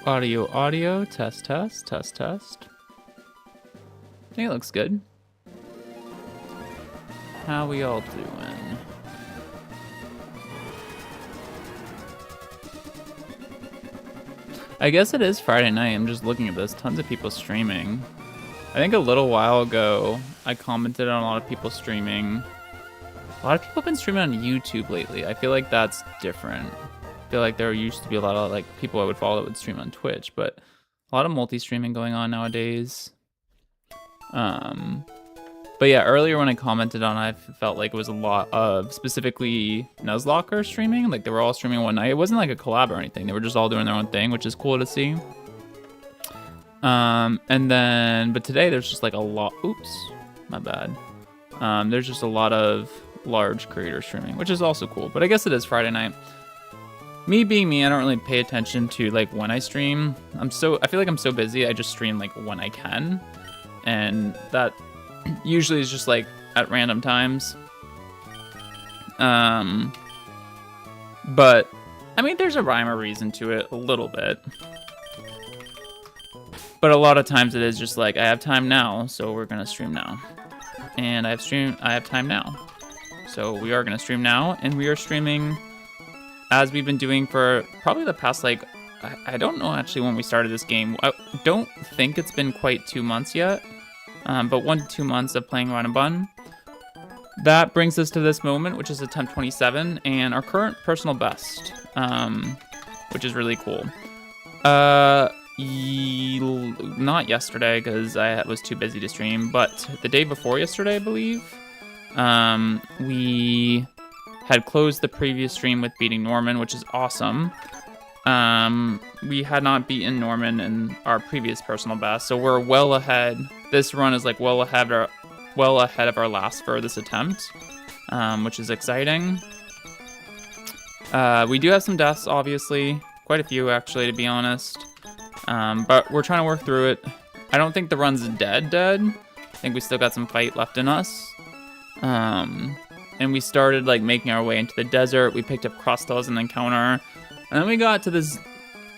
Audio, test. I think it looks good. How we all doing? I guess it is Friday night. I'm just looking at this. Tons of people streaming. I think a little while ago, I commented on a lot of people streaming. A lot of people have been streaming on YouTube lately. I feel like that's different. I feel like there used to be a lot of like people I would follow that would stream on Twitch, but a lot of multi-streaming going on nowadays. But yeah, earlier when I commented on it, I felt like it was a lot of specifically Nuzlocke streaming. Like they were all streaming one night. It wasn't like a collab or anything. They were just all doing their own thing, which is cool to see. And then, but today there's just like a lot, oops, my bad. There's just a lot of large creators streaming, which is also cool. But I guess it is Friday night. Me being me, I don't really pay attention to like when I stream. I feel like I'm so busy, I just stream like when I can. And that usually is just like at random times. But I mean, there's a rhyme or reason to it a little bit. But a lot of times it is just like, I have time now, so we're gonna stream now. And I have time now. So we are gonna stream now, and we are streaming as we've been doing for probably the past, like, I don't know actually when we started this game. I don't think it's been quite 2 months yet, but 1 to 2 months of playing Run Bun. That brings us to this moment, which is attempt 27, and our current personal best, which is really cool. Not yesterday, because I was too busy to stream, but the day before yesterday, I believe, we had closed the previous stream with beating Norman, which is awesome. We had not beaten Norman in our previous personal best, so we're well ahead. This run is like well ahead of our last for this attempt, which is exciting. We do have some deaths, obviously, quite a few actually, to be honest. But we're trying to work through it. I don't think the run's dead. I think we still got some fight left in us. And we started like making our way into the desert. We picked up Crustle as an encounter. And then we got to this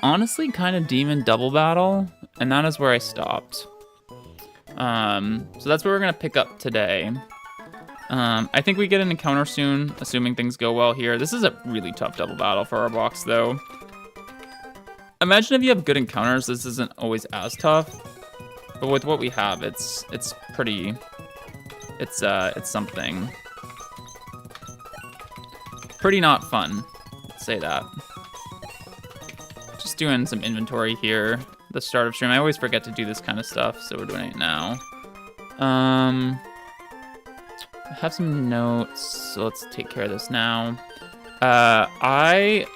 honestly kind of demon double battle. And that is where I stopped. So that's what we're going to pick up today. I think we get an encounter soon, assuming things go well here. This is a really tough double battle for our box though. Imagine if you have good encounters, this isn't always as tough. But with what we have, it's pretty, it's something. Pretty not fun, let's say that. Just doing some inventory here, the start of stream. I always forget to do this kind of stuff, so we're doing it now. I have some notes, so let's take care of this now. I'm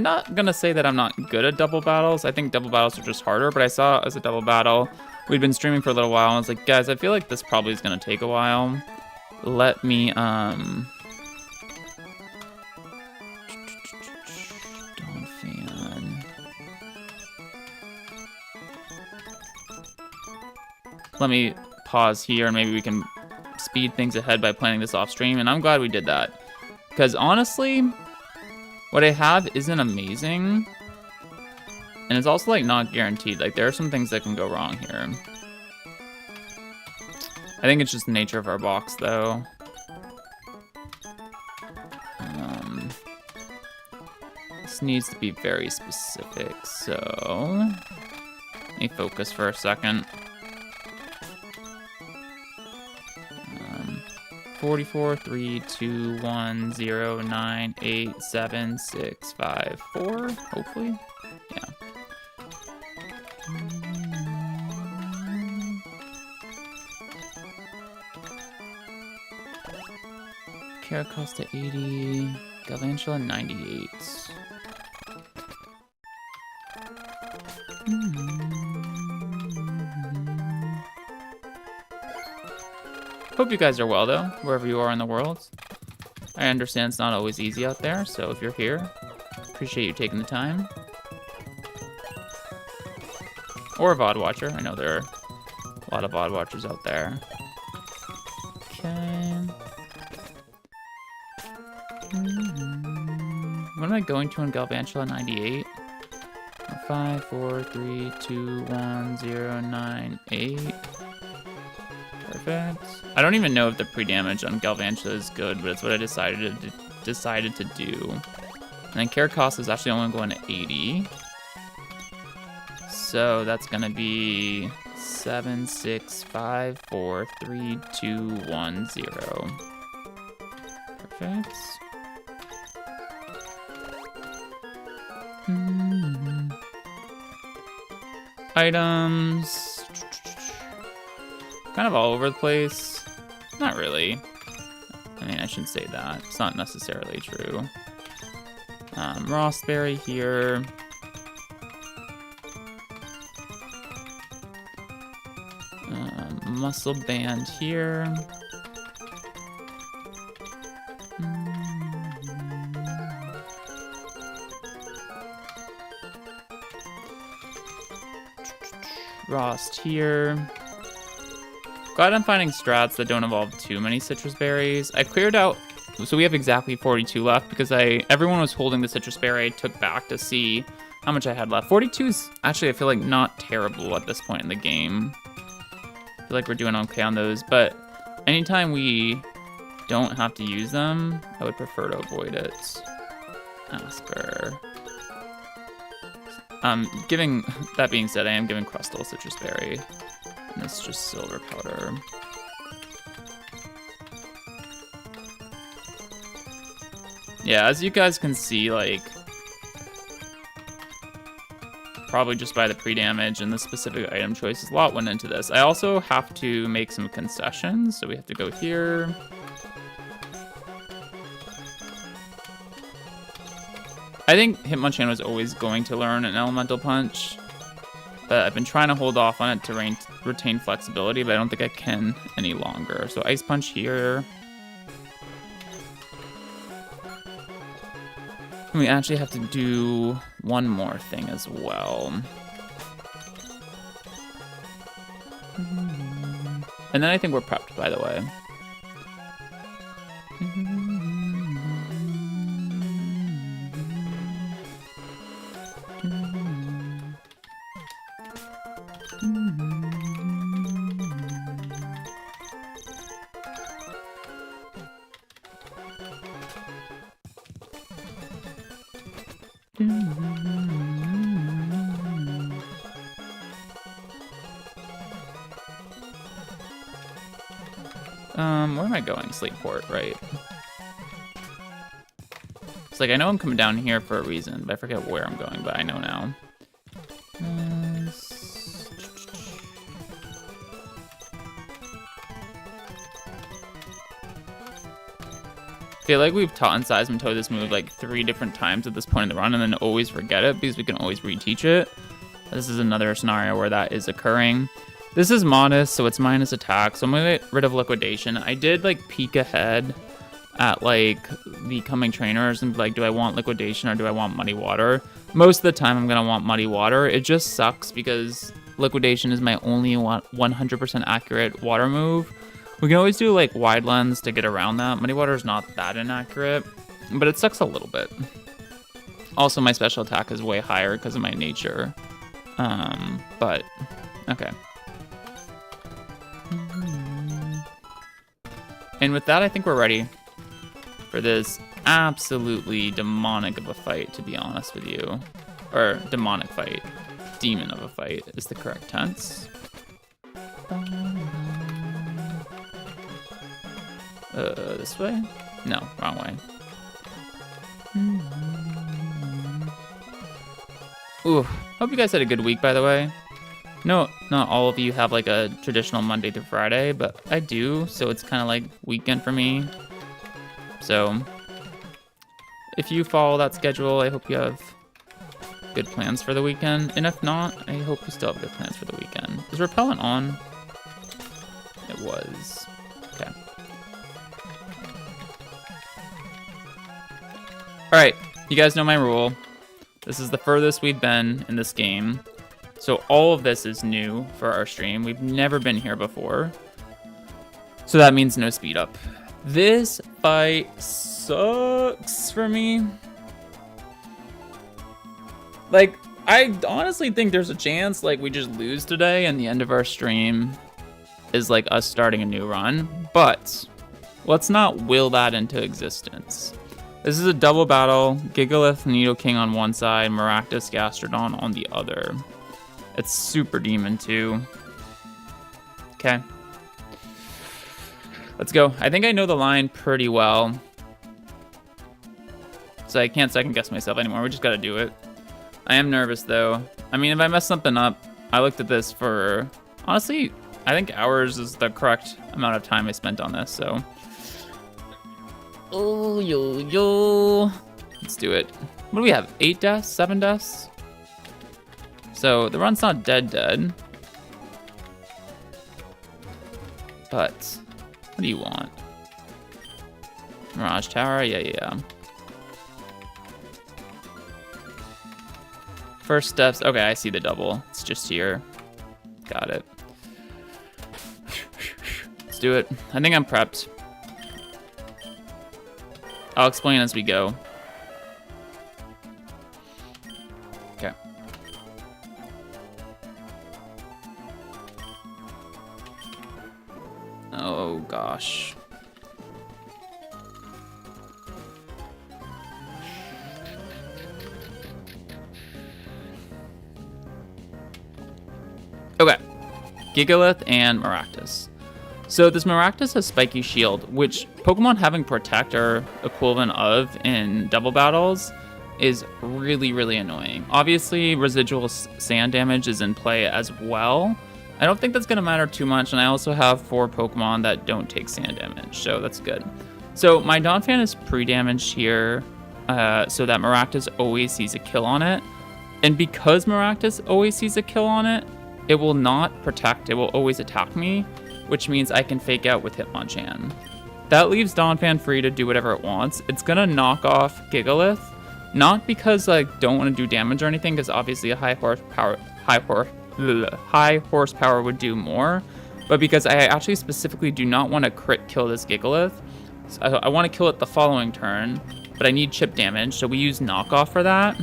not gonna say that I'm not good at double battles. I think double battles are just harder, but I saw it as a double battle. We'd been streaming for a little while, and I was like, guys, I feel like this probably is gonna take a while. Let me, Dawn fan. Let me pause here, and maybe we can speed things ahead by planning this off stream, and I'm glad we did that. Because honestly, what I have isn't amazing, and it's also like not guaranteed. Like there are some things that can go wrong here. I think it's just the nature of our box though. This needs to be very specific, so let me focus for a second. 44 3 2 1 0 9 8 7 6 5 4. Hopefully, yeah. Caracosta 80, Galvantula 98. Hope you guys are well, though, wherever you are in the world. I understand it's not always easy out there, so if you're here, appreciate you taking the time. Or a VOD watcher. I know there are a lot of VOD watchers out there. Okay. What am I going to in Galvantula 98? 5, 4, 3, 2, 1, 0, 9, 8. Perfect. I don't even know if the pre-damage on Galvantula is good, but it's what I decided to do. And then care cost is actually only going to 80. So that's gonna be 7, 6, 5, 4, 3, 2, 1, 0. Perfect. Items. Kind of all over the place. Not really. I mean, I shouldn't say that. It's not necessarily true. Rossberry here. Muscle band here. Rost here. Glad I'm finding strats that don't involve too many citrus berries. I cleared out, so we have exactly 42 left because everyone was holding the citrus berry I took back to see how much I had left. 42 is actually, I feel like, not terrible at this point in the game. I feel like we're doing okay on those, but anytime we don't have to use them, I would prefer to avoid it. Asker. That being said, I am giving Crustal citrus berry. And it's just silver powder. Yeah, as you guys can see, like, probably just by the pre-damage and the specific item choices, a lot went into this. I also have to make some concessions, so we have to go here. I think Hitmonchan was always going to learn an Elemental Punch, but I've been trying to hold off on it to retain flexibility, but I don't think I can any longer. So Ice Punch here. And we actually have to do one more thing as well. And then I think we're prepped, by the way. Where am I going? Sleeport, right? It's like, I know I'm coming down here for a reason, but I forget where I'm going, but I know now. I feel like we've taught Seismitoad this move like 3 different times at this point in the run and then always forget it because we can always reteach it. This is another scenario where that is occurring. This is modest, so it's minus attack, so I'm gonna get rid of liquidation. I did like peek ahead at like the coming trainers and be like, do I want liquidation or do I want muddy water? Most of the time I'm gonna want muddy water. It just sucks because liquidation is my only 100% accurate water move. We can always do like wide lens to get around that. Muddy water is not that inaccurate, but it sucks a little bit. Also, my special attack is way higher because of my nature. But okay. And with that, I think we're ready for this absolutely demonic of a fight, to be honest with you. Or demonic fight. Demon of a fight is the correct tense. This way? No, wrong way. Ooh, hope you guys had a good week, by the way. No, not all of you have like a traditional Monday through Friday, but I do, so it's kind of like weekend for me. So if you follow that schedule, I hope you have good plans for the weekend. And if not, I hope you still have good plans for the weekend. Is Repellent on? It was. Okay. Alright, you guys know my rule. This is the furthest we've been in this game. So all of this is new for our stream. We've never been here before. So that means no speed up. This fight sucks for me. Like, I honestly think there's a chance like we just lose today and the end of our stream is like us starting a new run, but let's not will that into existence. This is a double battle, Gigalith, Nidoking on one side, Maractus, Gastrodon on the other. It's Super Demon too. Okay. Let's go. I think I know the line pretty well, so I can't second guess myself anymore. We just gotta do it. I am nervous though. I mean, if I mess something up, I looked at this for, honestly, I think hours is the correct amount of time I spent on this, so. Oh, yo. Let's do it. What do we have? 8 deaths? 7 deaths? So the run's not dead. But what do you want? Mirage Tower? Yeah. First steps. Okay, I see the double. It's just here. Got it. Let's do it. I think I'm prepped. I'll explain as we go. Okay. Oh gosh. Okay. Gigalith and Maractus. So this Maractus has Spiky Shield, which Pokemon having Protect or equivalent of in double battles is really, really annoying. Obviously, residual sand damage is in play as well. I don't think that's going to matter too much, and I also have 4 Pokemon that don't take sand damage, so that's good. So my Donphan is pre-damaged here, so that Maractus always sees a kill on it. And because Maractus always sees a kill on it, it will not protect, it will always attack me, which means I can fake out with Hitmonchan. That leaves Donphan free to do whatever it wants. It's gonna knock off Gigalith, not because I don't want to do damage or anything, because obviously a high horsepower would do more, but because I actually specifically do not want to crit kill this Gigalith. So I want to kill it the following turn, but I need chip damage, so we use knockoff for that,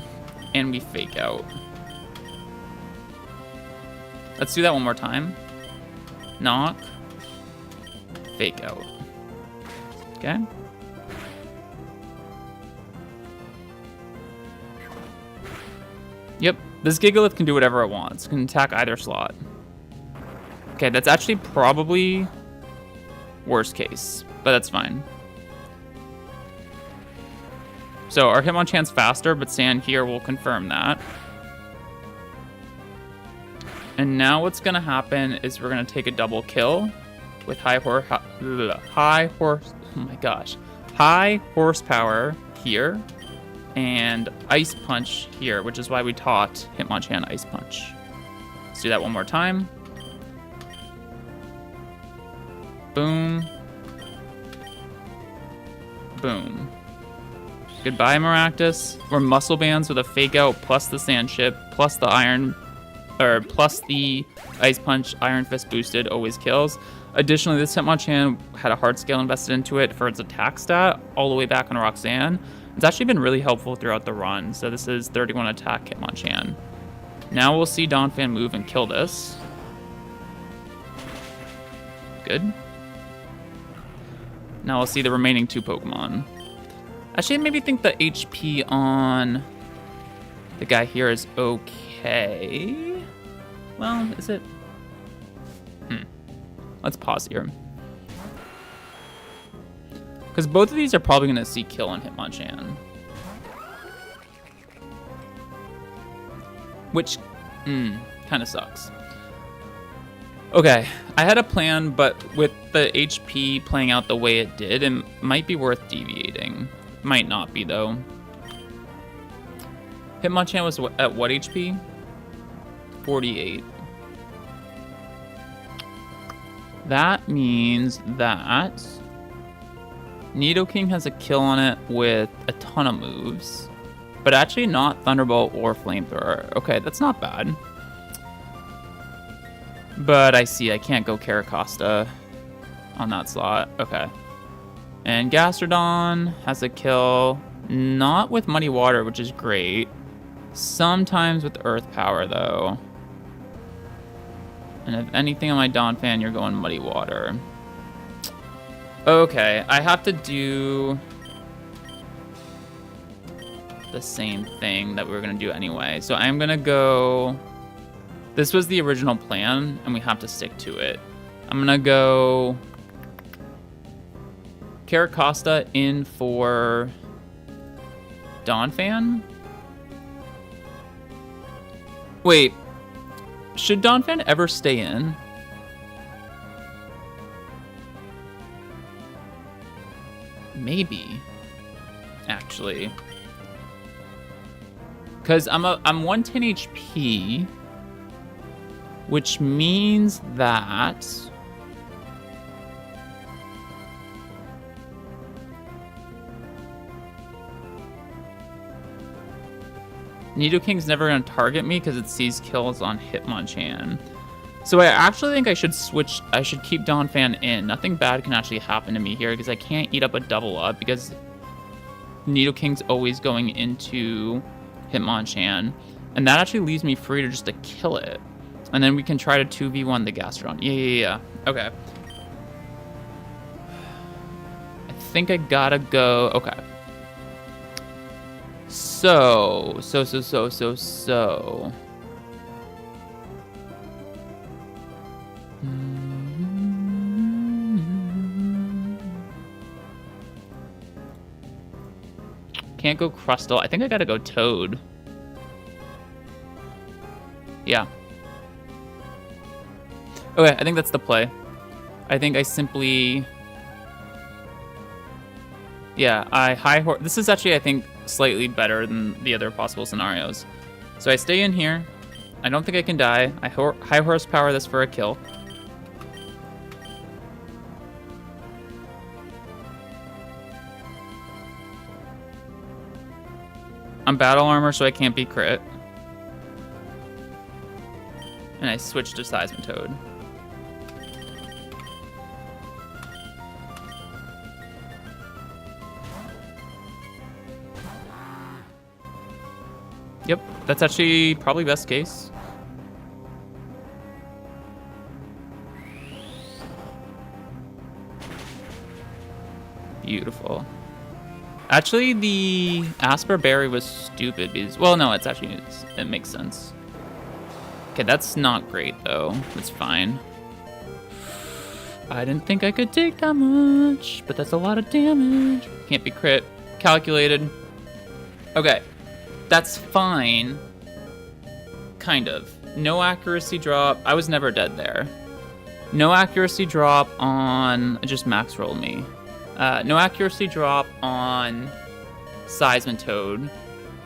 and we fake out. Let's do that one more time. Knock. Fake out. Okay. Yep, this Gigalith can do whatever it wants. It can attack either slot. Okay, that's actually probably worst case, but that's fine. So our Hitmonchan's faster, but Sand here will confirm that. And now what's gonna happen is we're gonna take a double kill with high horsepower here and Ice Punch here, which is why we taught Hitmonchan Ice Punch. Let's do that one more time. Boom. Boom. Goodbye, Maractus. We're Muscle Bands with a fake out plus the Sand Chip plus the plus the Ice Punch, Iron Fist boosted, always kills. Additionally, this Hitmonchan had a hard scale invested into it for its attack stat all the way back on Roxanne. It's actually been really helpful throughout the run. So this is 31 attack Hitmonchan. Now we'll see Donphan move and kill this. Good. Now we'll see the remaining 2 Pokemon. Actually, I maybe think the HP on the guy here is okay. Well, is it? Let's pause here. Because both of these are probably going to see kill on Hitmonchan. Which, kind of sucks. Okay, I had a plan, but with the HP playing out the way it did, it might be worth deviating. Might not be, though. Hitmonchan was at what HP? 48. That means that Nidoking has a kill on it with a ton of moves, but actually not Thunderbolt or Flamethrower. Okay, that's not bad. But I see I can't go Caracosta on that slot. Okay. And Gastrodon has a kill, not with Muddy Water, which is great. Sometimes with earth power, though. And if anything on my Donphan, you're going muddy water. Okay, I have to do the same thing that we were going to do anyway. So I'm going to go... This was the original plan, and we have to stick to it. I'm going to go... Caracosta in for Donphan. Wait, should Donphan ever stay in? Maybe, actually, because I'm 110 HP, which means that Nidoking's never going to target me because it sees kills on Hitmonchan. So I actually think I should switch. I should keep Donphan in. Nothing bad can actually happen to me here because I can't eat up a double up because Nidoking's always going into Hitmonchan. And that actually leaves me free to just to kill it. And then we can try to 2v1 the Gastrodon. Yeah. Okay. I think I gotta go. Okay. So. Can't go Crustle. I think I gotta go Toad. Yeah. Okay, I think that's the play. I think I simply... Yeah, I high horse. This is actually, I think, slightly better than the other possible scenarios. So I stay in here. I don't think I can die. I high horsepower this for a kill. I'm battle armor, so I can't be crit. And I switch to Seismitoad. Yep, that's actually probably best case. Beautiful. Actually, the Asper Berry was stupid because, well, no, it makes sense. Okay, that's not great though. That's fine. I didn't think I could take that much, but that's a lot of damage. Can't be crit. Calculated. Okay. That's fine. Kind of. No accuracy drop. I was never dead there. No accuracy drop on... Just max roll me. No accuracy drop on Seismitoad,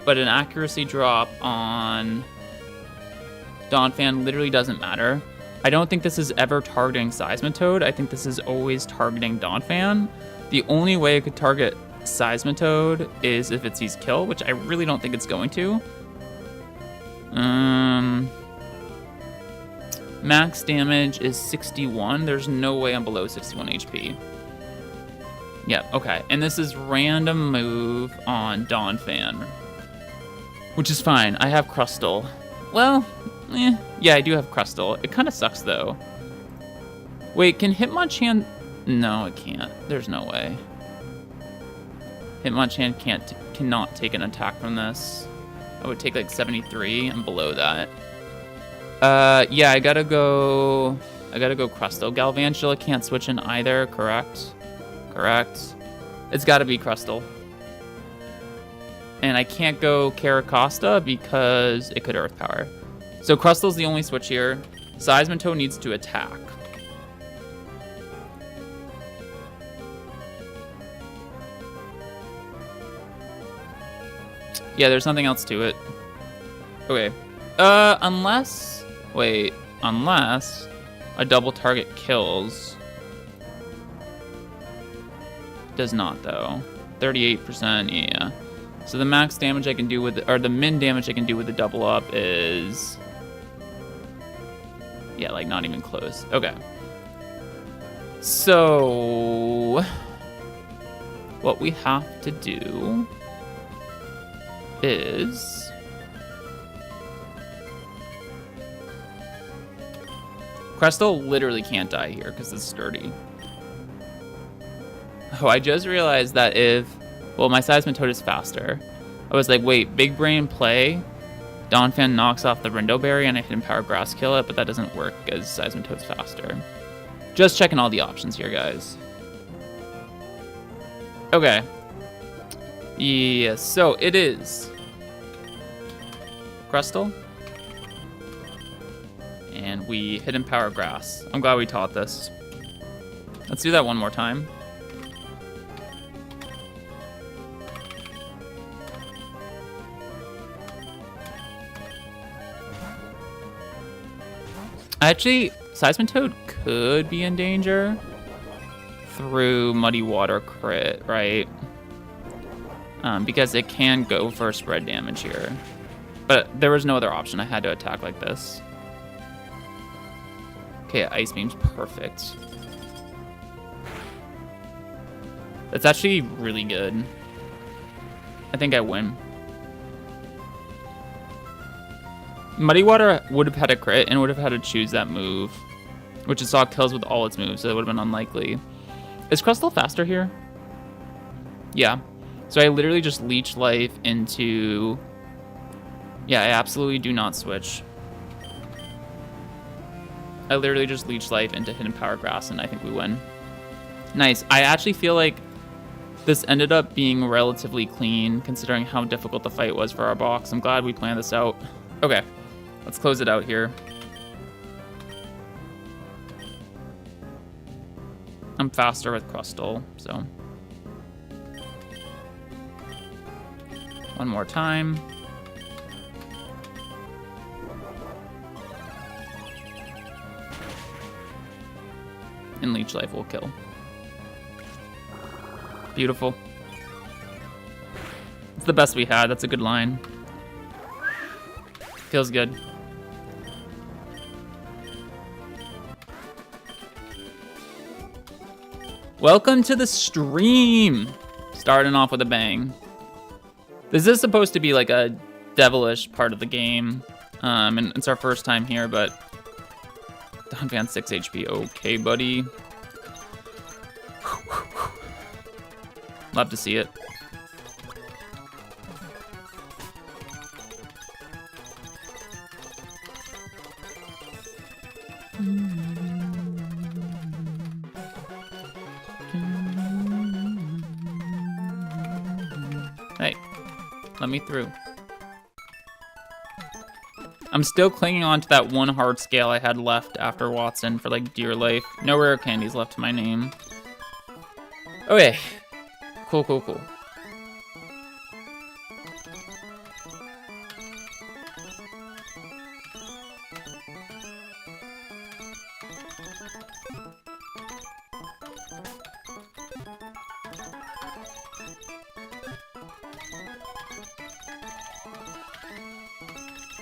but an accuracy drop on Donphan literally doesn't matter. I don't think this is ever targeting Seismitoad. I think this is always targeting Donphan. The only way it could target Seismitoad is if it sees kill, which I really don't think it's going to. Max damage is 61. There's no way I'm below 61 HP. Yeah, okay. And this is random move on Donphan, which is fine. I have Crustle. Well, yeah, I do have Crustle. It kind of sucks though. Wait, can Hitmonchan? No, it can't. There's no way. Hitmonchan cannot take an attack from this. I would take like 73 and below that. Yeah, I gotta go Crustle. Galvantula can't switch in either, correct? Correct. It's gotta be Crustle. And I can't go Caracosta because it could Earth Power. So Crustle's the only switch here. Seismitoad needs to attack. Yeah, there's nothing else to it. Okay. Unless a double target kills. Does not though. 38%, yeah. So the max damage I can do with, or the min damage I can do with the double up is, yeah, like not even close. Okay. So what we have to do is Crystal literally can't die here because it's sturdy. Oh, I just realized that well, my Seismitoad is faster. I was like, wait, Big Brain play, Donphan knocks off the Rindo Berry and I Hidden Power Grass kill it, but that doesn't work because Seismitoad's faster. Just checking all the options here, guys. Okay. Yes, so it is Crystal. And we Hidden Power Grass. I'm glad we taught this. Let's do that one more time. Actually, Seismitoad could be in danger through Muddy Water crit, right? Because it can go for spread damage here. But there was no other option. I had to attack like this. Okay, Ice Beam's perfect. That's actually really good. I think I win. Muddy Water would have had a crit and would have had to choose that move, which it saw kills with all its moves, so it would have been unlikely. Is Crystal faster here? Yeah. So I literally just leech life into... Yeah, I absolutely do not switch. I literally just leech life into Hidden Power Grass, and I think we win. Nice. I actually feel like this ended up being relatively clean, considering how difficult the fight was for our box. I'm glad we planned this out. Okay, let's close it out here. I'm faster with Crystal, so. One more time. And Leech Life will kill. Beautiful. It's the best we had. That's a good line. Feels good. Welcome to the stream. Starting off with a bang. This is supposed to be like a devilish part of the game. And it's our first time here, but Donphan 6 HP. Okay, buddy. Love to see it. Hey, let me through. I'm still clinging on to that one hard scale I had left after Watson for like dear life. No rare candies left to my name. Okay. Cool, cool, cool.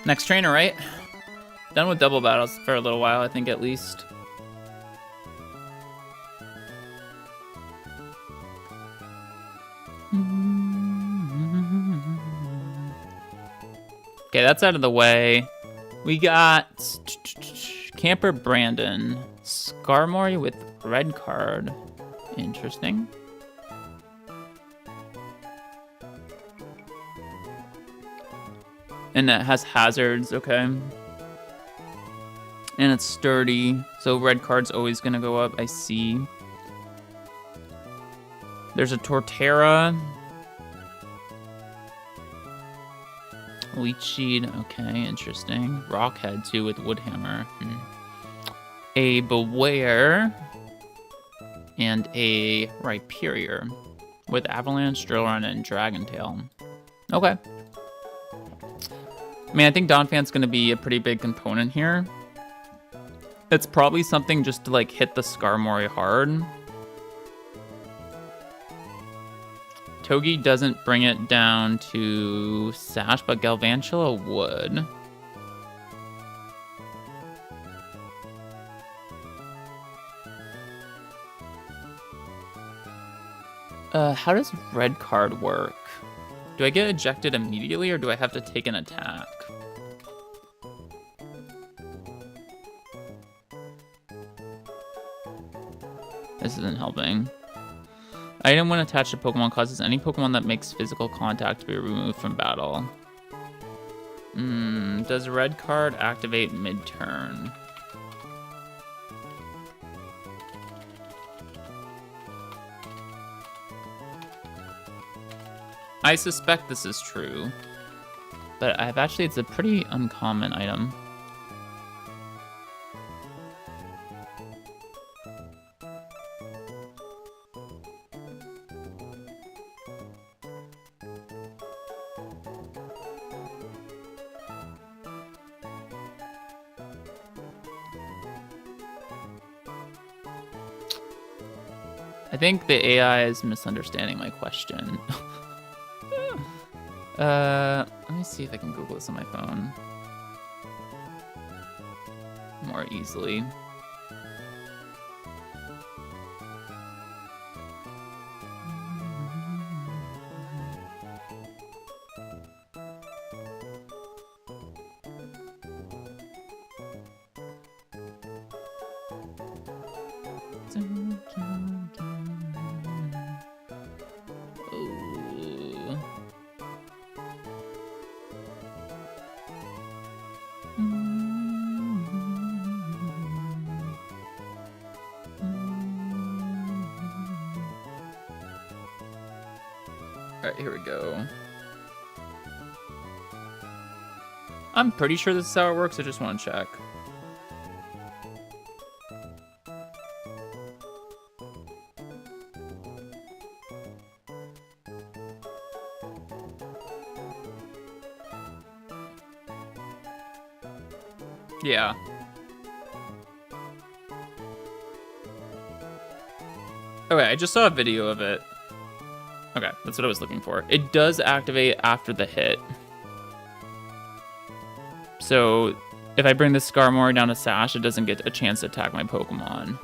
Next trainer, right? Done with double battles for a little while, I think, at least. Okay, that's out of the way. We got Camper Brandon. Skarmory with red card. Interesting. And it has hazards, okay. And it's sturdy, so red card's always gonna go up, I see. There's a Torterra. Leech Seed, okay, interesting. Rockhead too with Woodhammer. A Beware. And a Rhyperior with Avalanche, Drill Run, and Dragon Tail. Okay. I mean, I think Donphan's going to be a pretty big component here. It's probably something just to, like, hit the Skarmory hard. Togi doesn't bring it down to Sash, but Galvantula would. How does red card work? Do I get ejected immediately, or do I have to take an attack? This isn't helping. Item when attached to Pokemon causes any Pokemon that makes physical contact to be removed from battle. Does red card activate mid-turn? I suspect this is true, but it's a pretty uncommon item. I think the AI is misunderstanding my question. Let me see if I can Google this on my phone more easily. Alright, here we go. I'm pretty sure this is how it works, I just want to check. Yeah. Okay, I just saw a video of it. Okay, that's what I was looking for. It does activate after the hit. So if I bring the Skarmory down to Sash, it doesn't get a chance to attack my Pokemon.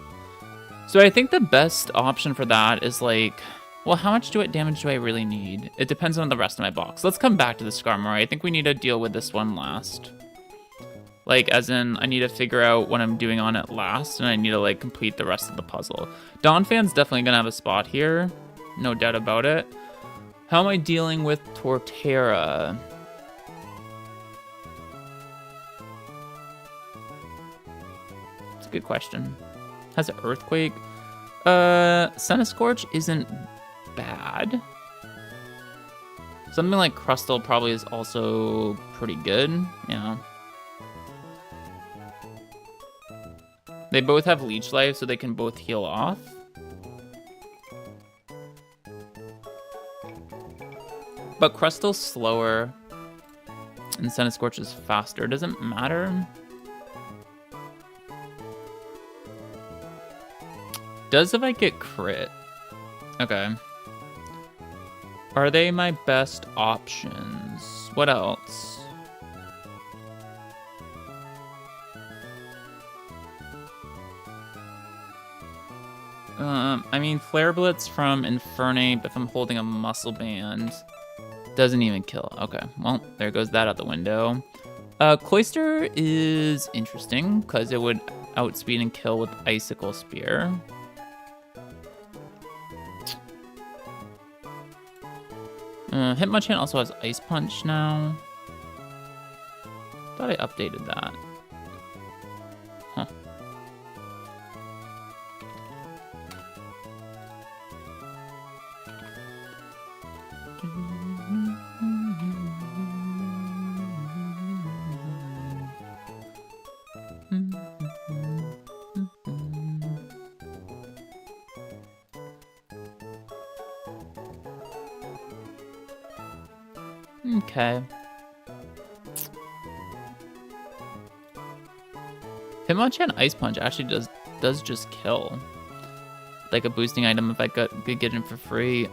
So I think the best option for that is like, well, how much damage do I really need? It depends on the rest of my box. Let's come back to the Skarmory. I think we need to deal with this one last. Like, as in, I need to figure out what I'm doing on it last, and I need to, like, complete the rest of the puzzle. Donphan's definitely gonna have a spot here. No doubt about it. How am I dealing with Torterra? It's a good question. Has an Earthquake? Centiskorch isn't bad. Something like Crustle probably is also pretty good. Yeah. They both have Leech Life, so they can both heal off. But Crustle's slower, and Centiskorch is faster. Doesn't matter. Does if I get crit. Okay. Are they my best options? What else? I mean, Flare Blitz from Infernape, if I'm holding a Muscle Band, doesn't even kill. Okay, well, there goes that out the window. Cloyster is interesting, because it would outspeed and kill with Icicle Spear. Hitmonchan also has Ice Punch now. Thought I updated that. Huh. Okay. Hitmonchan Ice Punch actually does just kill. Like a boosting item if I could get it for free.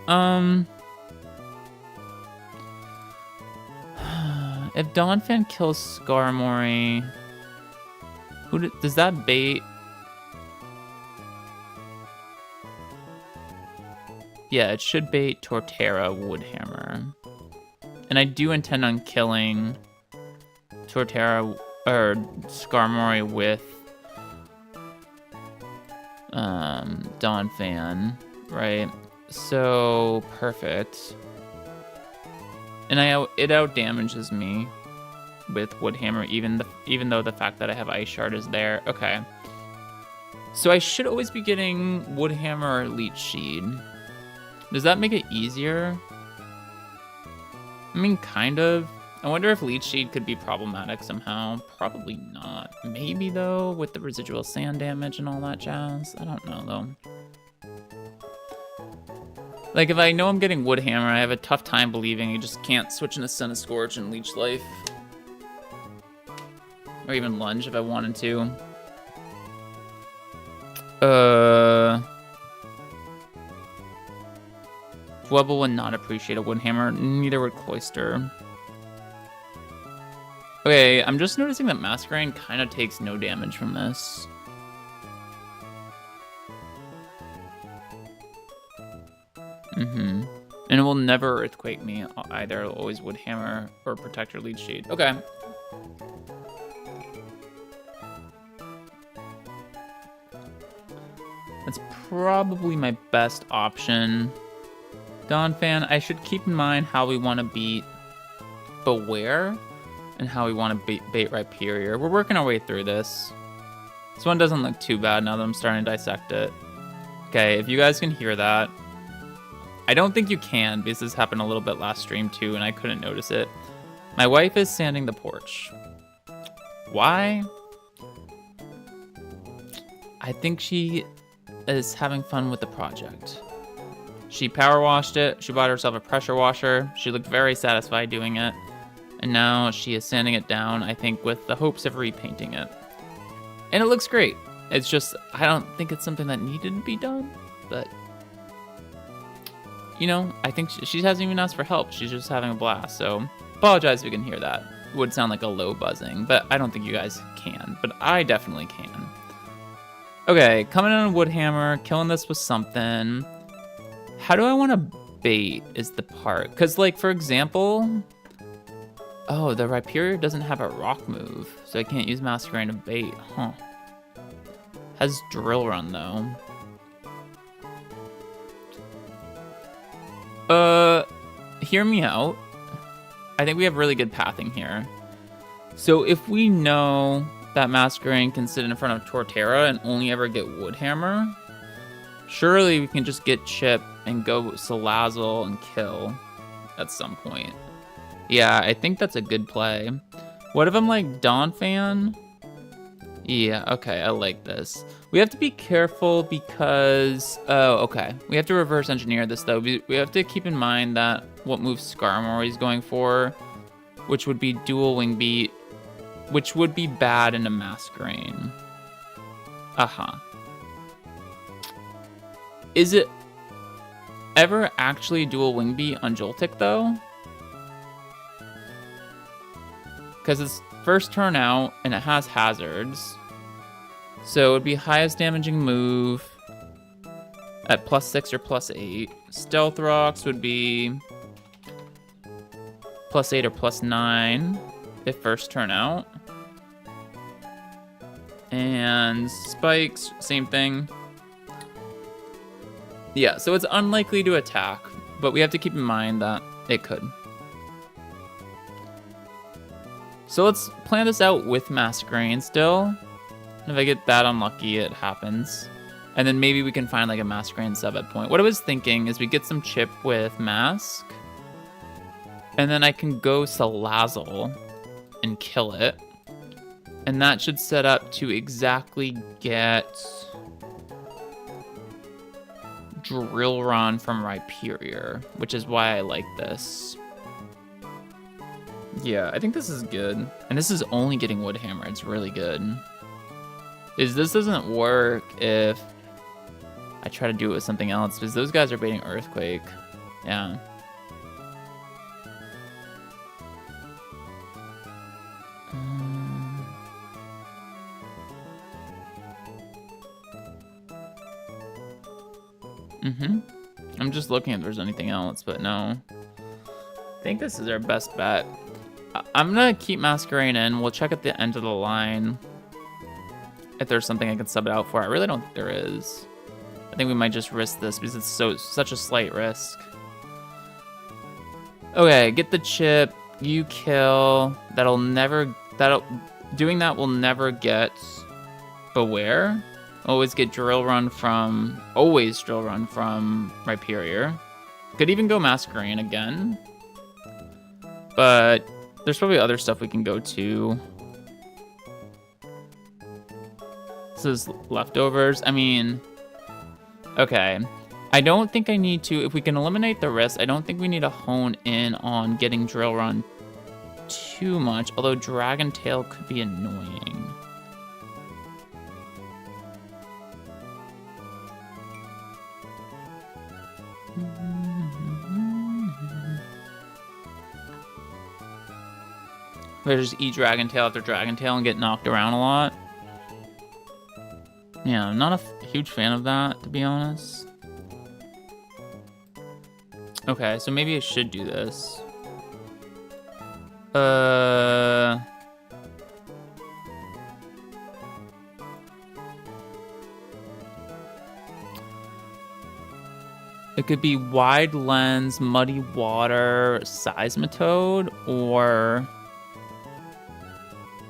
If Donphan kills Skarmory, does that bait? Yeah, it should bait Torterra Woodhammer. And I do intend on killing Torterra or Skarmory with Dawn Fan, right? So perfect. And it out damages me with Woodhammer, even though the fact that I have Ice Shard is there. Okay. So I should always be getting Woodhammer or Leech Seed. Does that make it easier? I mean, kind of. I wonder if Leech Seed could be problematic somehow. Probably not. Maybe, though, with the residual sand damage and all that jazz. I don't know, though. Like, if I know I'm getting Woodhammer, I have a tough time believing I just can't switch into Sun of Scorch and Leech Life. Or even Lunge if I wanted to. Dwebble would not appreciate a Woodhammer. Neither would Cloister. Okay, I'm just noticing that Masquerain kind of takes no damage from this. And it will never Earthquake me either. It'll always Woodhammer or Protector Leech Shade. Okay. That's probably my best option. Dawn Fan, I should keep in mind how we want to beat Beware and how we want to bait Rhyperior. We're working our way through this. This one doesn't look too bad now that I'm starting to dissect it. Okay, if you guys can hear that. I don't think you can because this happened a little bit last stream too and I couldn't notice it. My wife is sanding the porch. Why? I think she is having fun with the project. She power washed it. She bought herself a pressure washer. She looked very satisfied doing it. And now she is sanding it down, I think, with the hopes of repainting it. And it looks great. It's just, I don't think it's something that needed to be done. But, you know, I think she hasn't even asked for help. She's just having a blast. So, apologize if you can hear that. It would sound like a low buzzing, but I don't think you guys can. But I definitely can. Okay, coming in on Woodhammer, killing this with something. How do I want to bait is the part. Because, like, for example... Oh, the Rhyperior doesn't have a rock move, so I can't use Masquerain to bait. Huh. Has Drill Run, though. Hear me out. I think we have really good pathing here. So if we know that Masquerain can sit in front of Torterra and only ever get Woodhammer, surely we can just get Chip and go Salazzle and kill at some point. Yeah, I think that's a good play. What if I'm like Dawn Fan? Yeah, okay, I like this. We have to be careful because... Oh, okay. We have to reverse engineer this, though. We have to keep in mind that what move Skarmory is going for, which would be Dual Wing Beat, which would be bad in a Masquerain. Is it ever actually Dual Wing Beat on Joltik, though? Because it's first turn out, and it has hazards. So it would be highest damaging move at +6 or +8. Stealth Rocks would be +8 or +9 if first turn out. And Spikes, same thing. Yeah, so it's unlikely to attack, but we have to keep in mind that it could. So let's plan this out with Masquerain still. And if I get that unlucky, it happens. And then maybe we can find like a Masquerain sub at point. What I was thinking is we get some Chip with Mask. And then I can go Salazzle and kill it. And that should set up to exactly get Drill Run from Rhyperior, which is why I like this. Yeah, I think this is good. And this is only getting Woodhammer. It's really good. This doesn't work if I try to do it with something else, because those guys are baiting Earthquake. Yeah. I'm just looking if there's anything else, but no. I think this is our best bet. I'm gonna keep Masquerain in. We'll check at the end of the line. if there's something I can sub it out for. I really don't think there is. I think we might just risk this because it's such a slight risk. Okay, get the chip. You kill. Doing that will never get Beware. Always drill run from Rhyperior. Could even go Masquerain again. But there's probably other stuff we can go to. This is leftovers. I mean, okay. I don't think I need to, if we can eliminate the risk, I don't think we need to hone in on getting drill run too much, although Dragon Tail could be annoying. We just eat Dragon Tail after Dragon Tail and get knocked around a lot. Yeah, I'm not a huge fan of that, to be honest. Okay, so maybe I should do this. It could be Wide Lens, Muddy Water, Seismitoad, or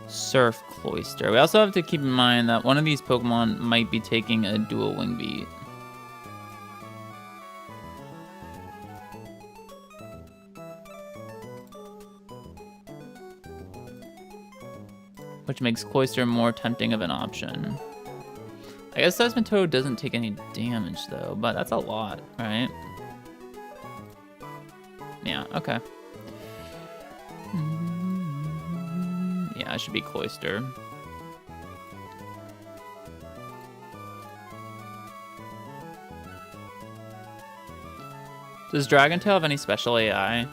Surf Cloyster. We also have to keep in mind that one of these Pokemon might be taking a dual Wing Beat. Which makes Cloyster more tempting of an option. I guess Seismitoad doesn't take any damage though, but that's a lot, right? Yeah, okay. Yeah, it should be Cloyster. Does Dragon Tail have any special AI?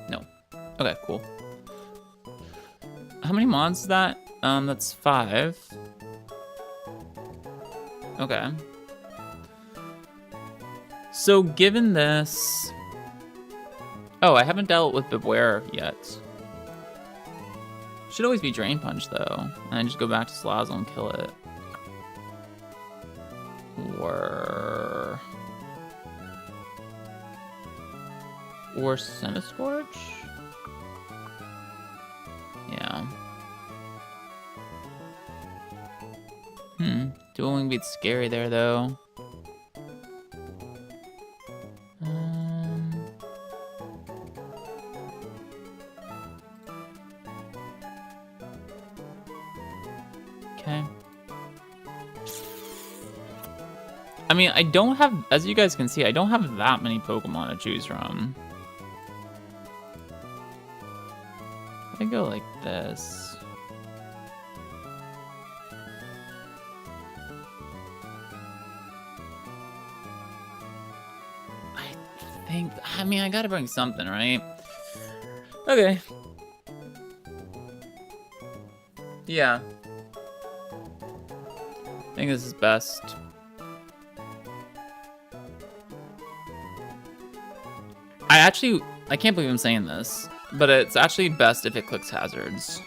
No. Okay, cool. How many mons is that? That's 5. Okay. So given this... Oh, I haven't dealt with Beware yet. Should always be Drain Punch, though. And I just go back to Slazzle and kill it. Or Centiskorch? Yeah. Dual Wing Beat's scary there, though. Okay. I mean, I don't have, as you guys can see, I don't have that many Pokemon to choose from. I go like this. I mean, I gotta bring something, right? Okay. Yeah. I think this is best. I can't believe I'm saying this, but it's actually best if it clicks hazards.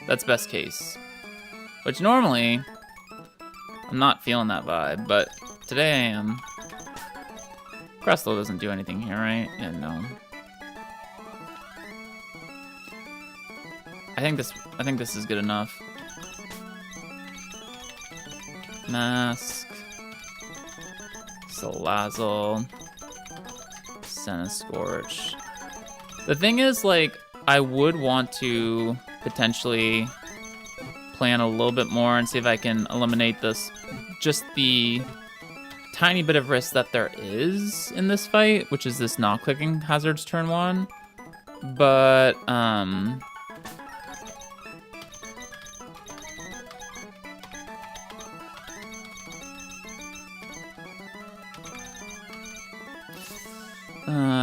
That's best case. Which normally, I'm not feeling that vibe, but today I am. Crustle doesn't do anything here, right? Yeah, no. I think this is good enough. Mask. Salazzle. Centiskorch. The thing is, like, I would want to potentially plan a little bit more and see if I can eliminate this, just the tiny bit of risk that there is in this fight, which is this not clicking hazards turn 1. But,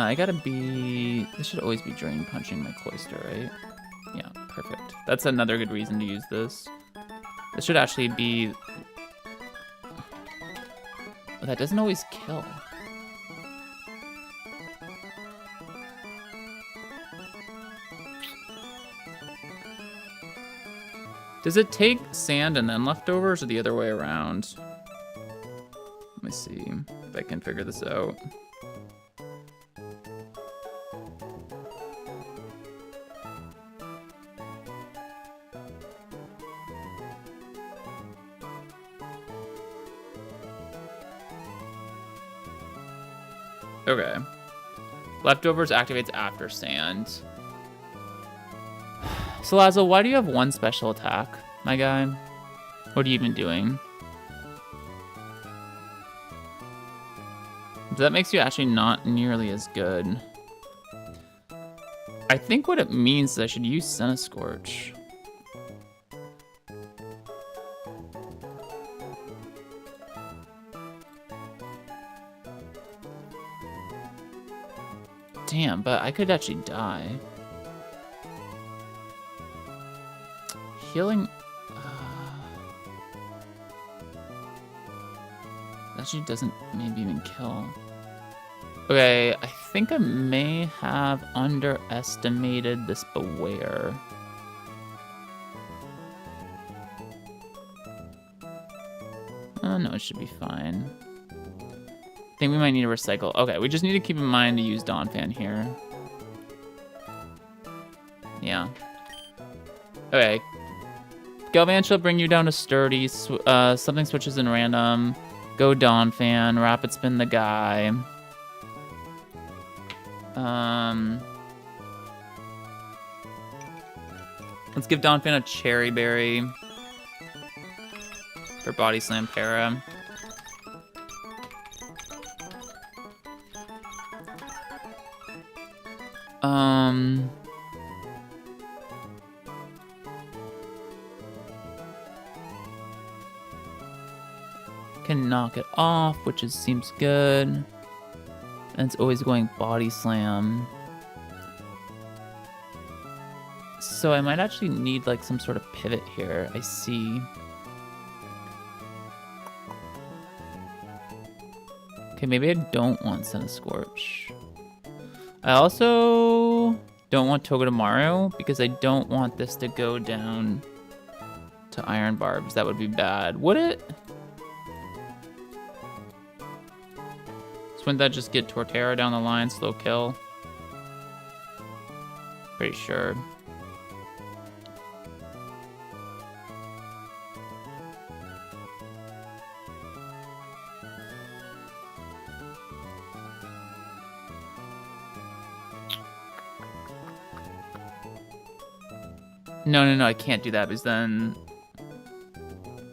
I gotta be... This should always be Drain Punching my Cloyster, right? Yeah, perfect. That's another good reason to use this. This should actually be... Oh, that doesn't always kill. Does it take sand and then leftovers or the other way around? Let me see if I can figure this out. Okay. Leftovers activates after sand. Salazzle, why do you have one special attack, my guy? What are you even doing? That makes you actually not nearly as good. I think what it means is I should use Scorch. Damn, but I could actually die. Healing... actually doesn't maybe even kill. Okay, I think I may have underestimated this Beware. Oh, no, it should be fine. I think we might need to recycle. Okay, we just need to keep in mind to use Donphan here. Yeah. Okay. Galvan shall bring you down to sturdy. Something switches in random. Go Donphan. Rapid spin the guy. Let's give Donphan a Cherry Berry for Body Slam Para. Can knock it off, which seems good. And it's always going Body Slam. So I might actually need like some sort of pivot here. I see. Okay, maybe I don't want Scorch. I also don't want Togedemaru because I don't want this to go down to Iron Barbs. That would be bad. Would it? So wouldn't that just get Torterra down the line, slow kill? Pretty sure. No, I can't do that because then...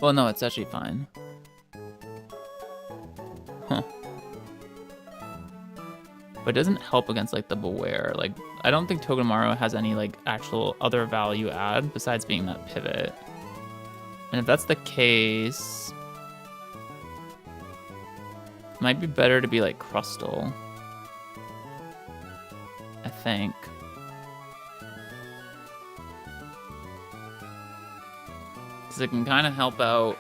Well, no, it's actually fine. Huh. But it doesn't help against, like, the Beware. Like, I don't think Togedemaru has any, like, actual other value add besides being that pivot. And if that's the case... It might be better to be, like, Crustle. I think. Because it can kind of help out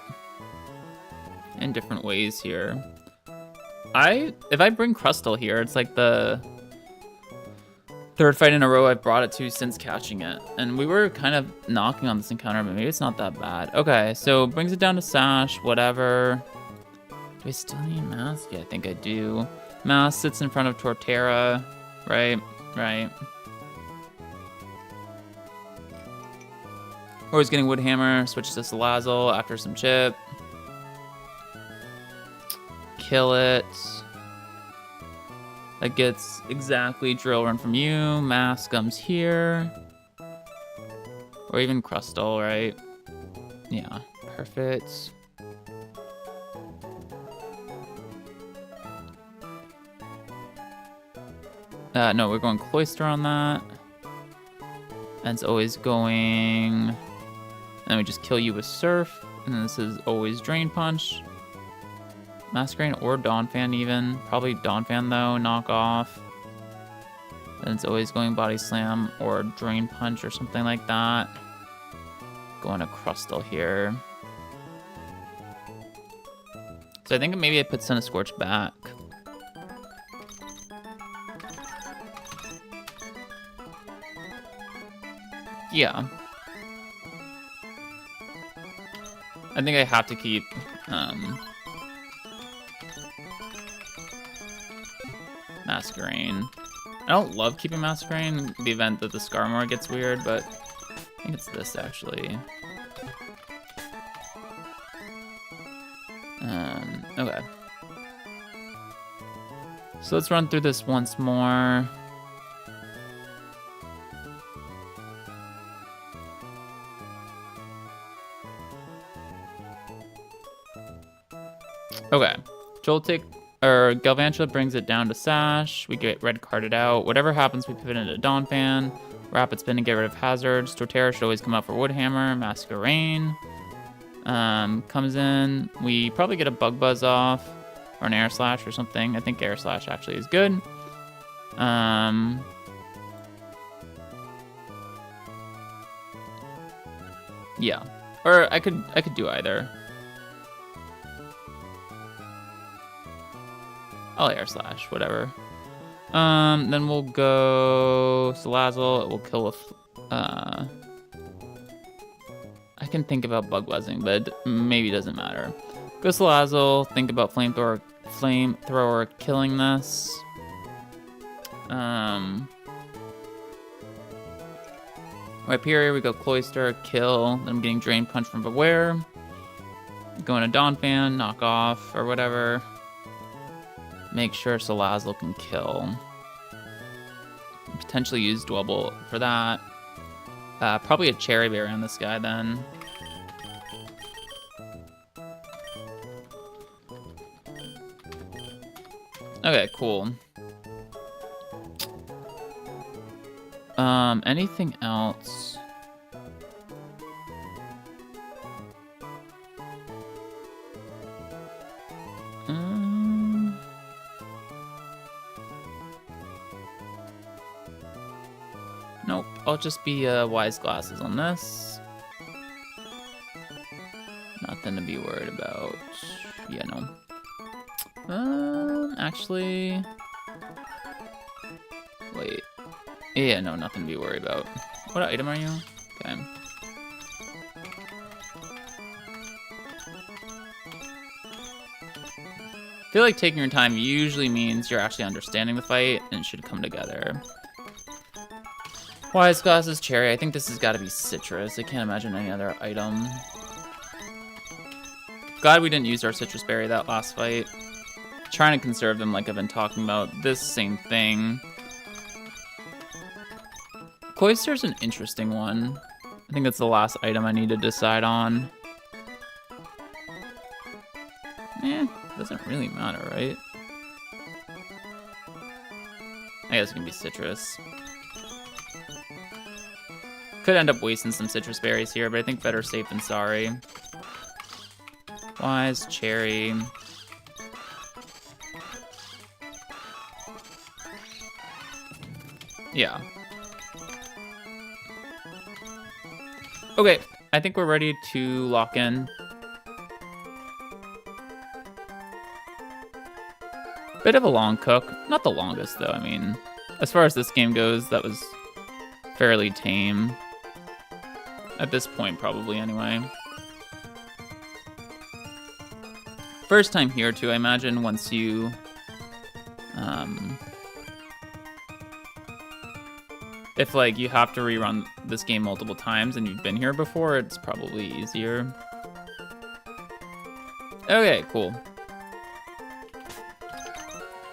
in different ways here. If I bring Crustle here, it's like the third fight in a row I've brought it to since catching it. And we were kind of knocking on this encounter, but maybe it's not that bad. Okay, so brings it down to Sash, whatever. Do I still need Mask? Yeah, I think I do. Mask sits in front of Torterra, right? Right. Or he's getting Woodhammer, switches to Salazzle after some chip. Kill it. That gets exactly Drill Run from you. Mask comes here. Or even Crustle, right? Yeah, perfect. No, we're going Cloister on that. And it's always going... And we just kill you with Surf. And then this is always Drain Punch. Masquerain or Donphan even. Probably Donphan though, knock off. Then it's always going Body Slam or Drain Punch or something like that. Going to Crustle here. So I think maybe I put Scorch back. Yeah. I think I have to keep Masquerain. I don't love keeping Masquerain in the event that the Skarmory gets weird, but I think it's this actually. Okay. So let's run through this once more. Okay. Joltik or Galvantula brings it down to Sash. We get red carded out. Whatever happens, we pivot into Donphan. Rapid Spin to get rid of hazards. Torterra should always come out for Woodhammer. Masquerain comes in. We probably get a Bug Buzz off or an Air Slash or something. I think Air Slash actually is good. Yeah, or I could do either. I'll Air Slash, whatever. Then we'll go Salazzle. It will kill with. I can think about Bug Buzzing, but maybe it doesn't matter. Go Salazzle. Think about Flamethrower killing this. Rhyperior, we go Cloyster, kill. Then I'm getting Drain Punch from Beware. Going to Donphan, knock off, or whatever. Make sure Salazzle can kill. Potentially use Dwebble for that. Probably a Cherry Berry on this guy then. Okay, cool. Anything else? Nope, I'll just be Wise Glasses on this. Nothing to be worried about. Yeah, no. Actually... Wait. Yeah, no, nothing to be worried about. What item are you? Okay. I feel like taking your time usually means you're actually understanding the fight and it should come together. Wise Glasses, Cherry. I think this has got to be Citrus. I can't imagine any other item. Glad we didn't use our Citrus Berry that last fight. Trying to conserve them like I've been talking about. This same thing. Cloyster's an interesting one. I think that's the last item I need to decide on. Doesn't really matter, right? I guess it can be Citrus. Could end up wasting some Citrus Berries here, but I think better safe than sorry. Wise, Cherry. Yeah. Okay, I think we're ready to lock in. Bit of a long cook. Not the longest, though. I mean, as far as this game goes, that was fairly tame. At this point, probably, anyway. First time here, too, I imagine, once you... if, like, you have to rerun this game multiple times and you've been here before, it's probably easier. Okay, cool.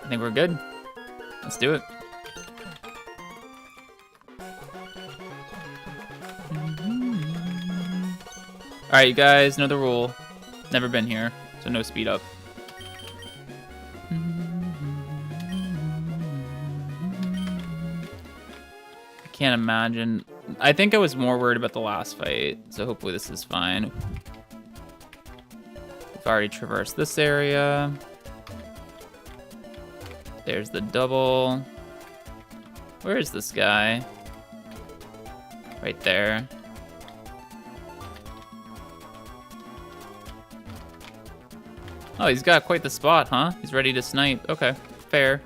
I think we're good. Let's do it. Alright, you guys know the rule. Never been here, so no speed up. I can't imagine. I think I was more worried about the last fight, so hopefully this is fine. We've already traversed this area. There's the double. Where is this guy? Right there. Oh, he's got quite the spot, huh? He's ready to snipe. Okay, fair.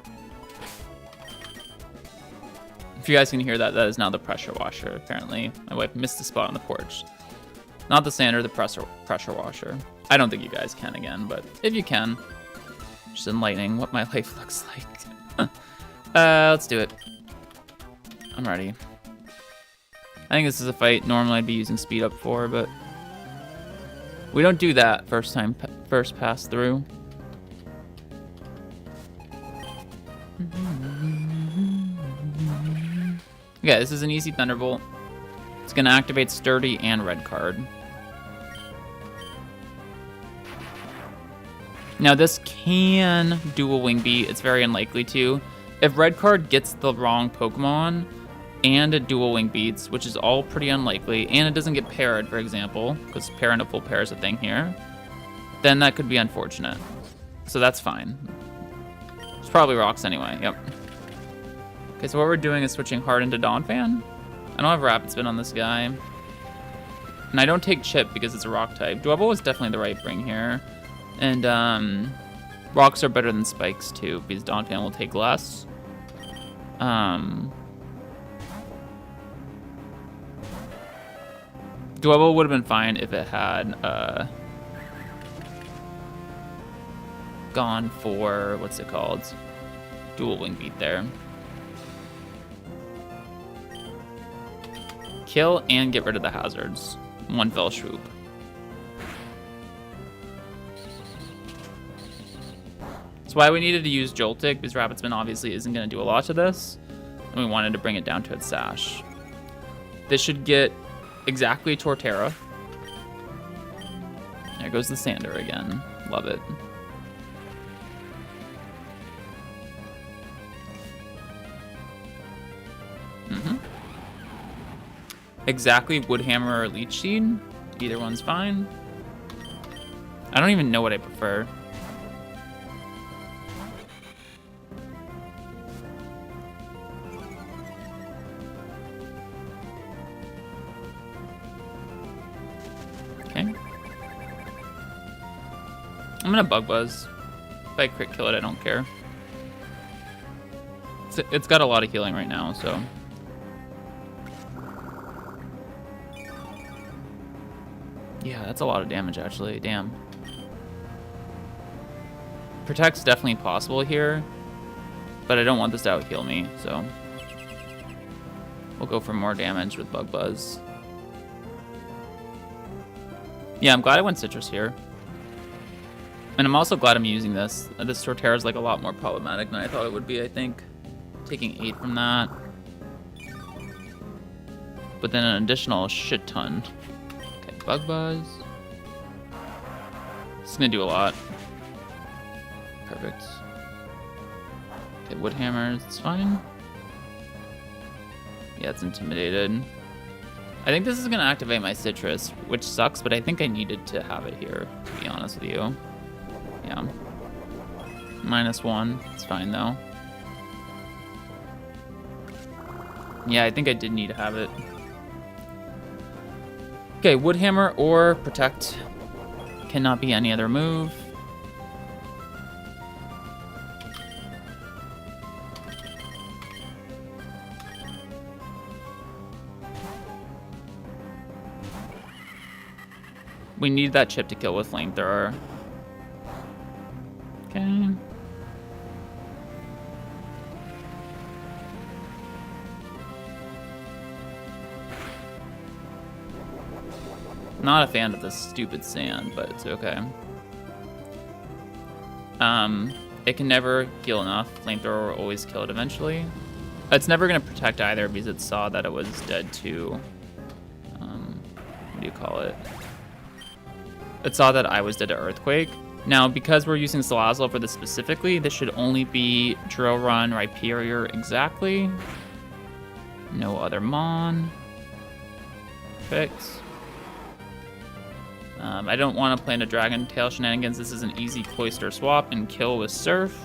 If you guys can hear that, that is now the pressure washer, apparently. My wife missed a spot on the porch. Not the sander, the pressure washer. I don't think you guys can again, but if you can, just enlightening what my life looks like. Let's do it. I'm ready. I think this is a fight normally I'd be using speed up for, but we don't do that first pass through. Yeah, this is an easy Thunderbolt. It's gonna activate Sturdy and Red Card. Now this can dual Wing Beat. It's very unlikely to. If Red Card gets the wrong Pokemon and it dual Wing Beats, which is all pretty unlikely, and it doesn't get paired, for example, because pair into full pair is a thing here, then that could be unfortunate. So that's fine. It's probably rocks anyway, yep. Okay, so what we're doing is switching hard into Donphan. I don't have Rapid Spin on this guy. And I don't take Chip because it's a rock type. Dwebble is definitely the right bring here. And rocks are better than spikes too, because Donphan will take less. Dwebble would have been fine if it had gone for, what's it called? Dual Wing Beat there. Kill and get rid of the hazards. One fell swoop. That's why we needed to use Joltik, because Rapid Spin obviously isn't going to do a lot to this. And we wanted to bring it down to its Sash. This should get exactly Torterra. There goes the Sander again. Love it. Exactly Woodhammer or Leech Seed. Either one's fine. I don't even know what I prefer. Okay. I'm gonna Bug Buzz. If I crit kill it, I don't care. It's got a lot of healing right now, so. Yeah, that's a lot of damage, actually. Damn. Protect's definitely possible here, but I don't want this to out-heal me, so we'll go for more damage with Bug Buzz. Yeah, I'm glad I went Citrus here. And I'm also glad I'm using this. This Torterra is like a lot more problematic than I thought it would be, I think. Taking 8 from that. But then an additional shit ton. Bug Buzz. This is gonna do a lot. Perfect. Okay, Woodhammers, it's fine. Yeah, it's intimidated. I think this is gonna activate my Citrus, which sucks, but I think I needed to have it here, to be honest with you. Yeah. -1, it's fine though. Yeah, I think I did need to have it. Okay, Woodhammer or Protect. Cannot be any other move. We need that chip to kill with Flamethrower. Okay. Not a fan of this stupid sand, but it's okay. It can never heal enough. Flamethrower will always kill it eventually. It's never going to protect either because it saw that it was dead to... what do you call it? It saw that I was dead to Earthquake. Now, because we're using Salazzle for this specifically, this should only be Drill Run, Rhyperior exactly. No other Mon. Perfect. I don't want to play into Dragon Tail shenanigans. This is an easy Cloyster swap and kill with Surf.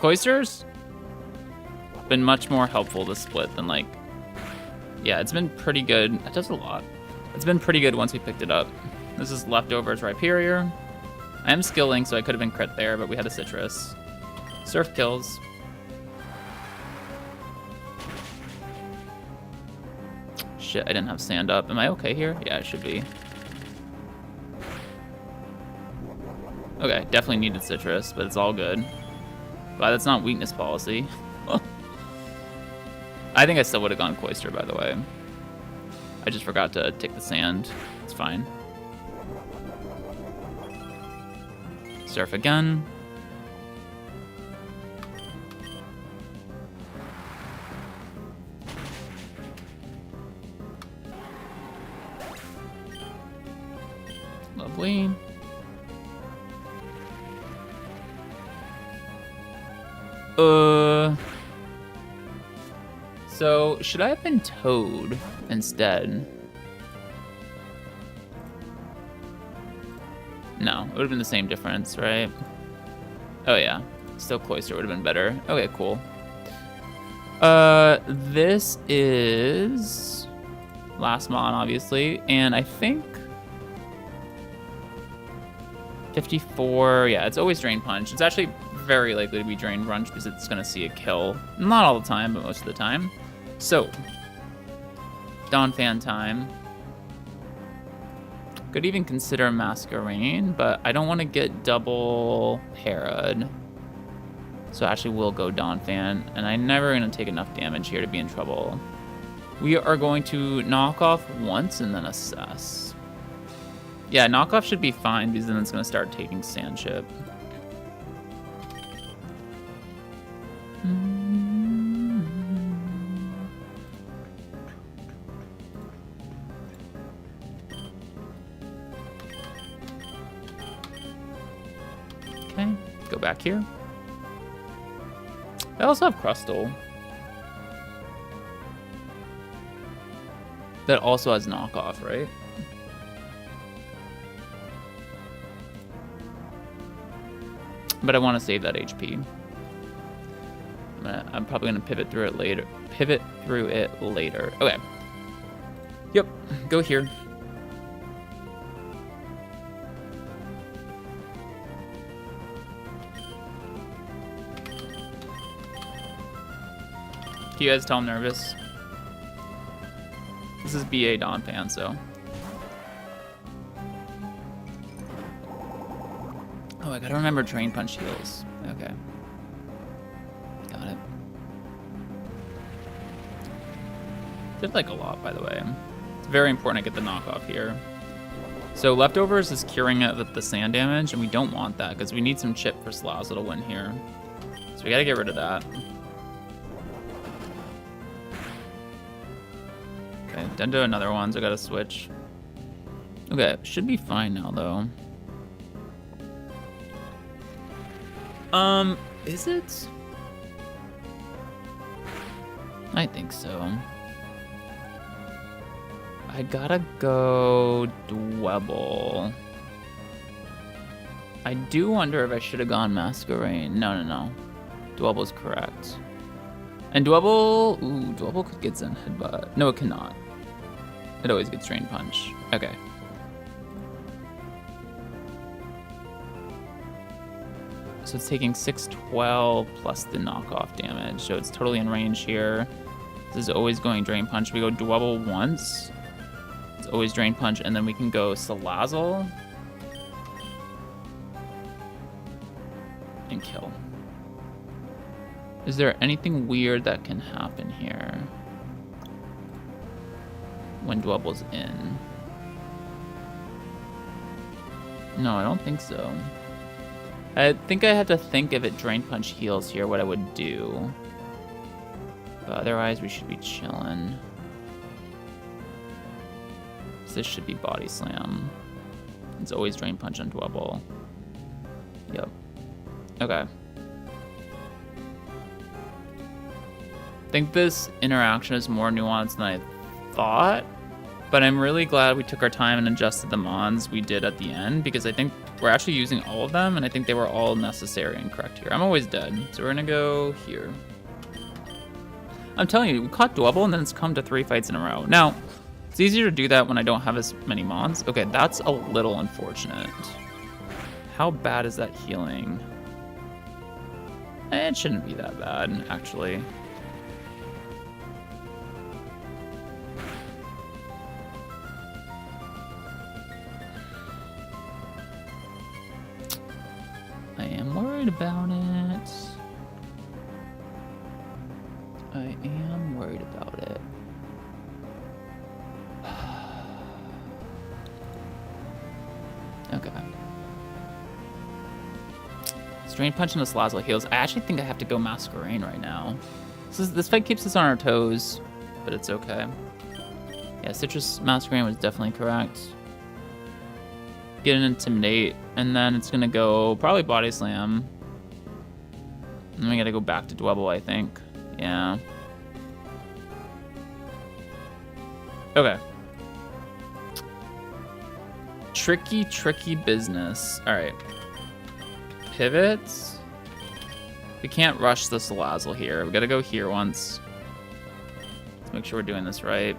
Cloyster's been much more helpful to split than like... Yeah, it's been pretty good. It does a lot. It's been pretty good once we picked it up. This is Leftovers Rhyperior. I am skilling, so I could have been crit there, but we had a Citrus. Surf kills. Shit, I didn't have sand up. Am I okay here? Yeah, I should be. Okay, definitely needed citrus, but it's all good. Wow, that's not weakness policy. I think I still would have gone cloister, by the way. I just forgot to take the sand. It's fine. Surf again. Lovely. So should I have been Toad instead? No, it would have been the same difference, right? Oh yeah, still cloister would have been better. Okay, cool. This is last mon, obviously, and I think 54, yeah, it's always Drain Punch. It's actually very likely to be Drain Punch because it's gonna see a kill. Not all the time, but most of the time. So, Donphan time. Could even consider Masquerain, but I don't want to get double parried. So I actually will go Donphan, and I'm never gonna take enough damage here to be in trouble. We are going to knock off once and then assess. Yeah, knockoff should be fine because then it's gonna start taking sand chip. Okay, go back here. I also have Crustle. That also has knockoff, right? But I want to save that HP. I'm probably gonna pivot through it later. Okay. Yep. Go here. Can you guys tell I'm nervous? This is BA Donphan, so. Oh, I gotta remember Drain Punch heals. Okay. Got it. Did like a lot, by the way. It's very important to get the knockoff here. So leftovers is curing it with the sand damage, and we don't want that because we need some chip for Slazzle to win here. So we gotta get rid of that. Okay, done to another one, so I gotta switch. Okay, should be fine now though. Is it? I think so. I gotta go Dwebble. I do wonder if I should have gone Masquerain. No. Dwebble's correct. And Dwebble, ooh, Dwebble could get Zen Headbutt. No, it cannot. It always gets Drain Punch. Okay. So it's taking 612 plus the knockoff damage. So it's totally in range here. This is always going Drain Punch. We go Dwebble once. It's always Drain Punch, and then we can go Salazzle and kill. Is there anything weird that can happen here when Dwebble's in? No, I don't think so. I think I have to think if it Drain Punch heals here, what I would do. But otherwise, we should be chilling. This should be Body Slam. It's always Drain Punch on Dwebble. Yep. Okay. I think this interaction is more nuanced than I thought, but I'm really glad we took our time and adjusted the mons we did at the end, because I think we're actually using all of them, and I think they were all necessary and correct here. I'm always dead, so we're gonna go here. I'm telling you, we caught Dwebble, and then it's come to 3 fights in a row. Now, it's easier to do that when I don't have as many mons. Okay, that's a little unfortunate. How bad is that healing? It shouldn't be that bad, actually. worried about it. I am worried about it. Okay. Strain Punch and the Salazzle heals. I actually think I have to go Masquerain right now. This fight keeps us on our toes, but it's okay. Yeah, Citrus Masquerain was definitely correct. Get an Intimidate, and then it's gonna go probably Body Slam. And then we gotta go back to Dwebble, I think. Yeah. Okay. Tricky, tricky business. All right. Pivots. We can't rush the Salazzle here. We gotta go here once. Let's make sure we're doing this right.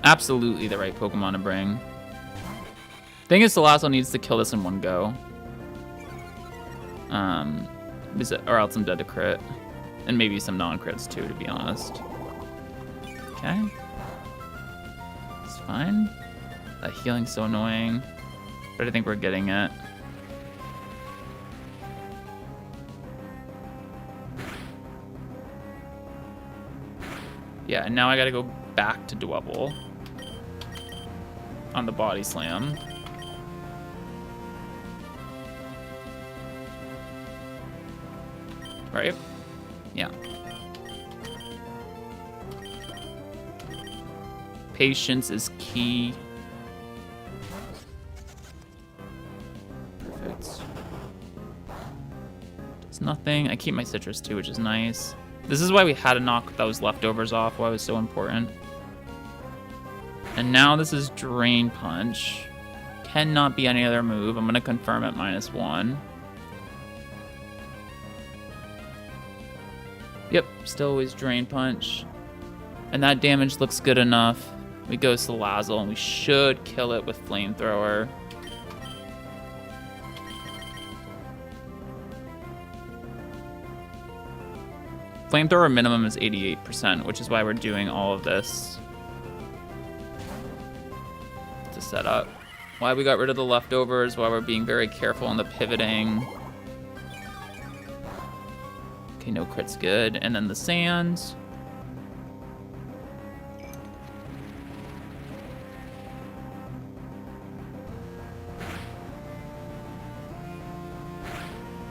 Absolutely the right Pokemon to bring. Thing is, Salazzle needs to kill this in one go. Or else I'm dead to crit. And maybe some non-crits too, to be honest. Okay. It's fine. That healing's so annoying. But I think we're getting it. Yeah, and now I gotta go back to Dwebble on the Body Slam. Right? Yeah. Patience is key. Perfect. Does nothing. I keep my Citrus too, which is nice. This is why we had to knock those leftovers off, why it was so important. And now this is Drain Punch. Cannot be any other move. I'm gonna confirm at -1. Yep, still always Drain Punch. And that damage looks good enough. We go Salazzle, and we should kill it with Flamethrower. Flamethrower minimum is 88%, which is why we're doing all of this to set up. Why we got rid of the leftovers, why we're being very careful on the pivoting. Okay, no crit's good. And then the sands.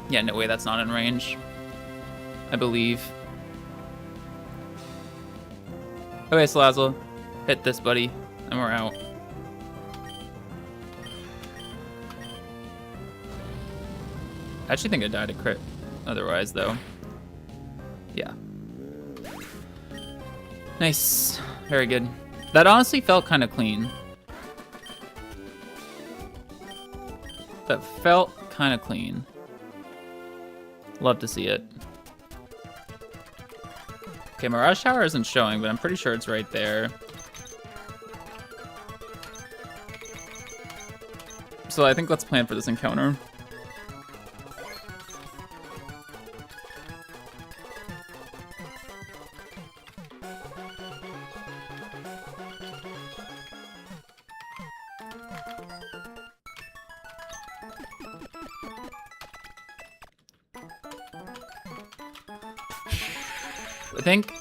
Yeah, no way, that's not in range, I believe. Okay, Salazzle, hit this, buddy, and we're out. I actually think I died a crit otherwise, though. Yeah. Nice. Very good. That honestly felt kind of clean. That felt kind of clean. Love to see it. Okay, Mirage Tower isn't showing, but I'm pretty sure it's right there. So I think let's plan for this encounter. I think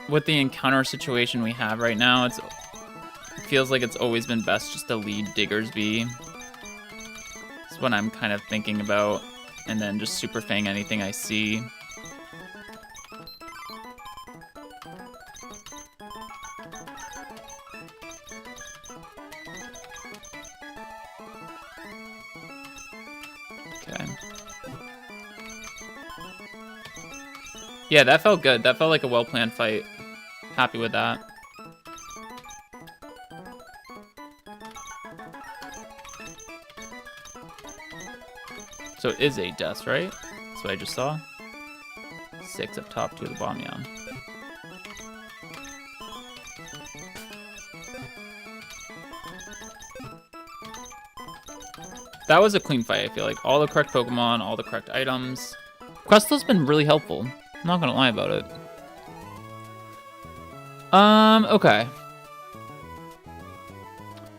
with the encounter situation we have right now, it feels like it's always been best just to lead Diggersby. That's what I'm kind of thinking about. And then just Super Fang anything I see. Okay. Yeah, that felt good. That felt like a well-planned fight. Happy with that. So it is 8 deaths, right? That's what I just saw. 6 up top, 2 at the bottom, yeah. That was a clean fight, I feel like. All the correct Pokemon, all the correct items. Crustal's been really helpful. I'm not gonna lie about it. Okay.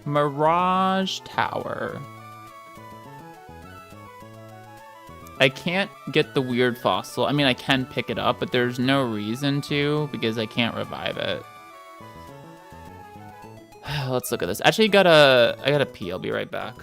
Mirage Tower. I can't get the weird fossil. I mean, I can pick it up, but there's no reason to because I can't revive it. Let's look at this. Actually, I gotta pee. I'll be right back.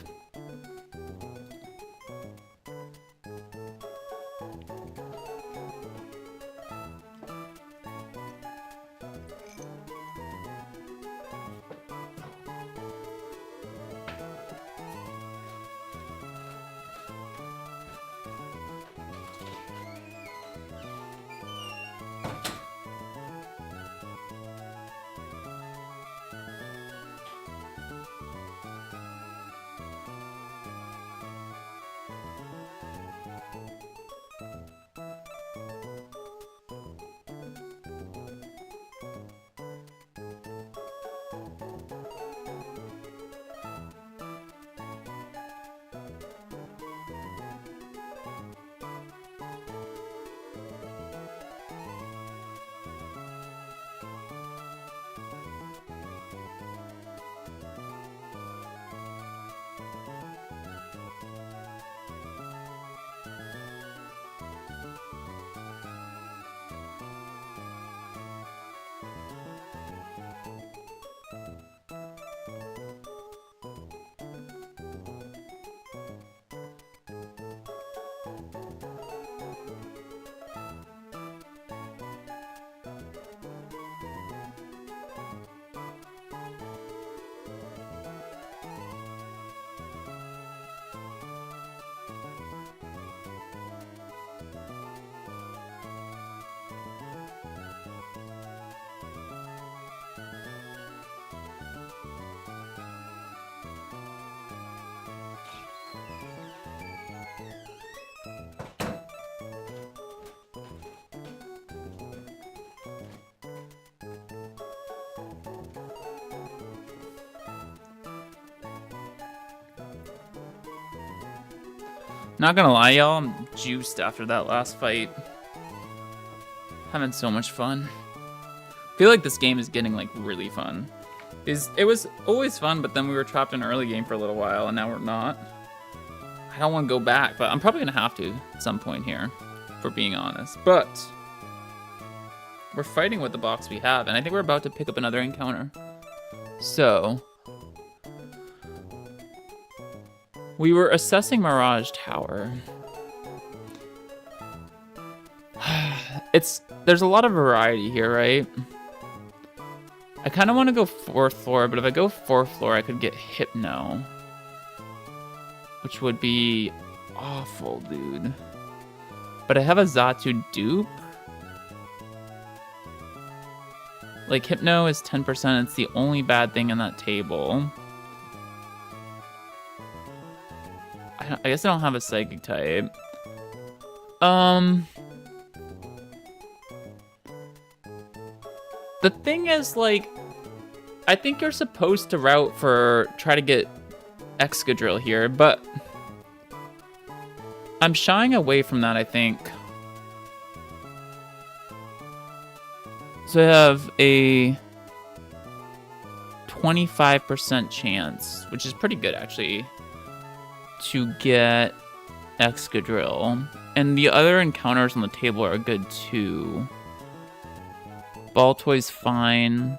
Not gonna lie, y'all, I'm juiced after that last fight. Having so much fun. I feel like this game is getting like really fun. It was always fun, but then we were trapped in early game for a little while, and now we're not. I don't want to go back, but I'm probably gonna have to at some point here, for being honest. But we're fighting with the box we have, and I think we're about to pick up another encounter. So we were assessing Mirage Tower. There's a lot of variety here, right? I kind of want to go 4th floor, but if I go 4th floor, I could get Hypno, which would be awful, dude. But I have a Xatu dupe. Like, Hypno is 10%. It's the only bad thing in that table. I guess I don't have a Psychic type. The thing is, like, I think you're supposed to route try to get Excadrill here, but I'm shying away from that, I think. So I have a 25% chance, which is pretty good, actually, to get Excadrill. And the other encounters on the table are good, too. Baltoy's fine.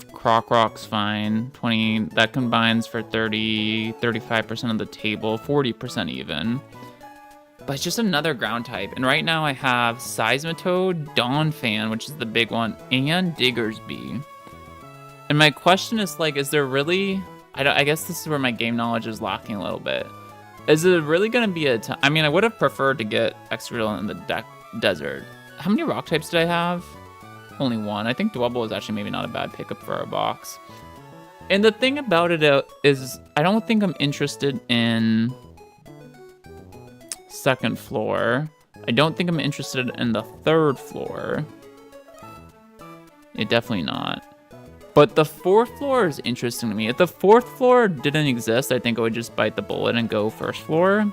Crocrock's fine. 20, that combines for 35% of the table, 40% even. But it's just another ground type. And right now I have Seismitoad, Donphan, which is the big one, and Diggersby. And my question is, like, is there really... I guess this is where my game knowledge is lacking a little bit. Is it really going to be a time? I mean, I would have preferred to get Excadrill in the desert. How many rock types did I have? Only one. I think Dwebble is actually maybe not a bad pickup for our box. And the thing about it is, I don't think I'm interested in 2nd floor. I don't think I'm interested in the 3rd floor. Definitely not. But the 4th floor is interesting to me. If the 4th floor didn't exist, I think I would just bite the bullet and go 1st floor.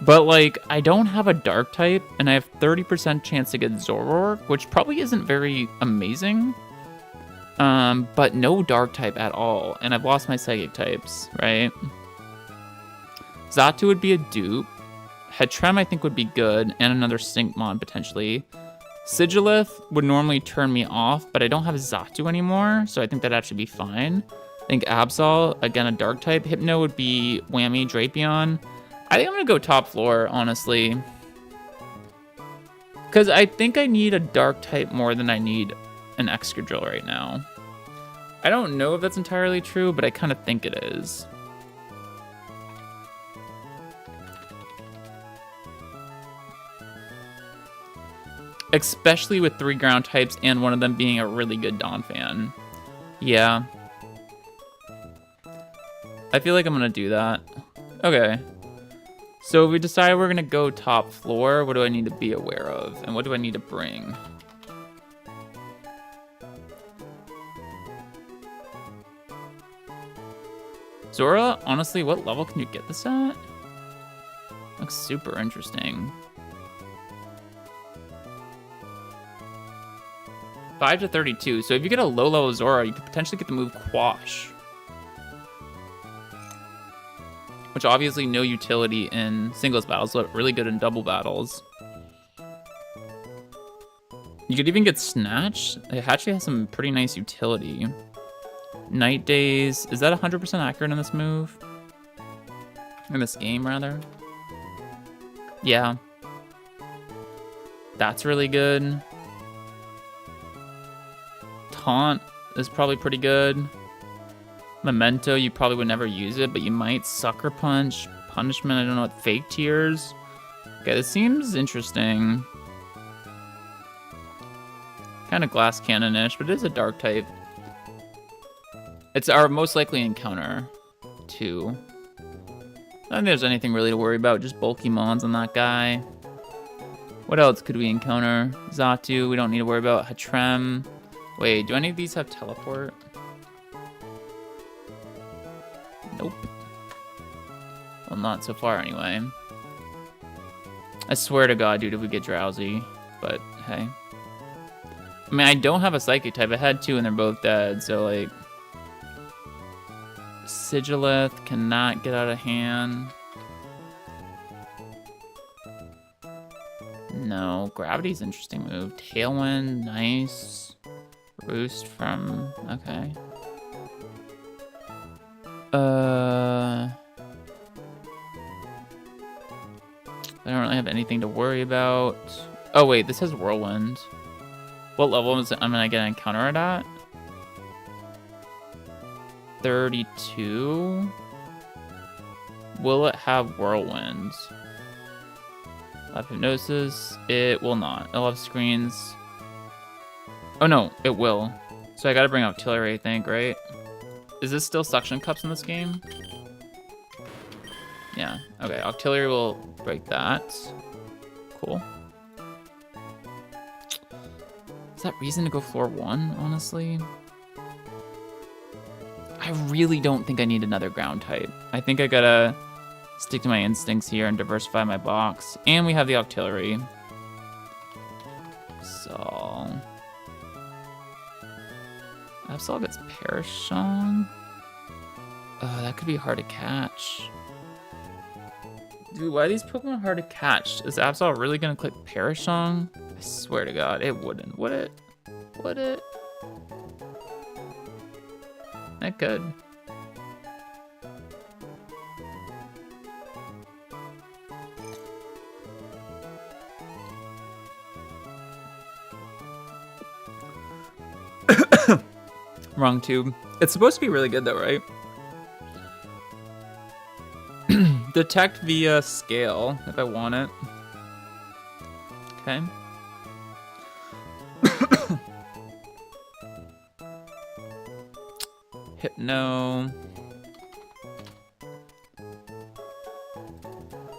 But, like, I don't have a dark type, and I have 30% chance to get Zoroark, which probably isn't very amazing. But no dark type at all. And I've lost my psychic types, right? Xatu would be a dupe. Hetrem, I think, would be good, and another Sync Mod, potentially. Sigilith would normally turn me off, but I don't have Xatu anymore, so I think that'd actually be fine. I think Absol, again, a Dark type. Hypno would be Whammy, Drapion. I think I'm going to go top floor, honestly. Because I think I need a Dark type more than I need an Excadrill right now. I don't know if that's entirely true, but I kind of think it is. Especially with 3 ground types and one of them being a really good Donphan. Yeah. I feel like I'm going to do that. Okay. So we decided we're going to go top floor. What do I need to be aware of? And what do I need to bring? Zora, honestly, what level can you get this at? Looks super interesting. 5 to 32. So if you get a low level Zora, you could potentially get the move Quash. Which obviously no utility in singles battles, but really good in double battles. You could even get Snatch. It actually has some pretty nice utility. Night Days. Is that 100% accurate in this move? In this game, rather? Yeah. That's really good. Taunt is probably pretty good. Memento, you probably would never use it, but you might. Sucker Punch. Punishment, I don't know what. Fake Tears. Okay, this seems interesting. Kind of Glass Cannon-ish, but it is a Dark type. It's our most likely encounter, too. I don't think there's anything really to worry about, just bulky mons on that guy. What else could we encounter? Xatu, we don't need to worry about. Hetrem. Wait, do any of these have teleport? Nope. Well, not so far anyway. I swear to God, dude, if we get Drowsy. But, hey. I mean, I don't have a Psychic type. I had 2 and they're both dead, so, like... Sigilith cannot get out of hand. No. Gravity's an interesting move. Tailwind, nice. Roost from... Okay. I don't really have anything to worry about. Oh, wait. This has Whirlwind. What level is it? I'm going to get an encounter it at? 32. Will it have Whirlwind? Have Hypnosis? It will not. It'll have Screens. Oh no, it will. So I gotta bring Artillery, I think, right? Is this still Suction Cups in this game? Yeah, okay. Artillery will break that. Cool. Is that reason to go floor 1, honestly? I really don't think I need another ground type. I think I gotta stick to my instincts here and diversify my box. And we have the Artillery. So... Absol gets Parashong. Oh, that could be hard to catch. Dude, why are these Pokemon hard to catch? Is Absol really gonna click Parashong? I swear to God, it wouldn't. Would it? Would it? It could. Wrong tube. It's supposed to be really good though, right? Detect via scale if I want it. Okay. Hypno.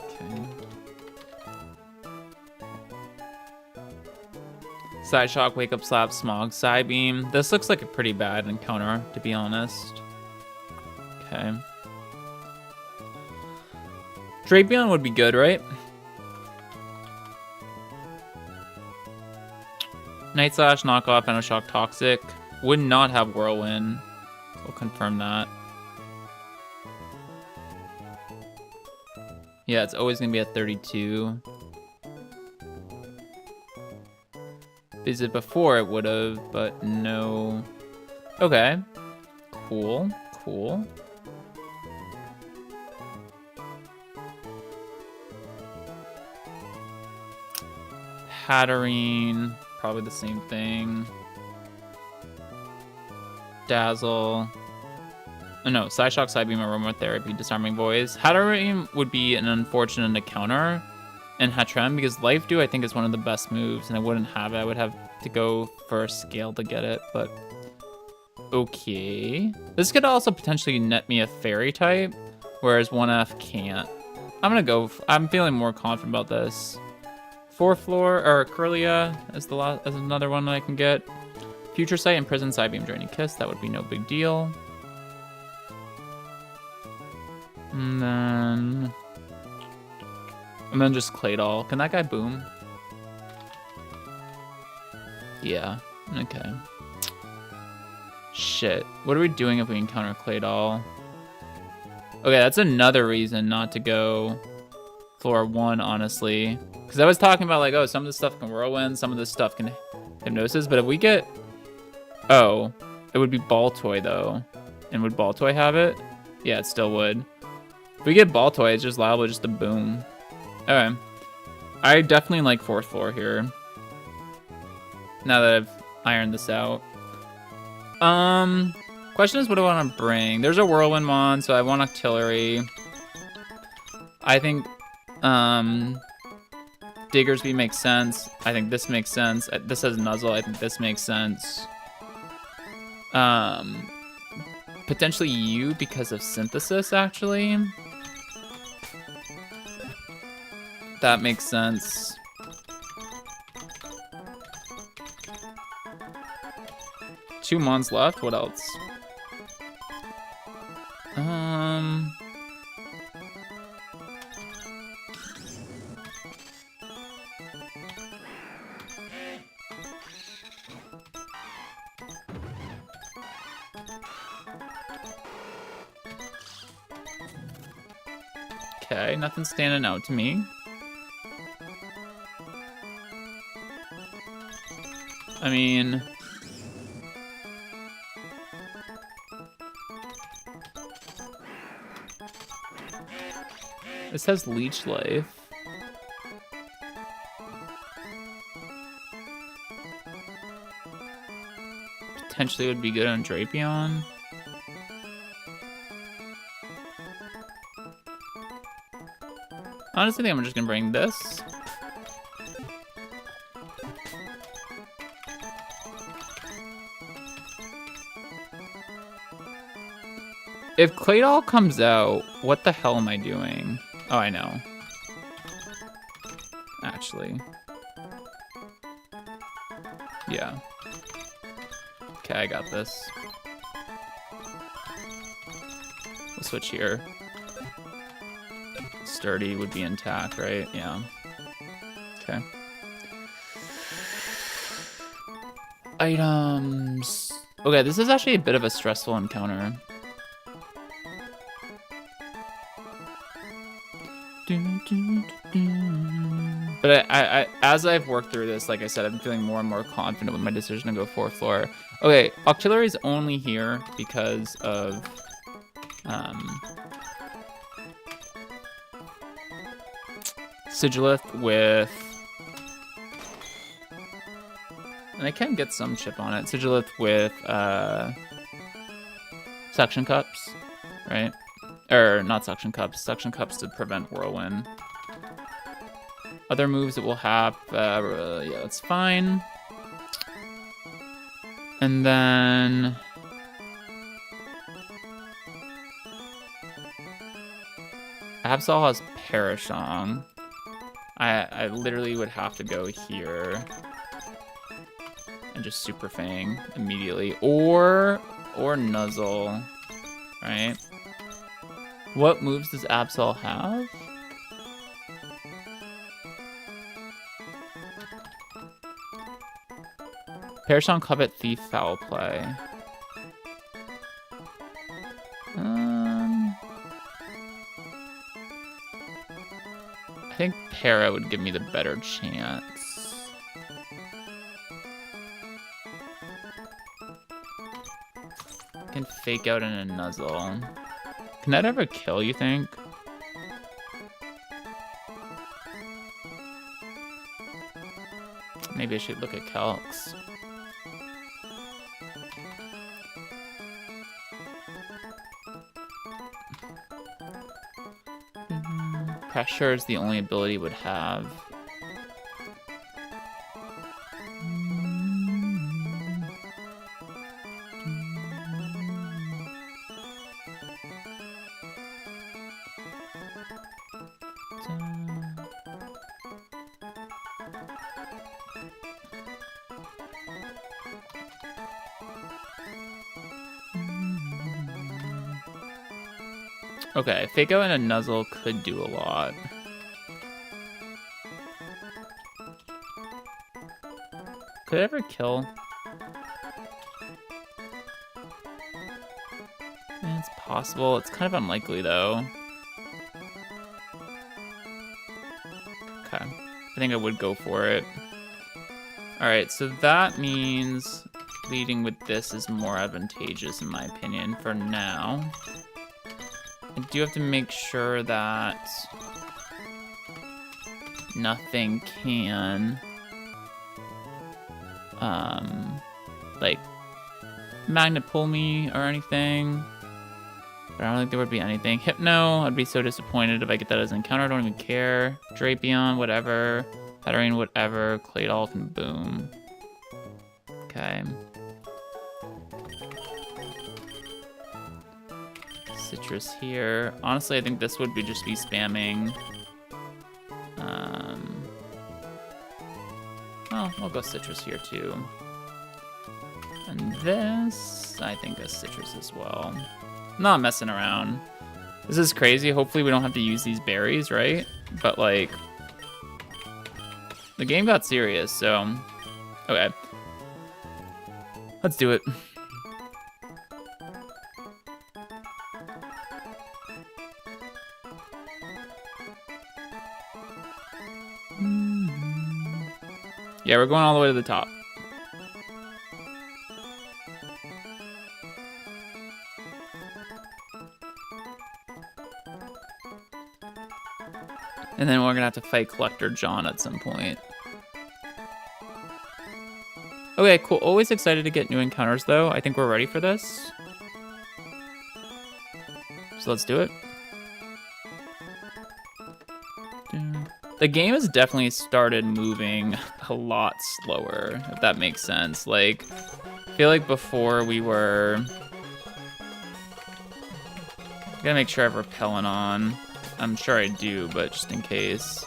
Okay. Side Shock, Wake Up Slap, Smog, Psybeam. This looks like a pretty bad encounter, to be honest. Okay. Drapion would be good, right? Night Slash, Knockoff, Venoshock, Toxic. Would not have Whirlwind. We'll confirm that. Yeah, it's always gonna be at 32. Visit before it would have, but no. Okay. Cool. Cool. Hatterene, probably the same thing. Dazzle. Oh, no, Psyshock, Psybeam, Aromatherapy, Disarming Voice. Hatterene would be an unfortunate encounter in Hattrem because Life Dew I think is one of the best moves, and I wouldn't have it. I would have to go for a scale to get it, but okay. This could also potentially net me a Fairy type, whereas 1F can't. I'm feeling more confident about this. 4th floor, or Curlia is another one that I can get. Future Sight, Imprison, Psybeam, Draining Kiss, that would be no big deal. And then just Claydol. Can that guy boom? Yeah, okay. Shit, what are we doing if we encounter Claydol? Okay, that's another reason not to go floor 1, honestly. Because I was talking about, like, oh, some of this stuff can Whirlwind, some of this stuff can Hypnosis, but if we get... Oh, it would be Baltoy, though. And would Baltoy have it? Yeah, it still would. If we get Baltoy, it's just liable just to boom. Okay. I definitely like 4th floor here. Now that I've ironed this out. Question is, what do I want to bring? There's a Whirlwind Mon, so I want Octillery. I think, Diggersby makes sense. I think this makes sense. This has Nuzzle. I think this makes sense. Potentially you because of Synthesis, actually. That makes sense. Two Mons left. What else? Okay, nothing's standing out to me. I mean... This has Leech Life. Potentially would be good on Drapion. Honestly, I think I'm just gonna bring this. If Claydol comes out, what the hell am I doing? Oh, I know. Actually. Yeah. Okay, I got this. We'll switch here. Sturdy would be intact, right? Yeah. Okay. Items. Okay, this is actually a bit of a stressful encounter. But I as I've worked through this, like I said, I'm feeling more and more confident with my decision to go 4th floor. Okay, Octillery is only here because of Sigilith with, and I can get some chip on it. Sigilith with Suction Cups, right? Or not Suction Cups to prevent Whirlwind. Other moves that we'll have, yeah, that's fine. And then Absol has Parashong. I literally would have to go here and just Super Fang immediately, or Nuzzle, right? What moves does Absol have? Parashong, Covet, Thief, Foul Play. Terra would give me the better chance. I can fake out in a nuzzle. Can that ever kill, you think? Maybe I should look at calcs. Pressure is the only ability it would have. Okay, fake out in a nuzzle could do a lot. Could it ever kill? It's possible. It's kind of unlikely though. Okay, I think I would go for it. Alright, so that means leading with this is more advantageous in my opinion for now. I do have to make sure that nothing can, like, magnet pull me or anything. But I don't think there would be anything. Hypno, I'd be so disappointed if I get that as an encounter. I don't even care. Drapion, whatever. Patterine, whatever. Claydol and boom. Okay. Citrus here. Honestly, I think this would be just be spamming. Oh, we'll go citrus here too. And this, I think a citrus as well. I'm not messing around. This is crazy. Hopefully we don't have to use these berries, right? But like, the game got serious, so okay. Let's do it. Yeah, we're going all the way to the top. And then we're gonna have to fight Collector John at some point. Okay, cool. Always excited to get new encounters though. I think we're ready for this. So let's do it. The game has definitely started moving a lot slower, if that makes sense. Like, I feel like before we were... Gotta make sure I have repellent on. I'm sure I do, but just in case.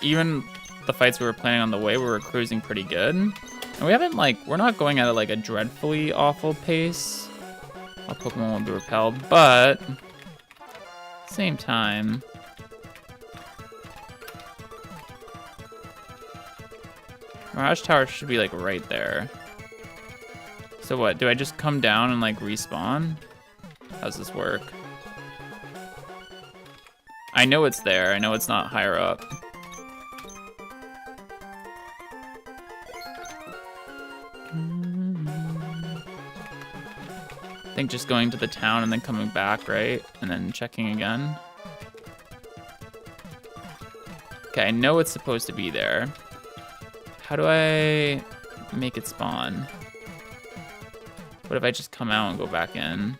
Even the fights we were planning on the way, we were cruising pretty good. And we haven't, like, we're not going at like a dreadfully awful pace. Our Pokemon won't be repelled, but... Same time... Mirage Tower should be like right there. So what, do I just come down and like respawn? How's this work? I know it's there, I know it's not higher up. I think just going to the town and then coming back, right? And then checking again. Okay, I know it's supposed to be there. How do I make it spawn? What if I just come out and go back in?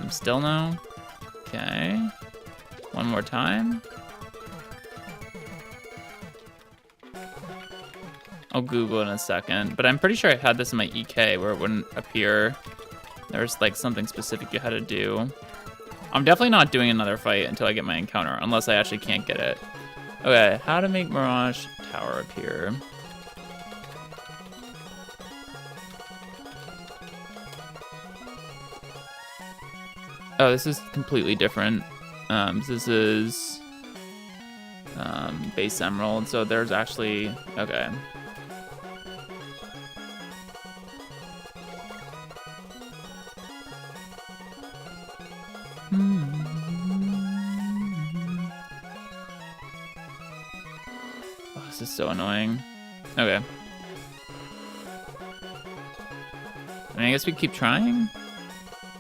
Still no? Okay. One more time. I'll Google it in a second, but I'm pretty sure I had this in my EK where it wouldn't appear. There's like something specific you had to do. I'm definitely not doing another fight until I get my encounter, unless I actually can't get it. Okay, how to make Mirage Tower appear. Oh, this is completely different. This is base emerald, so there's actually, okay. This is so annoying. Okay. I mean, I guess we keep trying.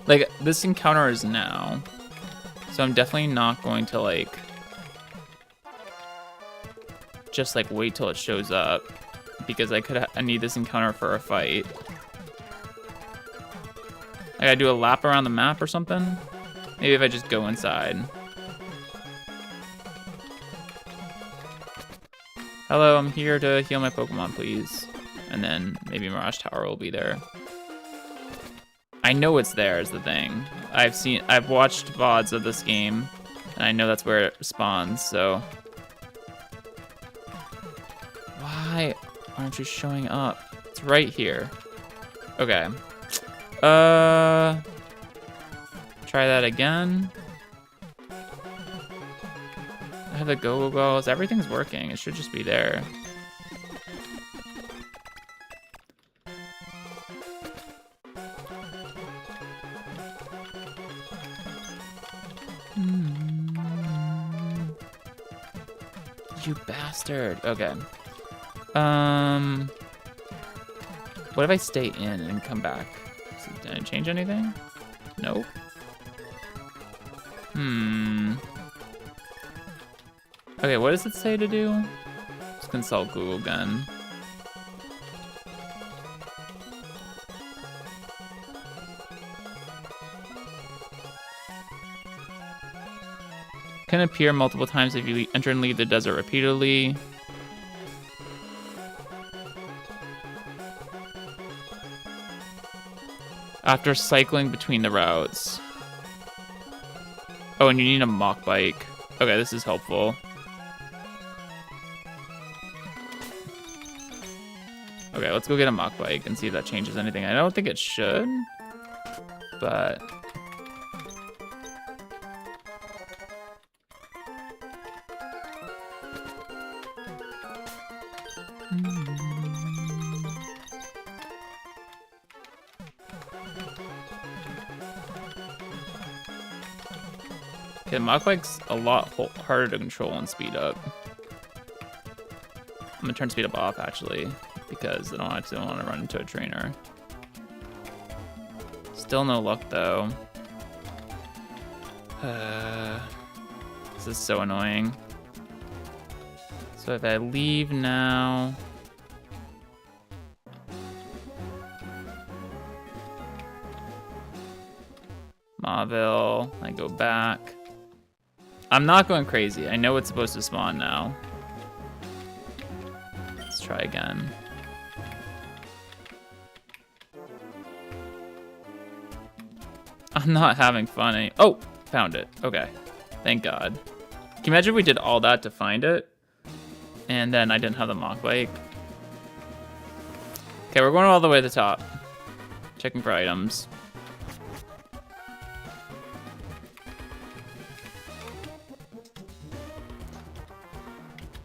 Like, this encounter is now. So I'm definitely not going to, like, just, like, wait till it shows up. Because I need this encounter for a fight. I gotta do a lap around the map or something? Maybe if I just go inside. Hello, I'm here to heal my Pokemon, please. And then maybe Mirage Tower will be there. I know it's there is the thing. I've watched VODs of this game, and I know that's where it spawns, so. Why aren't you showing up? It's right here. Okay. Try that again. I have the go-go-go's. Everything's working. It should just be there. You bastard. Okay. What if I stay in and come back? Did I change anything? Nope. Okay, what does it say to do? Let's consult Google again. Can appear multiple times if you enter and leave the desert repeatedly. After cycling between the routes. Oh, and you need a mock bike. Okay, this is helpful. Okay, let's go get a mock bike and see if that changes anything. I don't think it should, but... Okay, mock bike's a lot harder to control and speed up. I'm gonna turn speed up off actually, because I don't actually want to run into a trainer. Still no luck though. This is so annoying. So if I leave now... Mauville, I go back. I'm not going crazy. I know it's supposed to spawn now. Let's try again. I'm not having fun. Oh, found it. Okay. Thank God. Can you imagine if we did all that to find it? And then I didn't have the mock bike. Okay, we're going all the way to the top. Checking for items.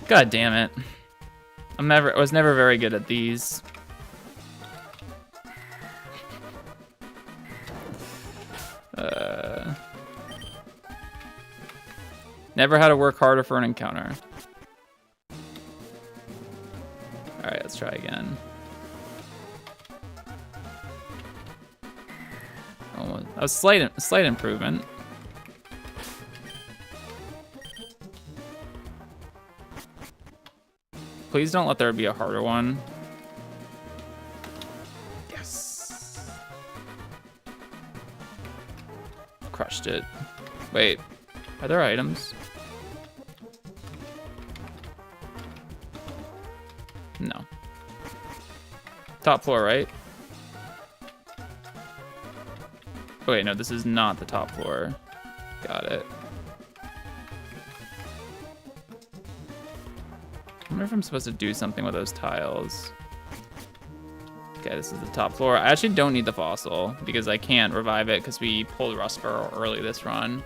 God damn it. I was never very good at these. Never had to work harder for an encounter. Alright, let's try again. Almost. That was slight improvement. Please don't let there be a harder one. Yes. Crushed it. Wait, are there items? No. Top floor, right? Oh, wait, no, this is not the top floor. Got it. I wonder if I'm supposed to do something with those tiles. Okay, this is the top floor. I actually don't need the fossil because I can't revive it because we pulled Rustbur early this run.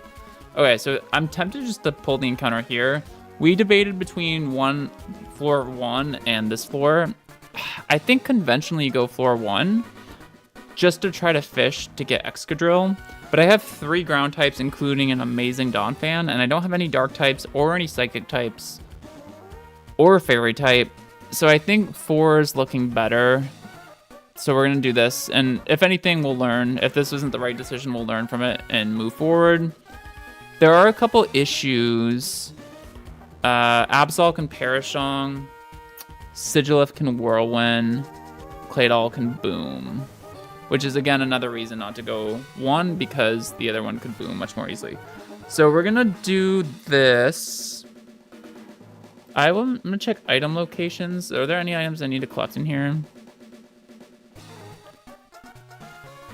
Okay, so I'm tempted just to pull the encounter here. We debated between floor 1 and this floor. I think conventionally you go floor 1 just to try to fish to get Excadrill. But I have 3 ground types, including an amazing Donphan, and I don't have any dark types or any psychic types. or fairy type. So I think 4 is looking better. So we're going to do this. And if anything, we'll learn. If this isn't the right decision, we'll learn from it and move forward. There are a couple issues. Absol can Parashong. Sigilif can Whirlwind. Claydol can Boom. Which is, again, another reason not to go 1, because the other one could Boom much more easily. So we're going to do this. I'm going to check item locations. Are there any items I need to collect in here?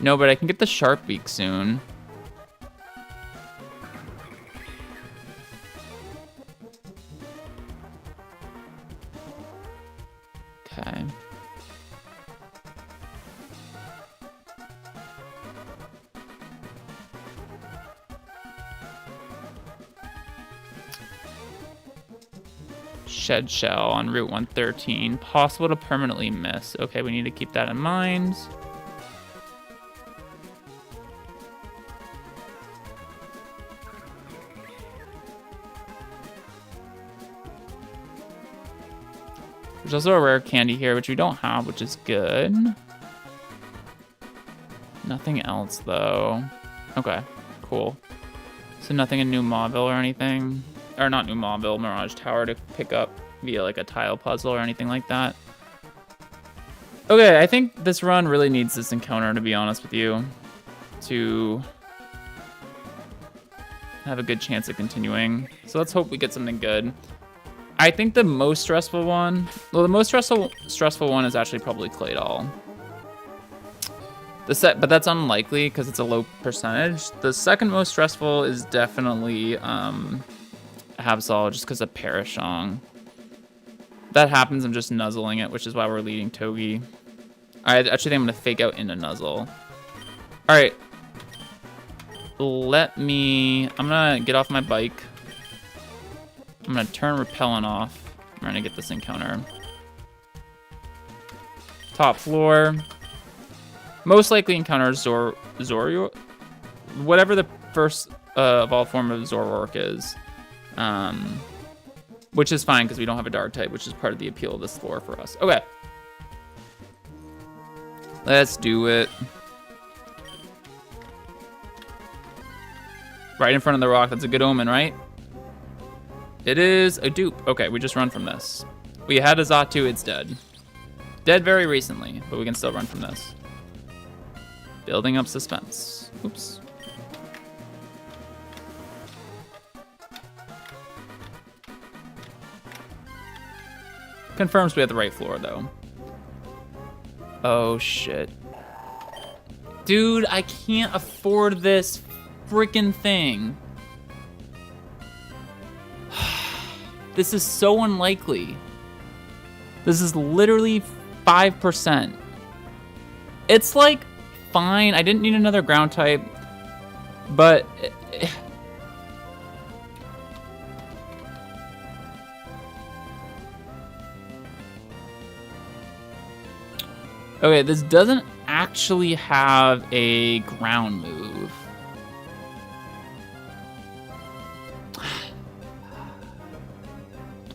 No, but I can get the Sharp Beak soon. Okay. Shed Shell on Route 113. Possible to permanently miss. Okay, we need to keep that in mind. There's also a rare candy here, which we don't have, which is good. Nothing else, though. Okay, cool. So nothing in New Mauville or anything? Or not New Mauville, Mirage Tower to pick up via like a tile puzzle or anything like that. Okay, I think this run really needs this encounter, to be honest with you, to have a good chance of continuing. So let's hope we get something good. I think the most stressful one, well, the most stressful one is actually probably Claydol. But that's unlikely because it's a low percentage. The second most stressful is definitely Absol, just because of Parashong. That happens, I'm just nuzzling it, which is why we're leading Togi. I actually think I'm gonna fake out into nuzzle. All right, I'm gonna get off my bike. I'm gonna turn repellent off. I'm gonna get this encounter. Top floor. Most likely encounter Zoroark. Whatever the first evolved form of Zoroark is. Which is fine because we don't have a dark type, which is part of the appeal of this floor for us. Okay. Let's do it. Right in front of the rock. That's a good omen, right? It is a dupe. Okay, we just run from this. We had a Xatu, it's dead. Dead very recently, but we can still run from this. Building up suspense. Oops. Confirms we have the right floor, though. Oh, shit. Dude, I can't afford this freaking thing. This is so unlikely. This is literally 5%. It's like, fine. I didn't need another ground type, but... Okay, this doesn't actually have a ground move.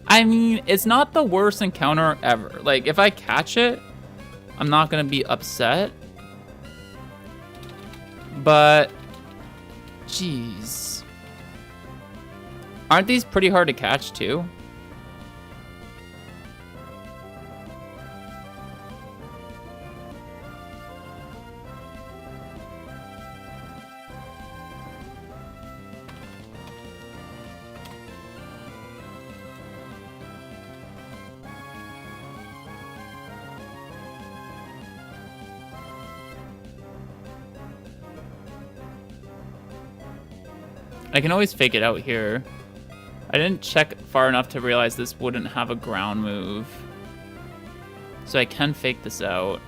I mean, it's not the worst encounter ever. Like, if I catch it, I'm not gonna be upset. But, jeez. Aren't these pretty hard to catch, too? I can always fake it out here. I didn't check far enough to realize this wouldn't have a ground move. So I can fake this out.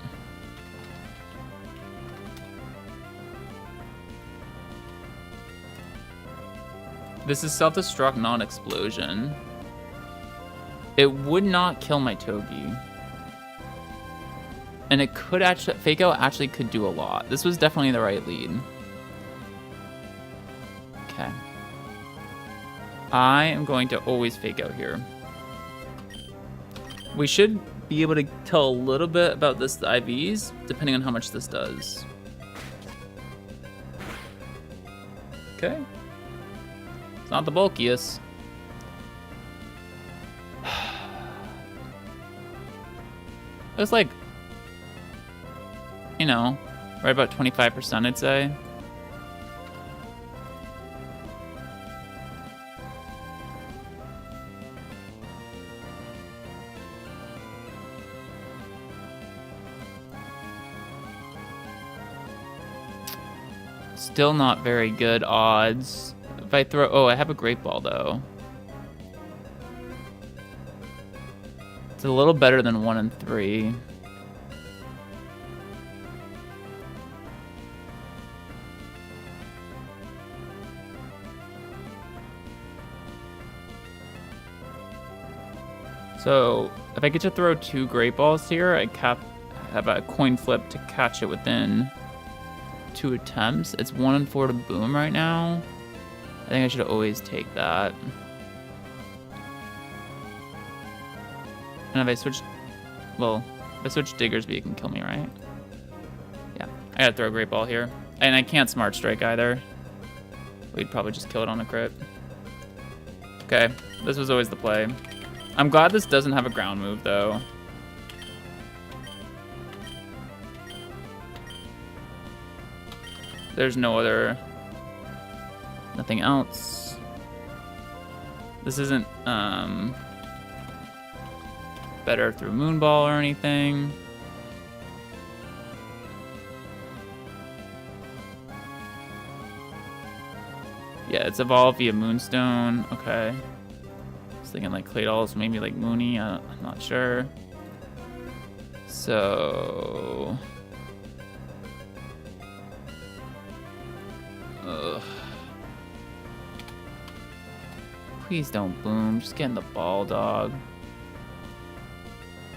This is self-destruct, non-explosion. It would not kill my Togi. And it could actually, fake out actually could do a lot. This was definitely the right lead. Okay. I am going to always fake out here. We should be able to tell a little bit about this IVs, depending on how much this does. Okay. It's not the bulkiest. It's like, you know, right about 25%, I'd say. Still not very good odds. If I throw, oh, I have a great ball though. It's a little better than 1 and 3. So if I get to throw 2 great balls here, I have a coin flip to catch it within 2 attempts. It's 1 and 4 to boom right now. I think I should always take that. And if I switch, well, if I switch Diggersby, it can kill me, right? Yeah, I gotta throw a great ball here. And I can't smart strike either. We'd probably just kill it on a crit. Okay, this was always the play. I'm glad this doesn't have a ground move though. There's no other, nothing else. This isn't better through Moonball or anything. Yeah, it's evolved via Moonstone. Okay. I was thinking like Claydolls, maybe like Mooney. I'm not sure. So. Ugh. Please don't boom. Just get in the ball, dog.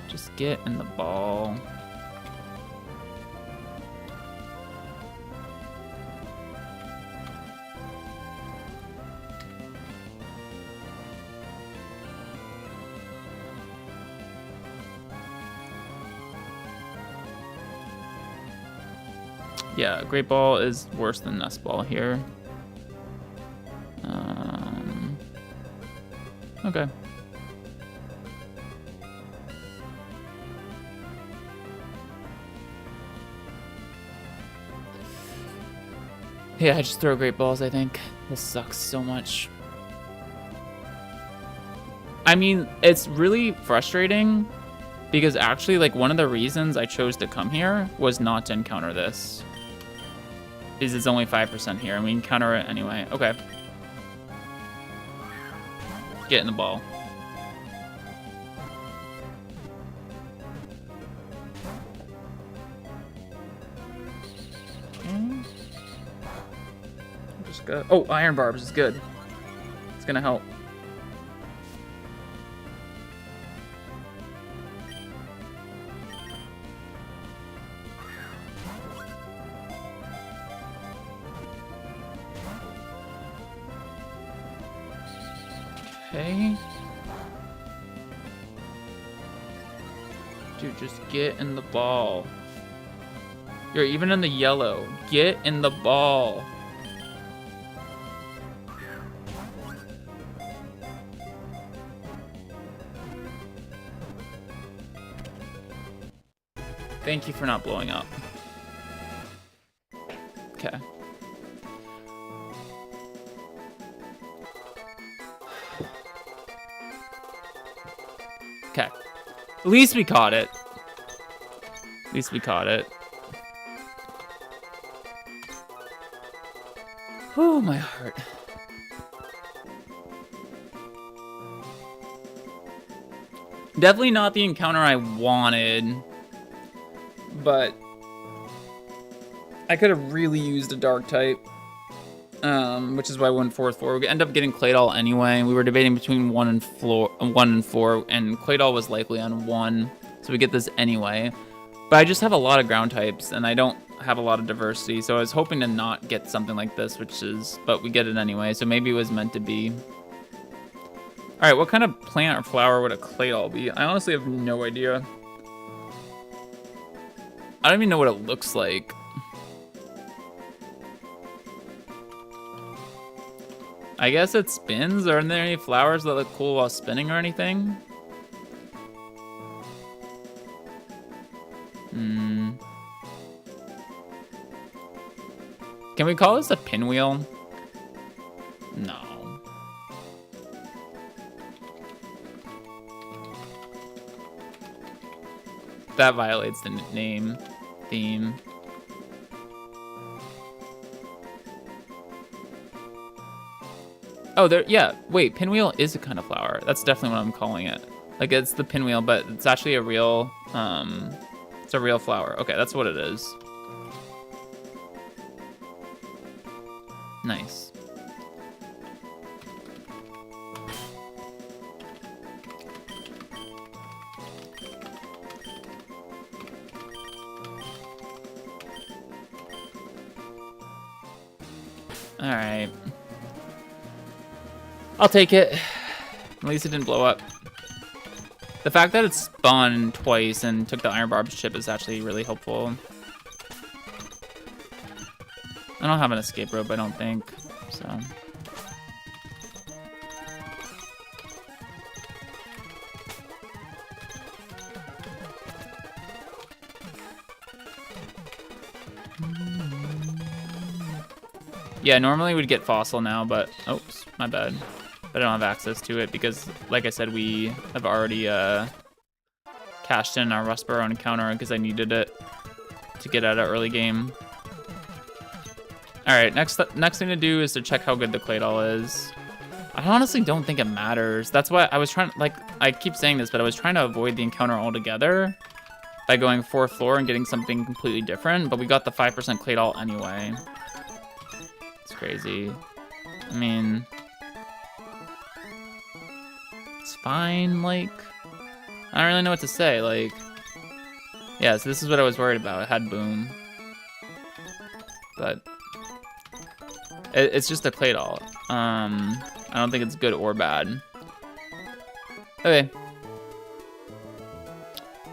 Just get in the ball. Yeah, Great Ball is worse than Nest Ball here. Okay. Yeah, I just throw Great Balls, I think. This sucks so much. I mean, it's really frustrating because actually, like, one of the reasons I chose to come here was not to encounter this. Is it's only 5% here, and we encounter it anyway. Okay. Get in the ball. Just go. Oh, Iron Barbs is good. It's gonna help. Okay. Dude, just get in the ball. You're even in the yellow. Get in the ball. Thank you for not blowing up. Okay. Okay. At least we caught it. At least we caught it. Oh, my heart. Definitely not the encounter I wanted. But I could have really used a dark type. Which is why I went 4-4. We end up getting Claydol anyway. We were debating between 1 and 4, and Claydol was likely on 1, so we get this anyway. But I just have a lot of ground types, and I don't have a lot of diversity, so I was hoping to not get something like this, but we get it anyway, so maybe it was meant to be. All right, what kind of plant or flower would a claydol be? I honestly have no idea. I don't even know what it looks like. I guess it spins. Aren't there any flowers that look cool while spinning or anything? Can we call this a pinwheel? No. That violates the name theme. Oh, there, yeah, wait, pinwheel is a kind of flower. That's definitely what I'm calling it. Like, it's the pinwheel, but it's actually a real, it's a real flower. Okay, that's what it is. Nice. All right. I'll take it. At least it didn't blow up. The fact that it spun twice and took the iron barb chip is actually really helpful. I don't have an escape rope, I don't think, so. Yeah, normally we'd get fossil now, but, oops, my bad. But I don't have access to it because, like I said, we have already cashed in our Rust Burrow encounter because I needed it to get out of early game. All right, next thing to do is to check how good the claydol is. I honestly don't think it matters. That's why I was trying, like, I keep saying this, but I was trying to avoid the encounter altogether by going 4th floor and getting something completely different, but we got the 5% claydol anyway. It's crazy. I mean, it's fine, like, I don't really know what to say, like, yeah, so this is what I was worried about. It had boom, but it's just a claydol. I don't think it's good or bad. Okay.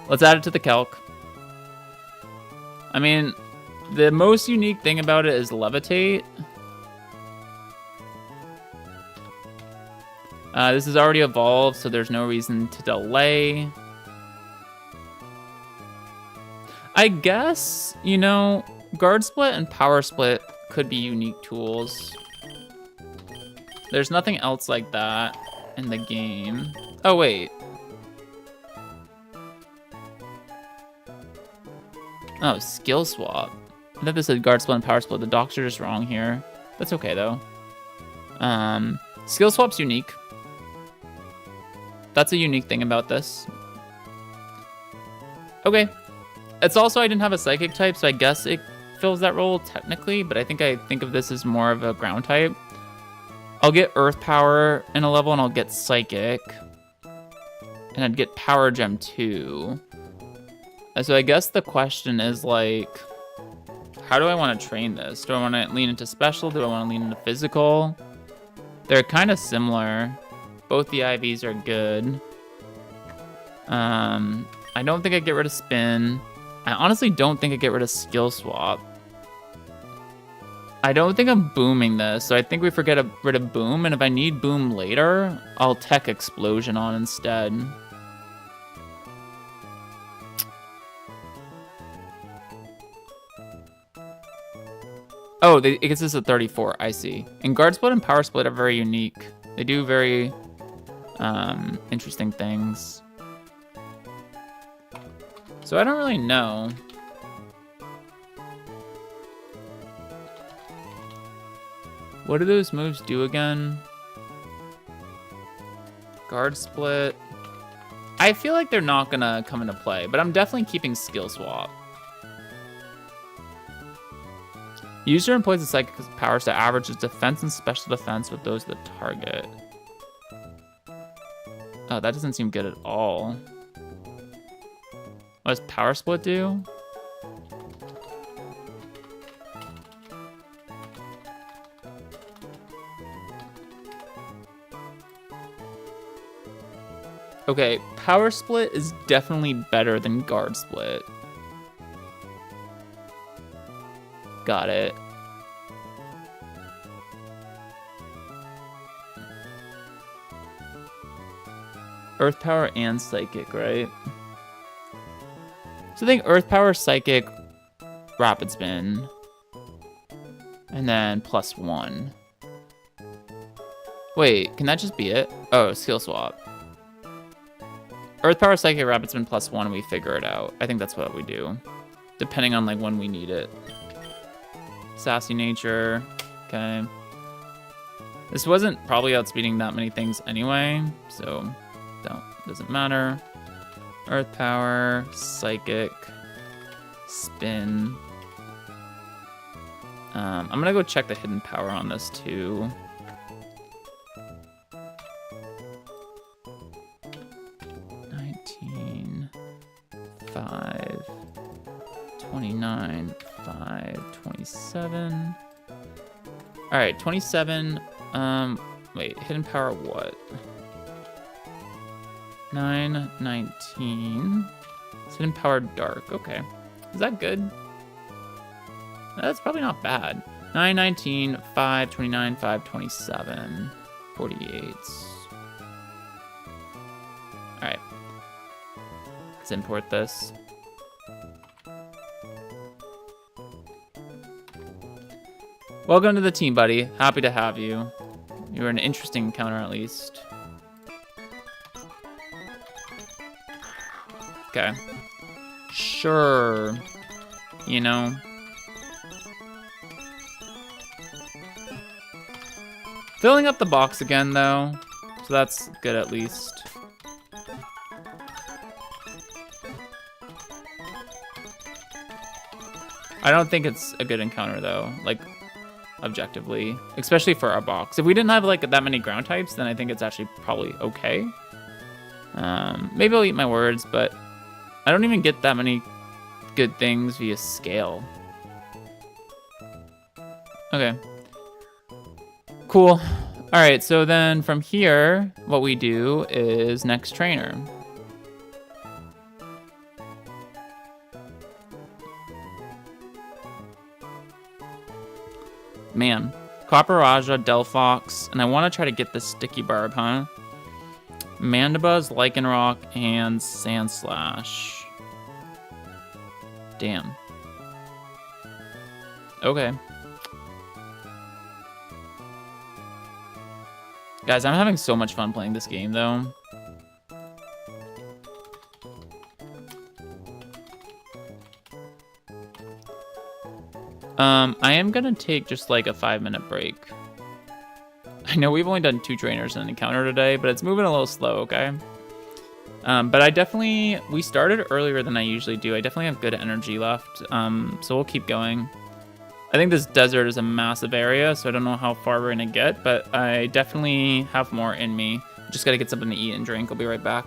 Let's add it to the calc. I mean, the most unique thing about it is levitate. This is already evolved, so there's no reason to delay. I guess, you know, guard split and power split could be unique tools. There's nothing else like that in the game. Oh, wait. Oh, skill swap. I thought this said guard split and power split. The docs are just wrong here. That's okay, though. Skill swap's unique. That's a unique thing about this. Okay. It's also, I didn't have a psychic type, so I guess it fills that role technically, but I think of this as more of a ground type. I'll get earth power in a level and I'll get psychic. And I'd get power gem too. So I guess the question is like, how do I want to train this? Do I want to lean into special? Do I want to lean into physical? They're kind of similar. Both the IVs are good. I don't think I'd get rid of spin. I honestly don't think I'd get rid of skill swap. I don't think I'm booming this, so I think we forget rid of boom, and if I need boom later, I'll tech explosion on instead. Oh, it gets us a 34, I see. And guard split and power split are very unique. They do very interesting things. So I don't really know. What do those moves do again? Guard split. I feel like they're not gonna come into play, but I'm definitely keeping skill swap. User employs the psychic powers to average its defense and special defense with those of the target. Oh, that doesn't seem good at all. What does power split do? Okay, Power Split is definitely better than Guard Split. Got it. Earth Power and Psychic, right? So I think Earth Power, Psychic, Rapid Spin, and then +1. Wait, can that just be it? Oh, skill swap. Earth Power, Psychic, Rapid Spin +1, and we figure it out. I think that's what we do, depending on like when we need it. Sassy Nature, okay. This wasn't probably outspeeding that many things anyway, so doesn't matter. Earth Power, Psychic, Spin. I'm gonna go check the hidden power on this too. $19.5, $29.5, 27. All right, 27. Wait, hidden power what? 919. It's hidden power dark. Okay, is that good? That's probably not bad. 919, 5, 29, 5, 27, 48. All right, let's import this. Welcome to the team, buddy. Happy to have you. You were an interesting encounter, at least. Okay. Sure. You know. Filling up the box again, though. So that's good, at least. I don't think it's a good encounter, though. Like, objectively, especially for our box. If we didn't have like that many ground types, then I think it's actually probably okay. Maybe I'll eat my words, but I don't even get that many good things via scale. Okay. Cool. All right, so then from here, what we do is next trainer. Man, Copper Raja, Delphox, and I want to try to get this Sticky Barb, huh? Mandibuzz, Lycanroc, and Sandslash. Damn. Okay. Guys, I'm having so much fun playing this game, though. I am gonna take just like a 5-minute break. I know we've only done 2 trainers in an encounter today, but it's moving a little slow, okay? But we started earlier than I usually do. I definitely have good energy left, so we'll keep going. I think this desert is a massive area, so I don't know how far we're gonna get, but I definitely have more in me. Just gotta get something to eat and drink. I'll be right back.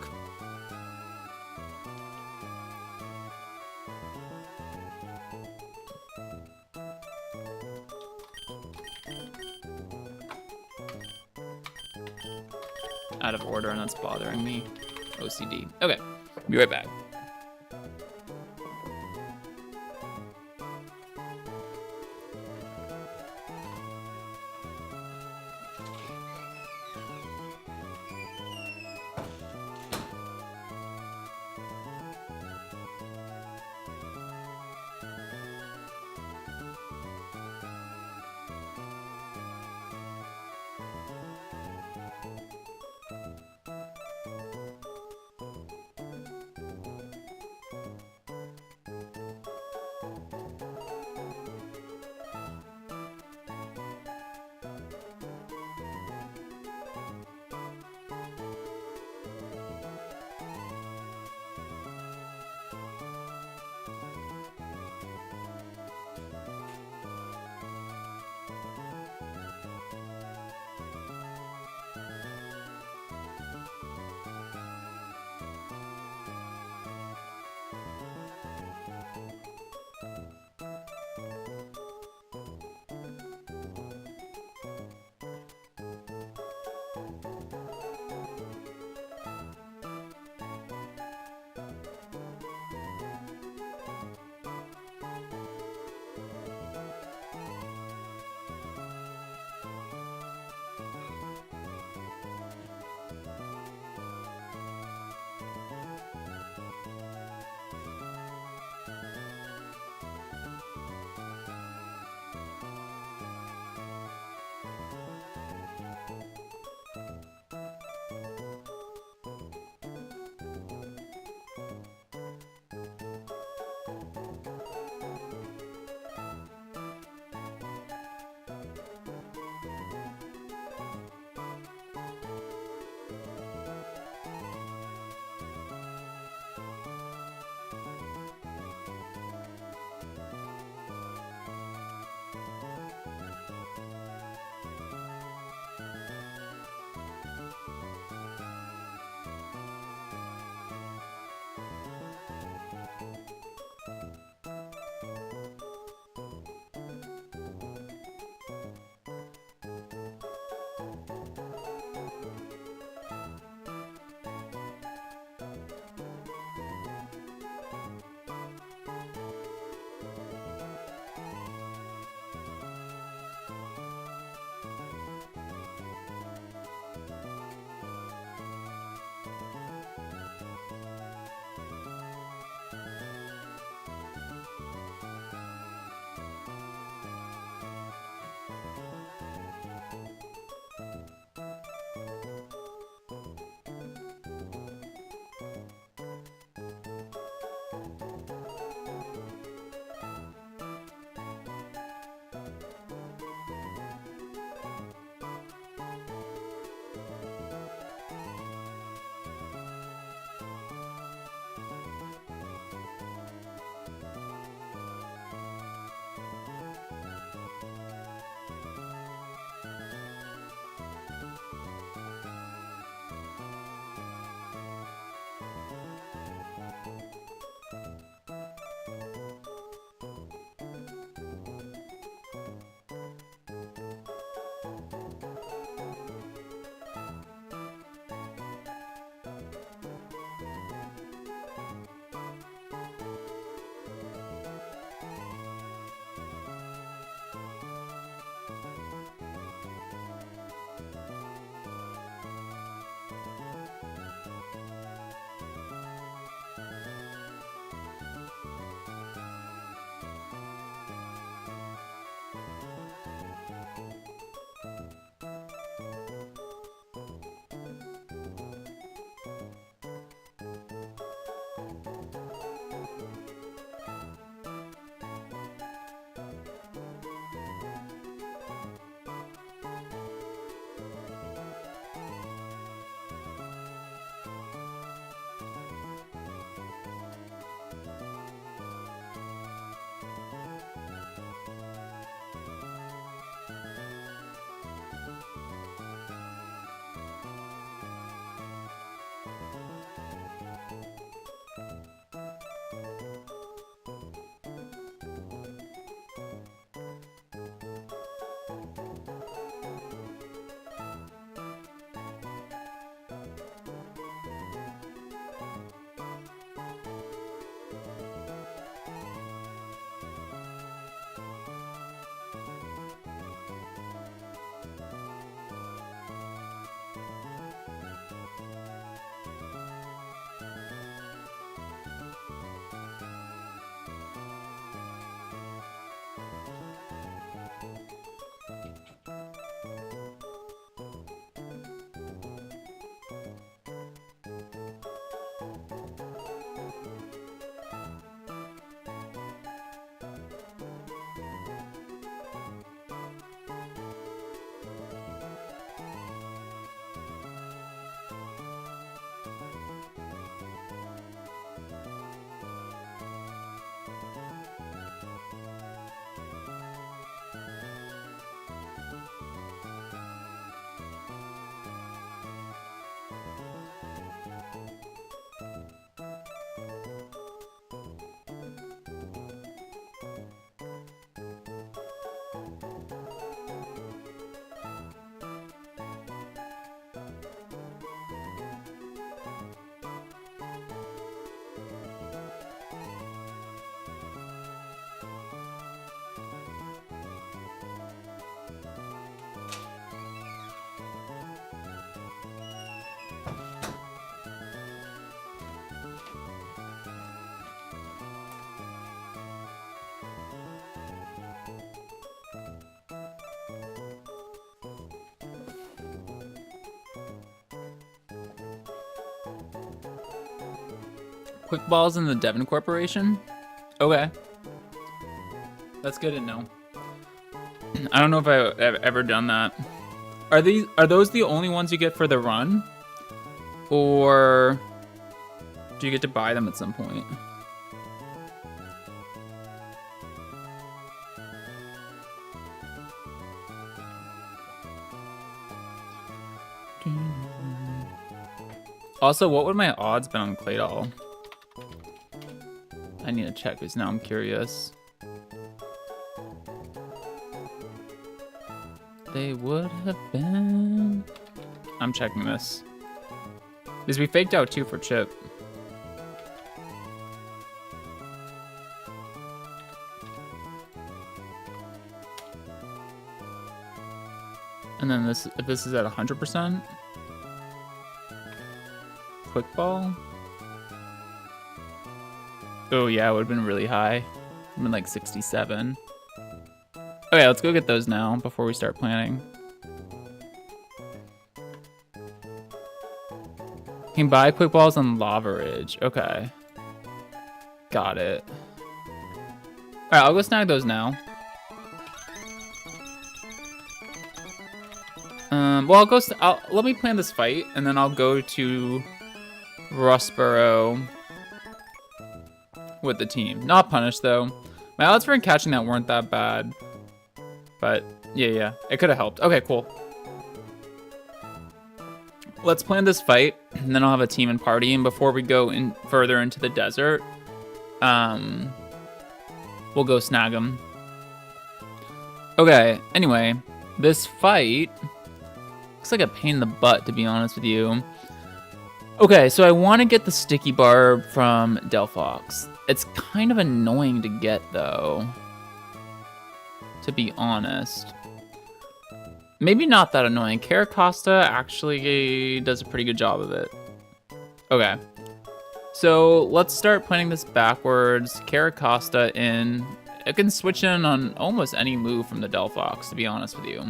Out of order, and that's bothering me. OCD. Okay, be right back. Quick balls in the Devon Corporation? Okay. That's good to know. I don't know if I've ever done that. Are those the only ones you get for the run? Or do you get to buy them at some point? Also, what would my odds been on Claydol? I need to check because now I'm curious. They would have been... I'm checking this. Because we faked out 2 for Chip. And then this, if this is at 100%. Quick ball. Oh yeah, it would have been really high. It would have been like 67. Okay, let's go get those now before we start planning. Can buy quick balls on Lava Ridge. Okay. Got it. Alright, I'll go snag those now. Well, let me plan this fight, and then I'll go to Rustboro with the team. Not punished, though. My odds for catching that weren't that bad. But, yeah. It could have helped. Okay, cool. Let's plan this fight, and then I'll have a team and party. And before we go in further into the desert, we'll go snag them. Okay, anyway, this fight looks like a pain in the butt, to be honest with you. Okay, so I want to get the sticky barb from Delphox. It's kind of annoying to get, though, to be honest. Maybe not that annoying. Caracosta actually does a pretty good job of it. Okay. So let's start planning this backwards. Caracosta in. It can switch in on almost any move from the Delphox, to be honest with you.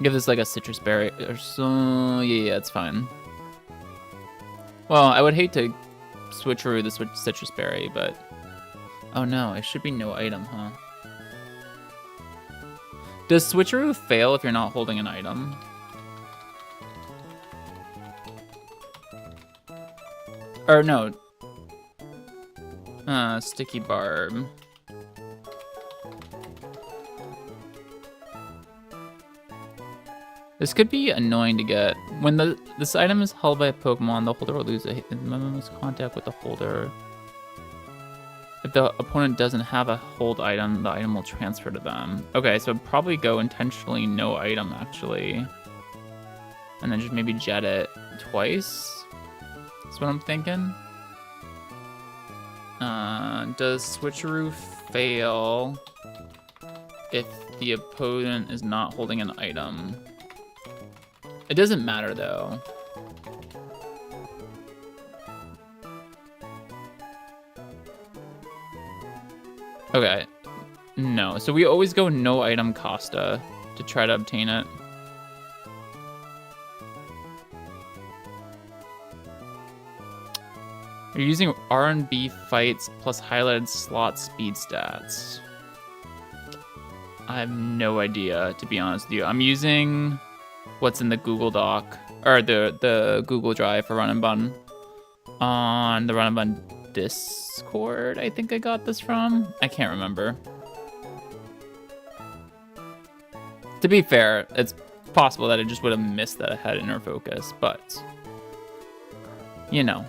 Give this like a citrus berry or so. Yeah, it's fine. Well, I would hate to switcheroo the citrus berry, but oh no, it should be no item, huh? Does switcheroo fail if you're not holding an item? Or no. Sticky barb. This could be annoying to get. When this item is held by a Pokemon, the holder will lose contact with the holder. If the opponent doesn't have a hold item, the item will transfer to them. Okay, so probably go intentionally no item, actually. And then just maybe jet it twice. That's what I'm thinking. Does switcheroo fail if the opponent is not holding an item? It doesn't matter, though. Okay. No. So we always go no item Costa to try to obtain it. You're using R&B fights plus highlighted slot speed stats. I have no idea, to be honest with you. I'm using what's in the Google Doc, or the Google Drive for Run Bun on the Run Bun Discord. I think I got this from. I can't remember. To be fair, it's possible that I just would have missed that I had inner focus, but you know.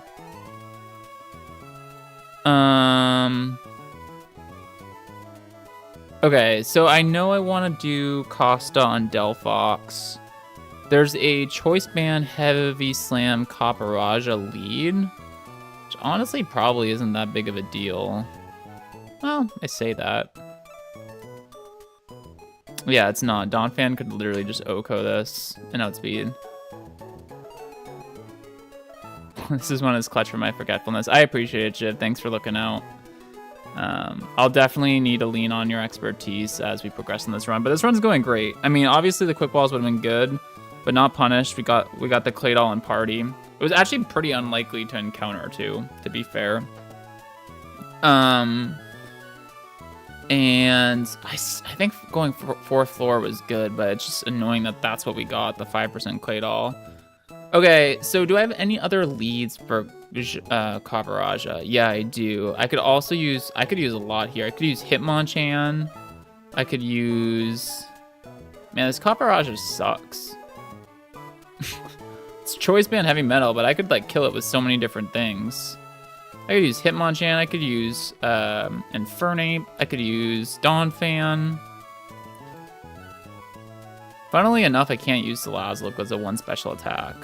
Okay, so I know I want to do Costa on Delphox. There's a Choice Band Heavy Slam Copperaja lead, which honestly probably isn't that big of a deal. Well, I say that. Yeah, it's not. Donphan could literally just OHKO this and outspeed. This is one of his clutch for my forgetfulness. I appreciate it, Jiv. Thanks for looking out. I'll definitely need to lean on your expertise as we progress in this run, but this run's going great. I mean, obviously the quick balls would have been good, but not punished. We got the Claydol and party. It was actually pretty unlikely to encounter too, to be fair. And I think going for 4th floor was good, but it's just annoying that that's what we got, the 5% clay doll. Okay, so do I have any other leads for Copper Yeah, I do. I could use a lot here. I could use Hitmonchan. I could use... Man, this Copper sucks. It's choice band heavy metal, but I could like kill it with so many different things. I could use Hitmonchan, I could use Infernape, I could use Donphan. Funnily enough, I can't use Salazzle because of 1 special attack.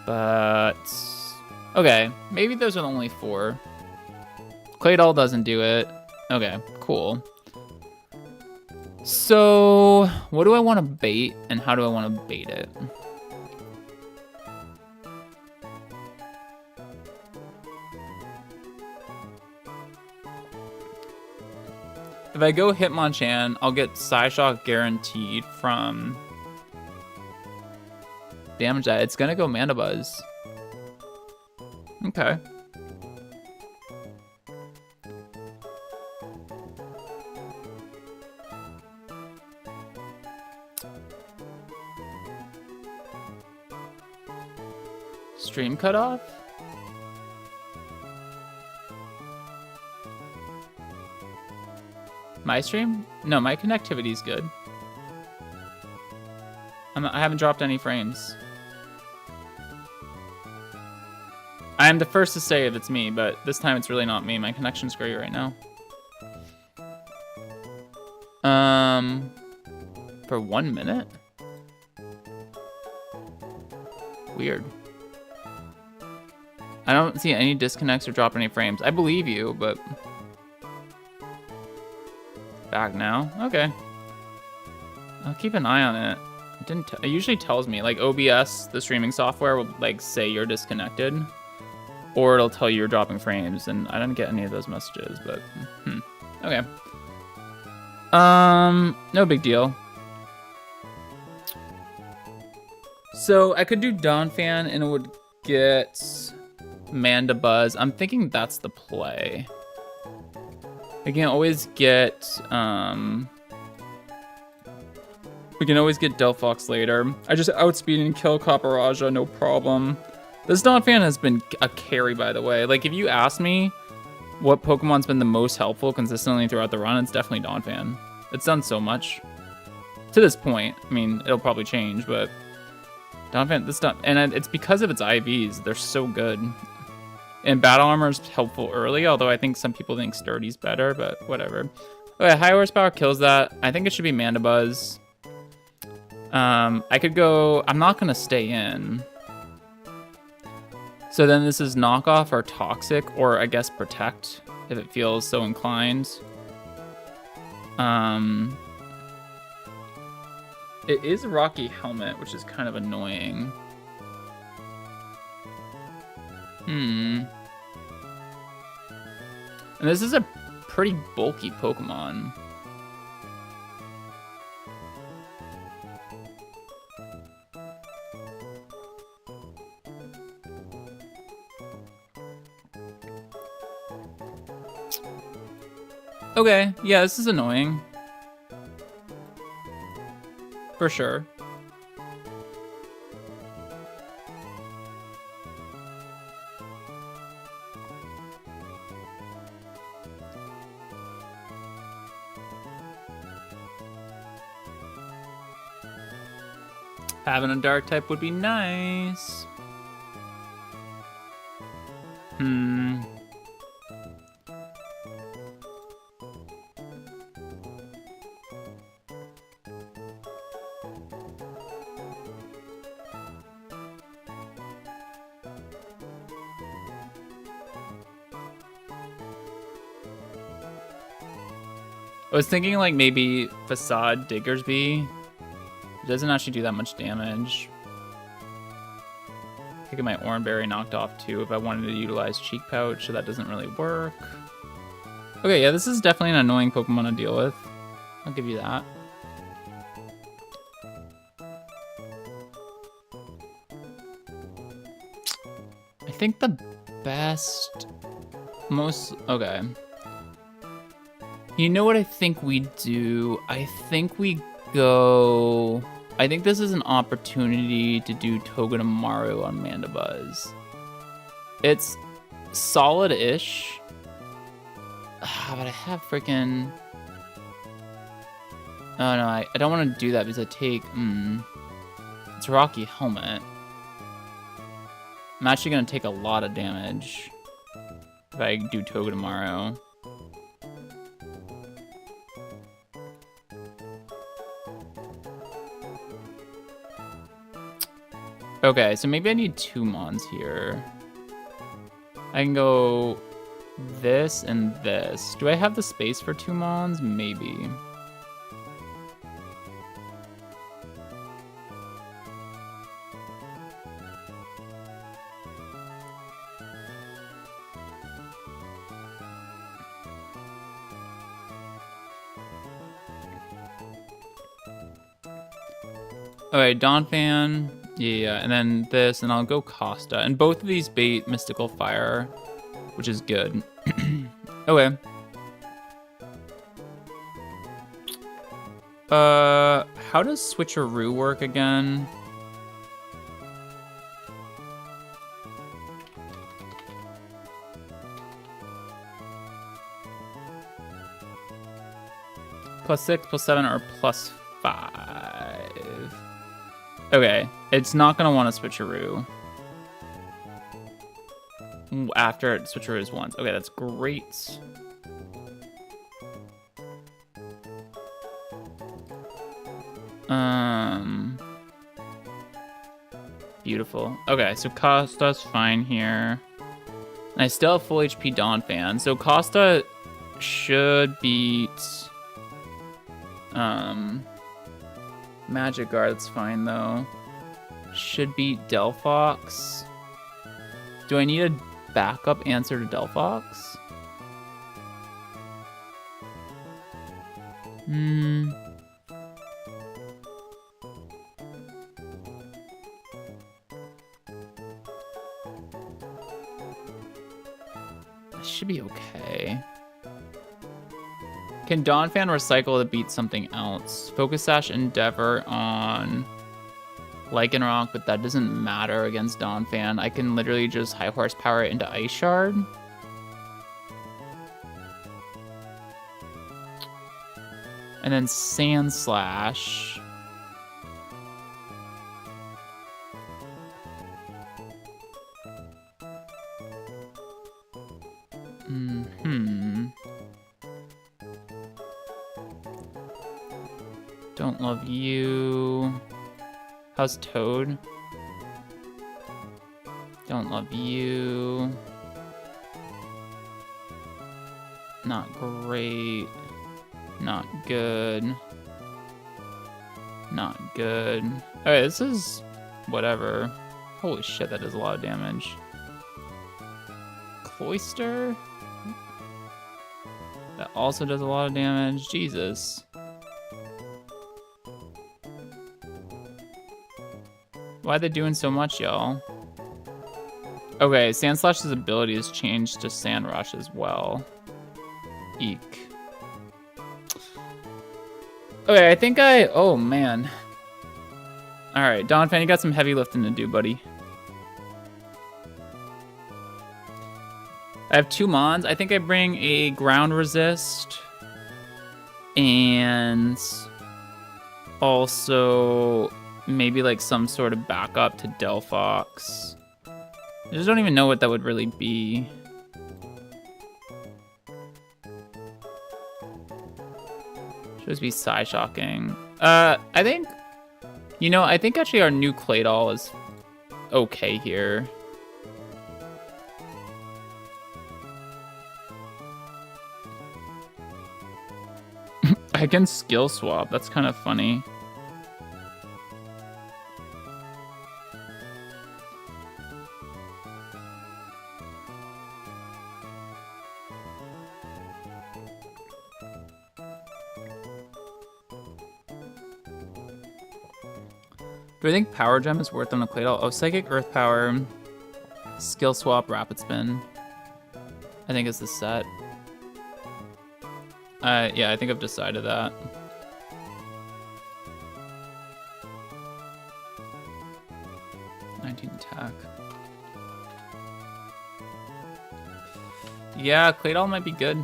But, okay, maybe those are the only 4. Claydol doesn't do it. Okay, cool. So, what do I want to bait and how do I want to bait it? If I go Hitmonchan, I'll get Psyshock guaranteed from damage that. It's gonna go Mandibuzz. Okay. Stream cutoff? My stream? No, my connectivity's good. I haven't dropped any frames. I am the first to say if it's me, but this time it's really not me. My connection's great right now. For 1 minute? Weird. I don't see any disconnects or drop any frames. I believe you, but... Back now? Okay. I'll keep an eye on it. It usually tells me, like OBS, the streaming software, will like say you're disconnected. Or it'll tell you you're dropping frames, and I didn't get any of those messages, but... Okay. No big deal. So I could do Donphan and it would get Mandibuzz. I'm thinking that's the play. We can always get Delphox later. I just outspeed and kill Copper, no problem. This Donphan has been a carry, by the way. Like, if you ask me what Pokemon's been the most helpful consistently throughout the run, it's definitely Donphan. It's done so much. To this point. I mean, it'll probably change, but... Donphan, and it's because of its IVs. They're so good. And Battle Armor is helpful early, although I think some people think Sturdy's better, but whatever. Okay, High Horsepower kills that. I think it should be Mandibuzz. I could go... I'm not going to stay in. So then this is Knockoff or Toxic, or I guess Protect, if it feels so inclined. It is Rocky Helmet, which is kind of annoying. And this is a pretty bulky Pokemon. Okay, yeah, this is annoying. For sure. Having a dark type would be nice. I was thinking like maybe Facade Diggersby. It doesn't actually do that much damage. I could get my Oranberry knocked off too if I wanted to utilize Cheek Pouch, so that doesn't really work. Okay, yeah, this is definitely an annoying Pokemon to deal with. I'll give you that. think the best, okay. You know what I think we do? I think we go, I think this is an opportunity to do Togedemaru on Mandibuzz. It's solid-ish. But I have freaking... Oh no, I don't want to do that because I take... It's a Rocky Helmet. I'm actually going to take a lot of damage if I do Togedemaru. Okay, so maybe I need 2 Mons here. I can go this and this. Do I have the space for 2 Mons? Maybe. Okay, Donphan. Yeah, and then this, and I'll go Costa. And both of these bait Mystical Fire, which is good. Okay. How does Switcheroo work again? +6, +7, or +5? Okay, it's not gonna want to Switcheroo after it Switcheroos once. Okay, that's great. Beautiful. Okay, so Costa's fine here. And I still have full HP Donphan, so Costa should beat Magic Guard's fine though. Should beat Delphox. Do I need a backup answer to Delphox? That should be okay. Can Donphan recycle to beat something else? Focus Sash Endeavor on Lycanroc, but that doesn't matter against Donphan. I can literally just high horsepower it into Ice Shard. And then Sand Slash. Don't love you. How's Toad? Don't love you. Not great. Not good. Not good. Okay, this is whatever. Holy shit, that does a lot of damage. Cloyster? That also does a lot of damage. Jesus. Why are they doing so much, y'all? Okay, Sandslash's ability has changed to Sand Rush as well. Eek. Okay, I think oh man. Alright, Donphan, you got some heavy lifting to do, buddy. I have 2 Mons. I think I bring a Ground Resist. And also maybe like some sort of backup to Delphox. I just don't even know what that would really be. Should just be Psyshocking. I think, you know, I think actually our new Claydol is okay here. I can skill swap. That's kind of funny. Do I think Power Gem is worth on a Claydol? Oh, Psychic Earth Power. Skill swap, rapid spin. I think it's the set. Yeah, I think I've decided that. Attack. Yeah, Claydol might be good.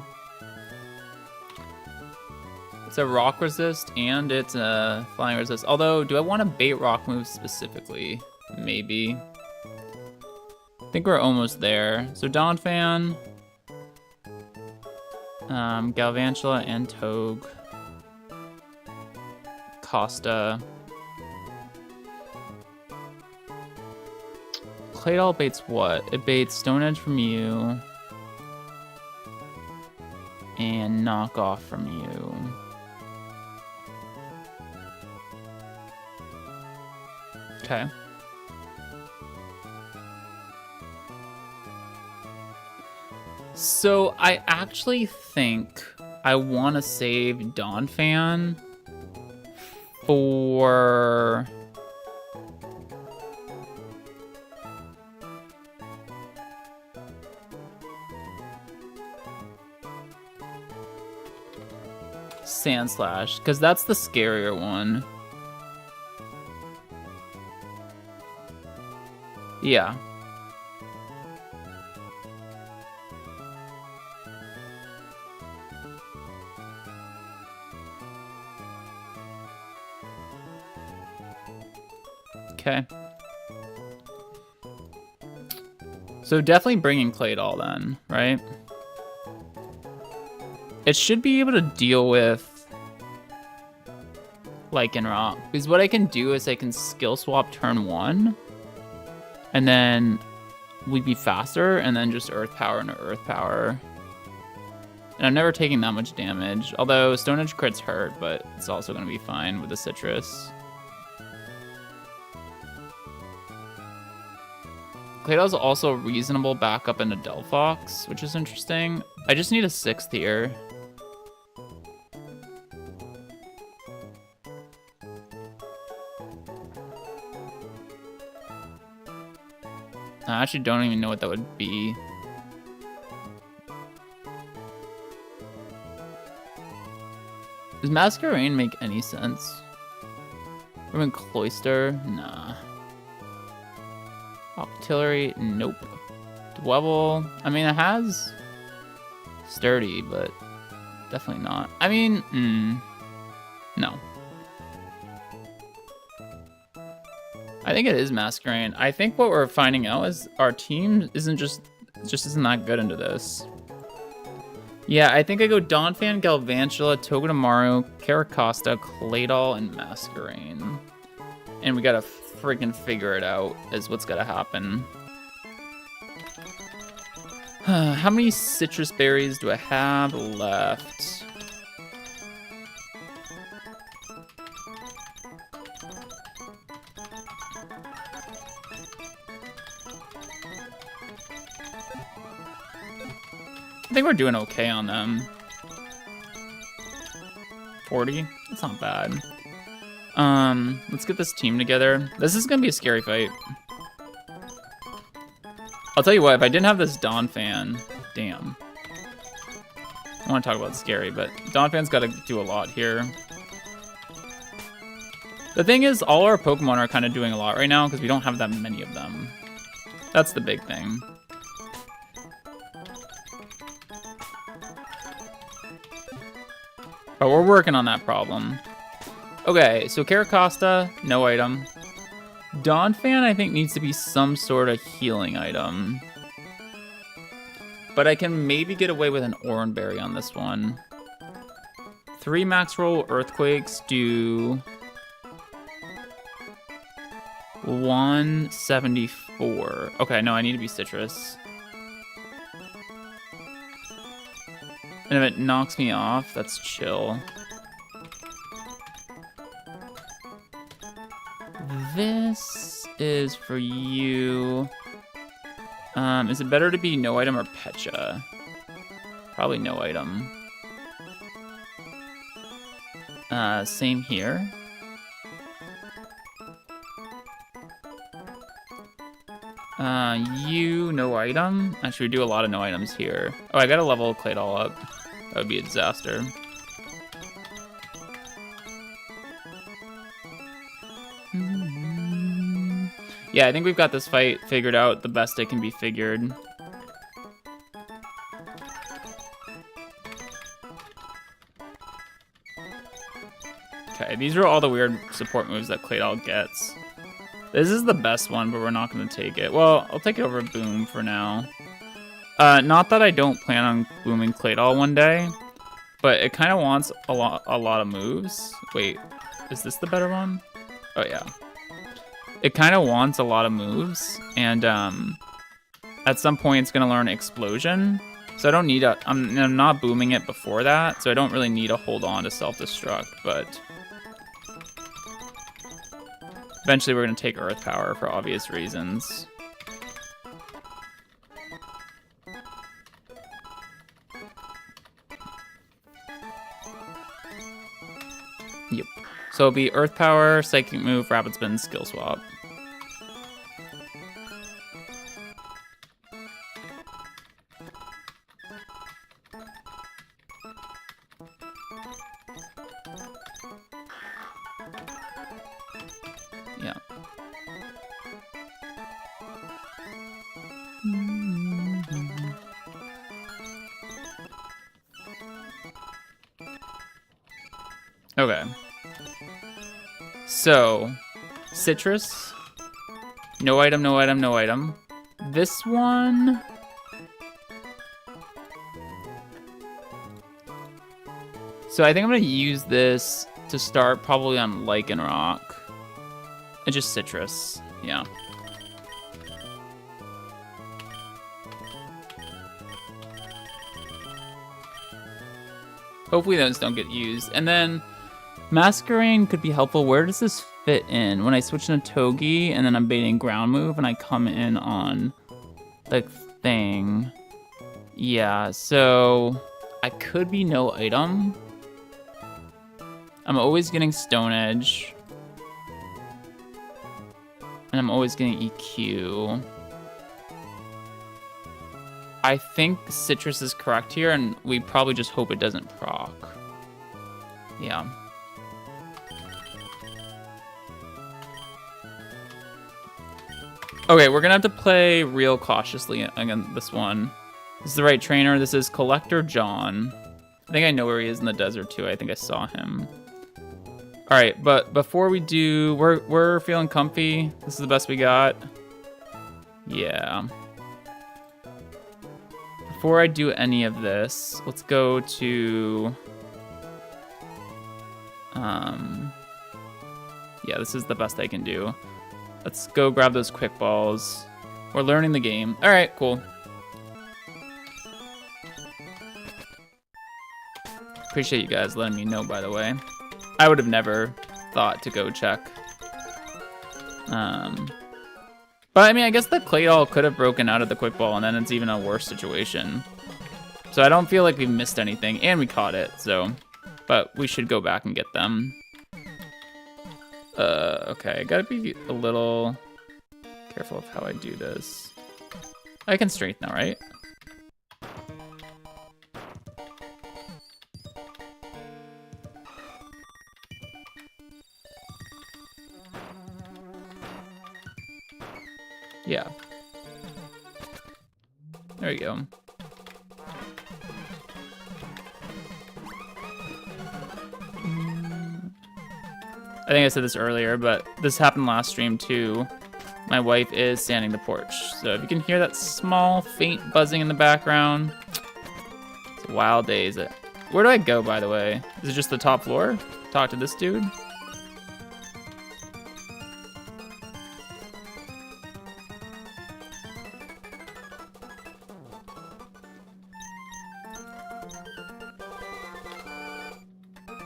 It's a rock resist and it's a flying resist. Although, do I want to bait rock moves specifically? Maybe. I think we're almost there. So Donphan, Galvantula, and Togue. Costa. Claydol baits what? It baits Stone Edge from you. And Knock Off from you. Okay. So I actually think I want to save Donphan for... Sandslash, because that's the scarier one. Yeah. Okay. So definitely bringing Claydol then, right? It should be able to deal with Lycanroc. Because what I can do is I can skill swap turn 1. And then we'd be faster, and then just Earth Power into Earth Power. And I'm never taking that much damage. Although Stone Edge crits hurt, but it's also going to be fine with the Citrus. Claydol's also a reasonable backup into Delphox, which is interesting. I just need a 6th here. I actually don't even know what that would be. Does Masquerain make any sense? Ruin Cloister? Nah. Octillery? Nope. Dwebble? I mean, it has Sturdy, but definitely not. I mean, no. I think it is Masquerain. I think what we're finding out is our team isn't isn't that good into this. Yeah, I think I go Donphan, Galvantula, Togedemaru, Caracosta, Claydol, and Masquerain. And we gotta freaking figure it out is what's gotta happen. How many citrus berries do I have left? I think we're doing okay on them. 40? That's not bad. Let's get this team together. This is gonna be a scary fight. I'll tell you what, if I didn't have this Donphan, damn. I want to talk about scary, but Donphan's got to do a lot here. The thing is, all our Pokemon are kind of doing a lot right now because we don't have that many of them. That's the big thing. But we're working on that problem. Okay, so Caracosta, no item. Donphan, I think, needs to be some sort of healing item. But I can maybe get away with an Oranberry on this one. 3 max roll Earthquakes do 174. Okay, no, I need to be Citrus. And if it knocks me off, that's chill. This is for you. Is it better to be no item or Pecha? Probably no item. Same here. You, no item. Actually, we do a lot of no items here. Oh, I gotta level Claydol up. That would be a disaster. Yeah, I think we've got this fight figured out the best it can be figured. Okay, these are all the weird support moves that Claydol gets. This is the best one, but we're not going to take it. Well, I'll take it over Boom for now. Not that I don't plan on booming Claydol one day, but it kind of wants a lot of moves. Wait, is this the better one? Oh, yeah. It kind of wants a lot of moves, and at some point it's going to learn Explosion. So I don't need a... I'm not booming it before that, so I don't really need to hold on to Self-Destruct, but... Eventually, we're going to take Earth Power for obvious reasons. Yep. So it'll be Earth Power, Psychic Move, Rapid Spin, Skill Swap. Yeah. Okay. So, Citrus. No item, no item, no item. This one... So I think I'm going to use this to start probably on Lycanroc. And just Citrus, yeah. Hopefully those don't get used. And then Masquerain could be helpful. Where does this fit in? When I switch into Togi and then I'm baiting Ground Move and I come in on the thing. Yeah, so I could be no item. I'm always getting Stone Edge. And I'm always getting EQ. I think Citrus is correct here, and we probably just hope it doesn't proc. Yeah. Okay, we're gonna have to play real cautiously against this one. This is the right trainer. This is Collector John. I think I know where he is in the desert too. I think I saw him. All right, but before we do, we're feeling comfy. This is the best we got. Yeah. Before I do any of this, let's go to... Yeah, this is the best I can do. Let's go grab those quick balls. We're learning the game. All right, cool. Appreciate you guys letting me know, by the way. I would have never thought to go check. But I mean, I guess the Claydol could have broken out of the quick ball, and then it's even a worse situation. So I don't feel like we missed anything, and we caught it, so. But we should go back and get them. Okay, I gotta be a little careful of how I do this. I can strength now, right? Yeah. There you go. I think I said this earlier, but this happened last stream too. My wife is sanding the porch. So if you can hear that small, faint buzzing in the background, it's a wild day, is it? Where do I go, by the way? Is it just the top floor? Talk to this dude?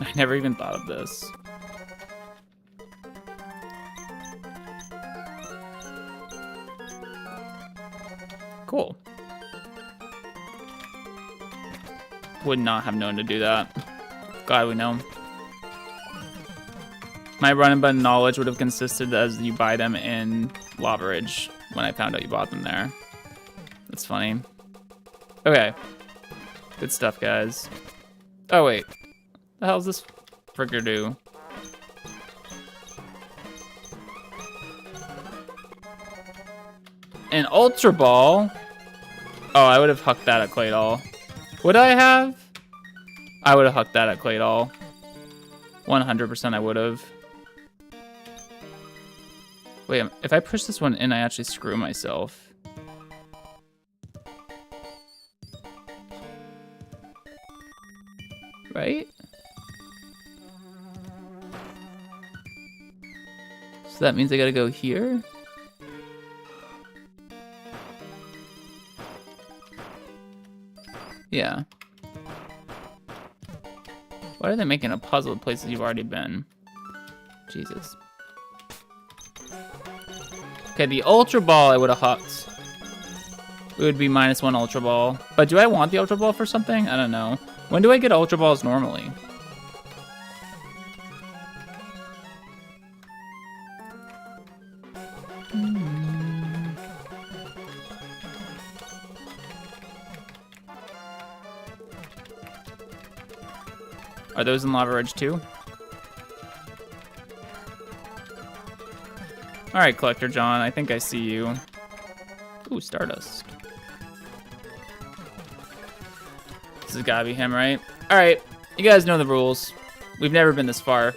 I never even thought of this. Cool. Would not have known to do that. Glad we know. My Run Bun knowledge would have consisted as you buy them in Lava Ridge. when I found out you bought them there. That's funny. Okay. Good stuff, guys. Oh, wait. The hell's this fricker do? An Ultra Ball? Oh, I would have hucked that at Claydol. Would I have? I would have hucked that at Claydol. 100% I would have. Wait, if I push this one in, I actually screw myself. Right? So that means I gotta go here? Yeah. Why are they making a puzzle of places you've already been? Jesus. Okay, the Ultra Ball I would have hucked. It would be -1 Ultra Ball. But do I want the Ultra Ball for something? I don't know. When do I get Ultra Balls normally? Are those in Lava Ridge too? All right, Collector John, I think I see you. Ooh, Stardust. This has gotta be him, right? All right, you guys know the rules. We've never been this far.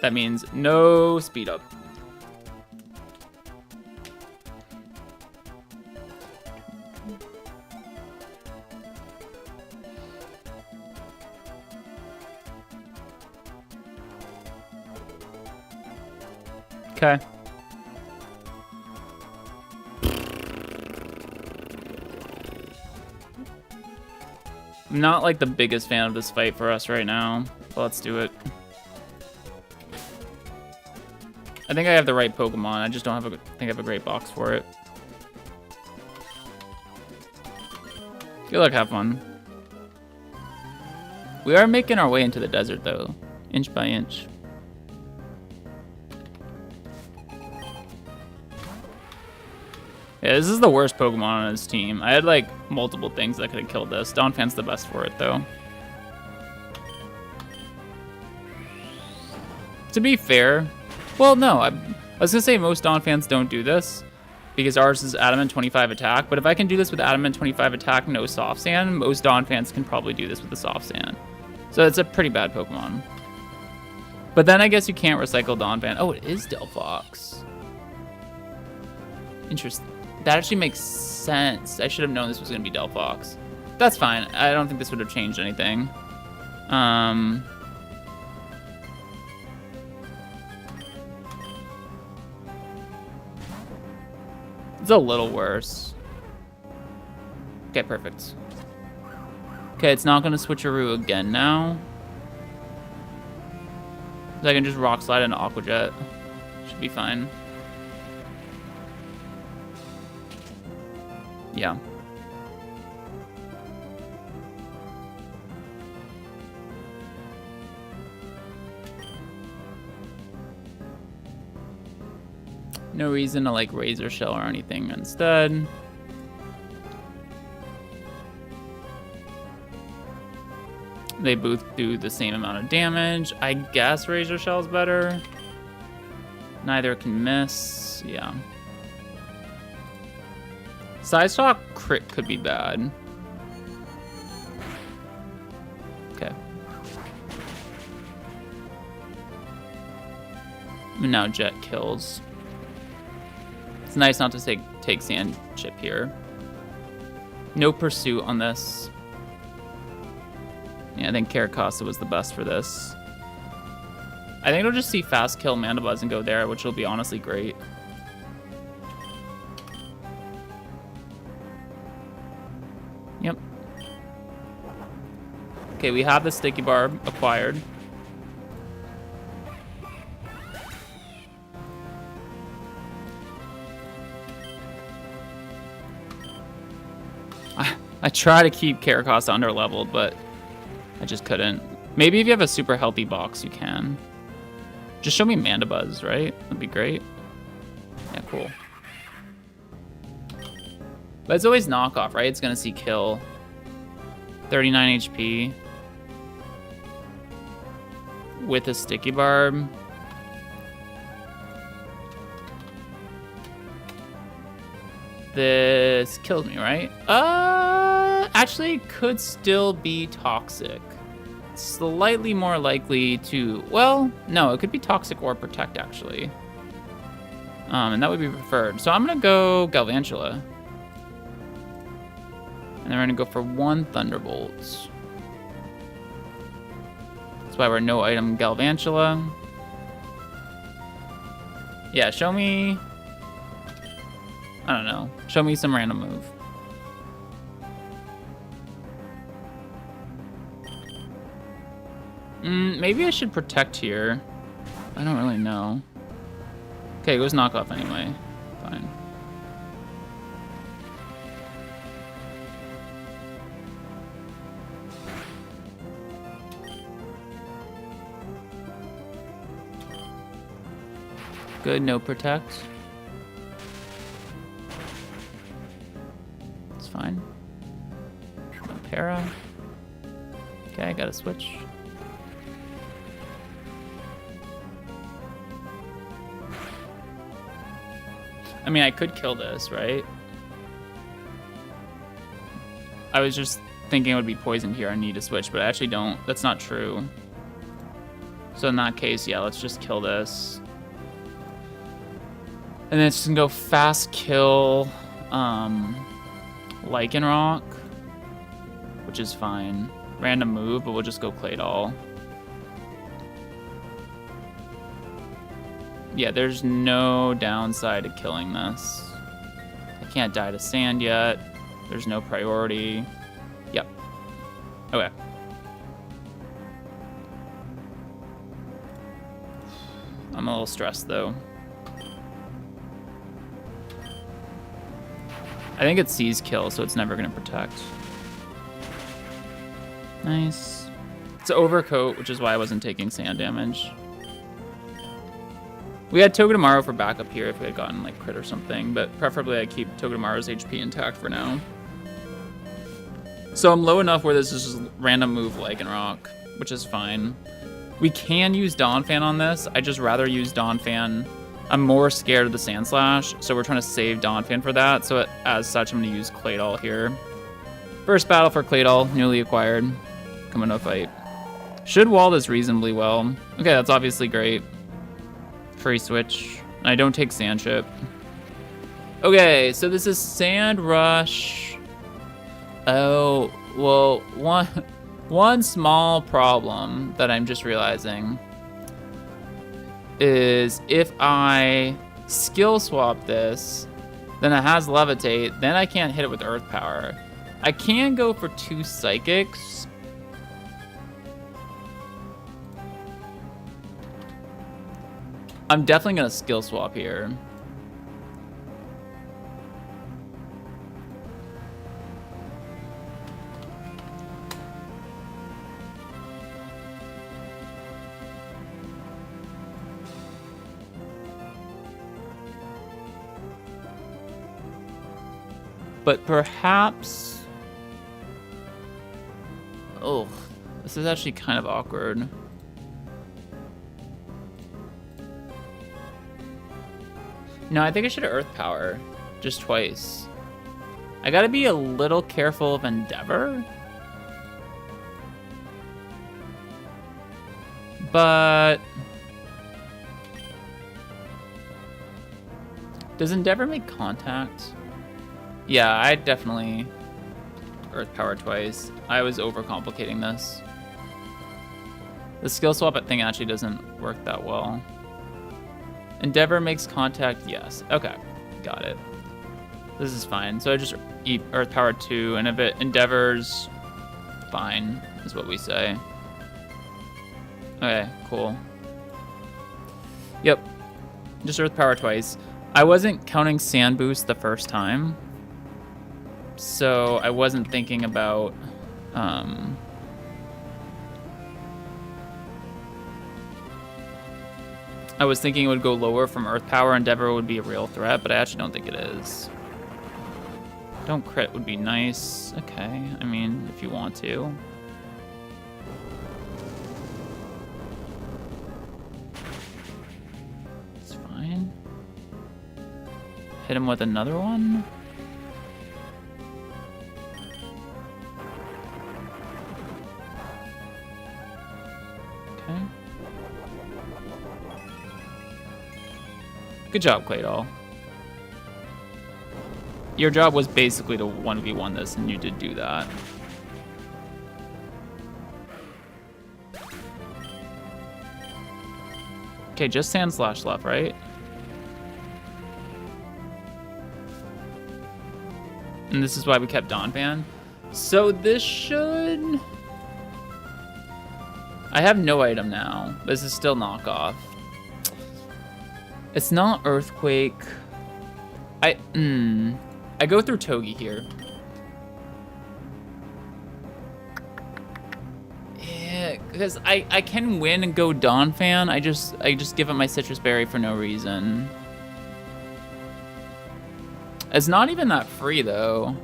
That means no speed up. Okay. I'm not like the biggest fan of this fight for us right now, but let's do it. I think I have the right Pokemon. I just don't have think I have a great box for it. Good luck, have fun. We are making our way into the desert though, inch by inch. Yeah, this is the worst Pokemon on his team. I had like multiple things that could have killed this. Donphan's the best for it though. To be fair, well no, I was gonna say most Donphans don't do this because ours is Adamant 25 attack, but if I can do this with Adamant 25 attack, no Soft Sand, most Donphans can probably do this with the Soft Sand. So it's a pretty bad Pokemon. But then I guess you can't recycle Donphan. Oh, it is Delphox. Interesting. That actually makes sense. I should have known this was going to be Delphox. That's fine. I don't think this would have changed anything. It's a little worse. Okay, perfect. Okay, it's not going to switcheroo again now. So I can just Rock Slide into Aqua Jet. Should be fine. Yeah. No reason to like Razor Shell or anything instead. They both do the same amount of damage. I guess Razor Shell is better. Neither can miss. Yeah. Side Shock crit could be bad. Okay. And now Jet kills. It's nice not to take Sand Chip here. No Pursuit on this. Yeah, I think Caracosta was the best for this. I think it'll just see Fast Kill Mandibuzz and go there, which will be honestly great. Yep. Okay, we have the Sticky Barb acquired. I try to keep Caracosta under leveled, but I just couldn't. Maybe if you have a super healthy box, you can. Just show me Mandibuzz, right? That'd be great. Yeah, cool. But it's always knockoff, right? It's gonna see kill. 39 HP. With a sticky barb. This kills me, right? Actually could still be toxic. Slightly more likely to, well, no, it could be toxic or protect actually. And that would be preferred. So I'm gonna go Galvantula. And then we're gonna go for 1 Thunderbolt. That's why we're no item Galvantula. Yeah, show me, I don't know, show me some random move. Maybe I should protect here. I don't really know. Okay, it was knockoff anyway. Fine. Good, no protect. It's fine. No para. Okay, I gotta switch. I mean, I could kill this, right? I was just thinking it would be poisoned here. I need to switch, but I actually don't. That's not true. So in that case, yeah, let's just kill this. And then it's just gonna go fast kill Lycanroc, which is fine. Random move, but we'll just go Claydol. Yeah, there's no downside to killing this. I can't die to sand yet. There's no priority. Yep. Okay. I'm a little stressed though. I think it sees kill, so it's never gonna protect. Nice. It's Overcoat, which is why I wasn't taking sand damage. We had Togedemaru for backup here if we had gotten like crit or something, but preferably I keep Togedemaru's HP intact for now. So I'm low enough where this is just random move Lycanroc, which is fine. We can use Donphan on this. I'd just rather use Donphan. I'm more scared of the Sand Slash, so we're trying to save Donphan for that. So as such, I'm gonna use Claydol here. First battle for Claydol, newly acquired. Coming to fight. Should wall this reasonably well. Okay, that's obviously great. Free switch. I don't take Sand Chip. Okay, so this is Sand Rush. Oh, well, one small problem that I'm just realizing is if I skill swap this, then it has Levitate, then I can't hit it with Earth Power. I can go for 2 Psychics. I'm definitely gonna skill swap here. But perhaps... Oh, this is actually kind of awkward. No, I think I should have Earth Power just twice. I gotta be a little careful of Endeavor. But... does Endeavor make contact? Yeah, I definitely Earth Power twice. I was overcomplicating this. The skill swap thing actually doesn't work that well. Endeavor makes contact, yes. Okay, got it. This is fine. So I just eat Earth Power 2, and if it endeavors, fine, is what we say. Okay, cool. Yep, just Earth Power twice. I wasn't counting Sand Boost the first time, so I wasn't thinking about I was thinking it would go lower from Earth Power. Endeavor would be a real threat, but I actually don't think it is. Don't crit would be nice. Okay, I mean, if you want to. It's fine. Hit him with another one. Okay. Good job, Claydol. Your job was basically to 1v1 this, and you did do that. Okay, just Sand Slash left, right? And this is why we kept Donphan. So this should... I have no item now. This is still knockoff. It's not Earthquake. I go through Togi here. Yeah, because I can win and go Donphan. I just give up my Citrus Berry for no reason. It's not even that free though.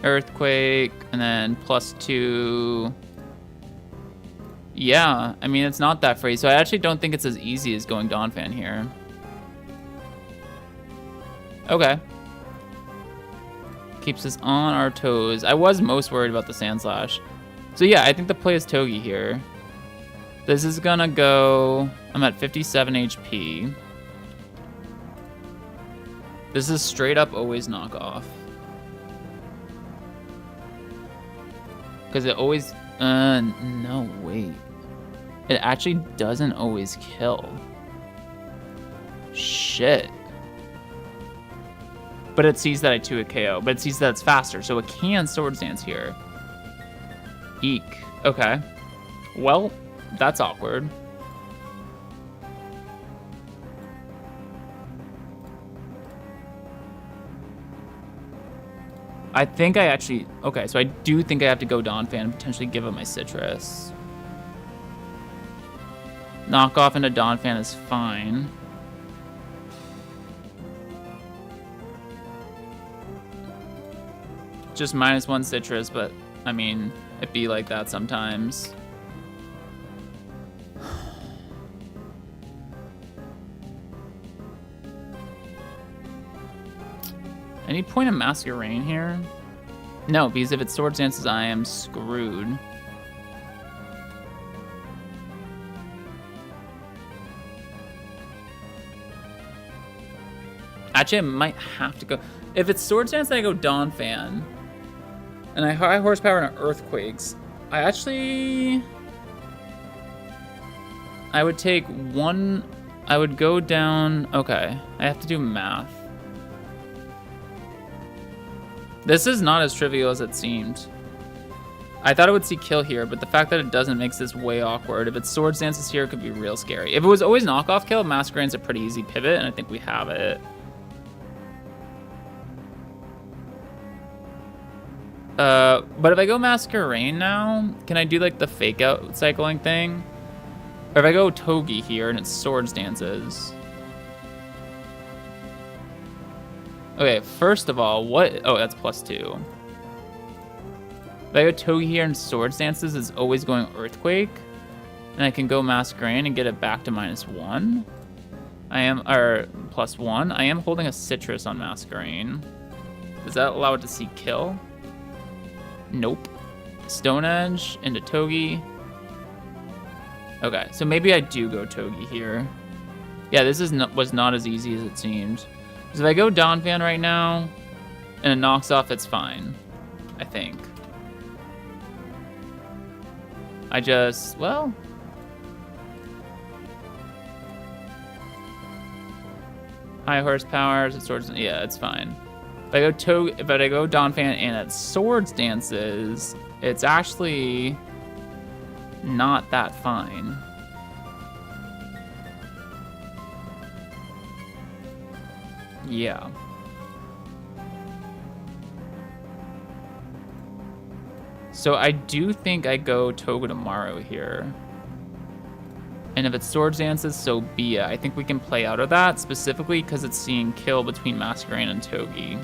Earthquake and then +2. Yeah, I mean, it's not that free, so I actually don't think it's as easy as going Donphan here. Okay. Keeps us on our toes. I was most worried about the Sand Slash. So yeah, I think the play is Togi here. This is gonna go... I'm at 57 HP. This is straight up always knockoff. Because it always... no, wait. It actually doesn't always kill. Shit. But it sees that I 2-hit KO. But it sees that it's faster, so it can Swords Dance here. Eek. Okay. Well, that's awkward. I think I actually... Okay, so I do think I have to go Donphan and potentially give up my Citrus. Knock off into Donphan is fine. Just -1 Citrus, but I mean, it be like that sometimes. Any point of Masquerain here? No, because if it Swords Dances, I am screwed. Actually, I might have to go. If it's Swords Dance, then I go Donphan. And I high horsepower and Earthquakes. I would take one. I would go down. Okay, I have to do math. This is not as trivial as it seemed. I thought it would see kill here, but the fact that it doesn't makes this way awkward. If it's Swords Dances here, it could be real scary. If it was always knockoff kill, Masquerain's a pretty easy pivot, and I think we have it. But if I go Masquerain now, can I do like the fake out cycling thing? Or if I go Togi here and it's Swords Dances. Okay, first of all, what? Oh, that's +2. If I go Togi here and Swords Dances, it's always going Earthquake. And I can go Masquerain and get it back to -1. Or +1. I am holding a Citrus on Masquerain. Does that allow it to see kill? Nope. Stone Edge into Togi. Okay, so maybe I do go Togi here. Yeah, this was not as easy as it seemed. Because if I go Donphan right now, and it knocks off, it's fine. I think. Well... High horsepower, it swords... Yeah, it's fine. If I go Donphan and it Swords Dances, it's actually not that fine. Yeah. So I do think I go Togedemaru here. And if it's Swords Dances, so be it. I think we can play out of that, specifically because it's seeing kill between Masquerain and Togi.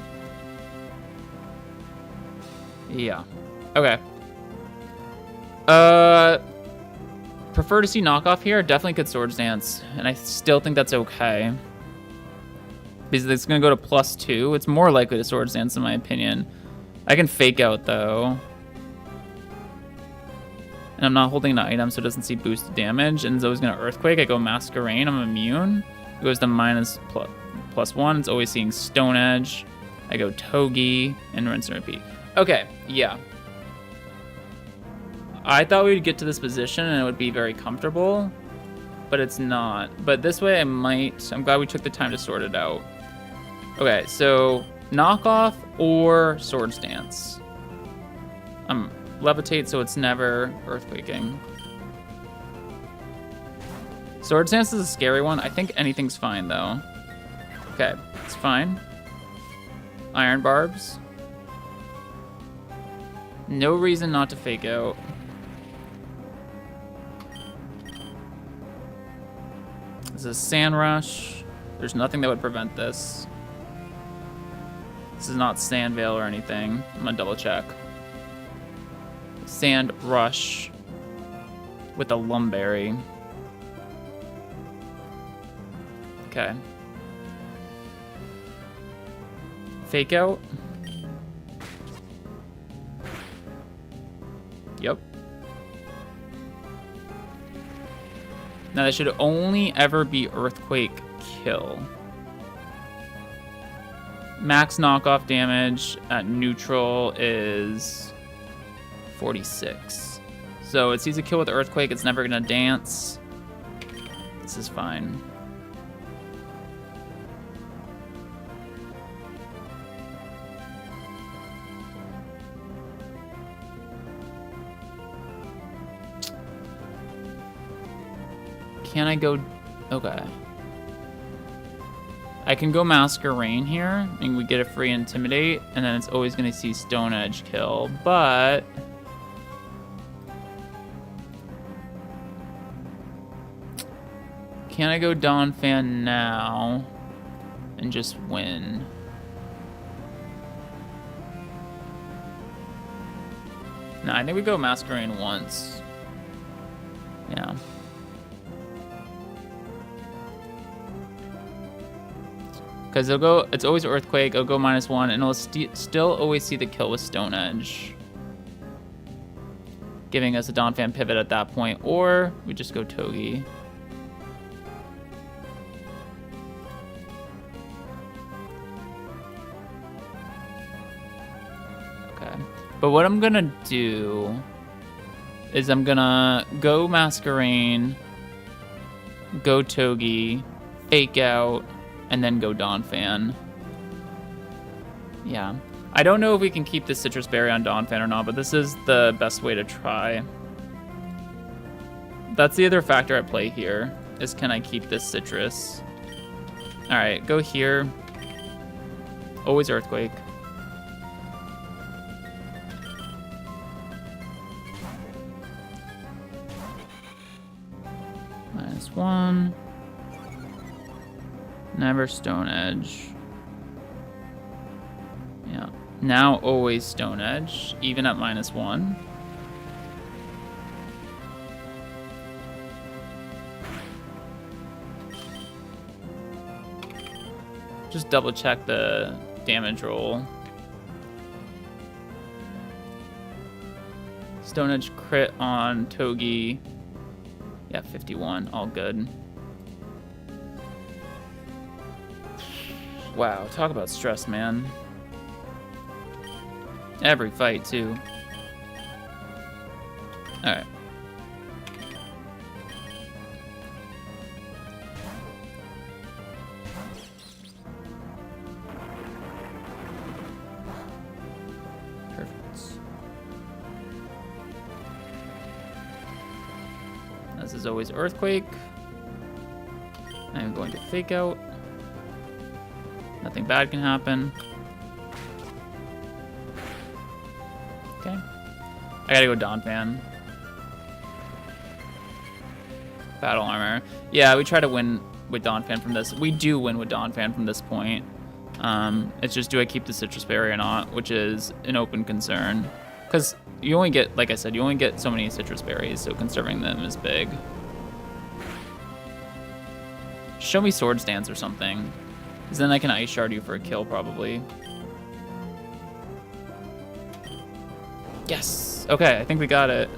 Yeah. Okay. Prefer to see knockoff here. Definitely could Swords Dance, and I still think that's okay. Because it's going to go to +2. It's more likely to Swords Dance, in my opinion. I can Fake Out, though. And I'm not holding an item, so it doesn't see boosted damage. And it's always going to Earthquake. I go Masquerain. I'm immune. It goes to +1. It's always seeing Stone Edge. I go Togi and rinse and repeat. Okay, yeah. I thought we would get to this position and it would be very comfortable, but it's not. But this way I might. I'm glad we took the time to sort it out. Okay, so knockoff or Swords Dance. Levitate, so it's never Earthquaking. Swords Dance is a scary one. I think anything's fine, though. Okay, it's fine. Iron Barbs. No reason not to Fake Out. This is Sand Rush. There's nothing that would prevent this. This is not Sand Veil or anything. I'm gonna double check. Sand Rush with a Lumberry. Okay. Fake Out. Yep. Now that should only ever be Earthquake kill. Max knockoff damage at neutral is 46. So it sees a kill with Earthquake, it's never gonna dance. This is fine. Can I go? Okay. I can go Masquerain here, and we get a free Intimidate, and then it's always going to see Stone Edge kill, but... Can I go Donphan now and just win? No, I think we go Masquerain once. Yeah. Because it'll go, it's always Earthquake, it'll go -1, and it'll still always see the kill with Stone Edge. Giving us a Donphan pivot at that point, or we just go Togi. Okay. But what I'm gonna do is I'm gonna go Masquerain, go Togi, Fake Out, and then go Donphan. Yeah. I don't know if we can keep this Citrus Berry on Donphan or not, but this is the best way to try. That's the other factor at play here, is can I keep this Citrus? Alright, go here. Always Earthquake. -1. Never Stone Edge. Yeah. Now always Stone Edge, even at -1. Just double check the damage roll. Stone Edge crit on Togi. Yeah, 51. All good. Wow, talk about stress, man. Every fight, too. Alright. Perfect. This is always Earthquake. I'm going to Fake Out. Nothing bad can happen. Okay. I gotta go Donphan. Battle armor. Yeah, we try to win with Donphan from this. We do win with Donphan from this point. It's just, do I keep the citrus berry or not, which is an open concern. Because you only get, like I said, you only get so many citrus berries, so conserving them is big. Show me Swords Dance or something. Because then I can Ice Shard you for a kill, probably. Yes! Okay, I think we got it.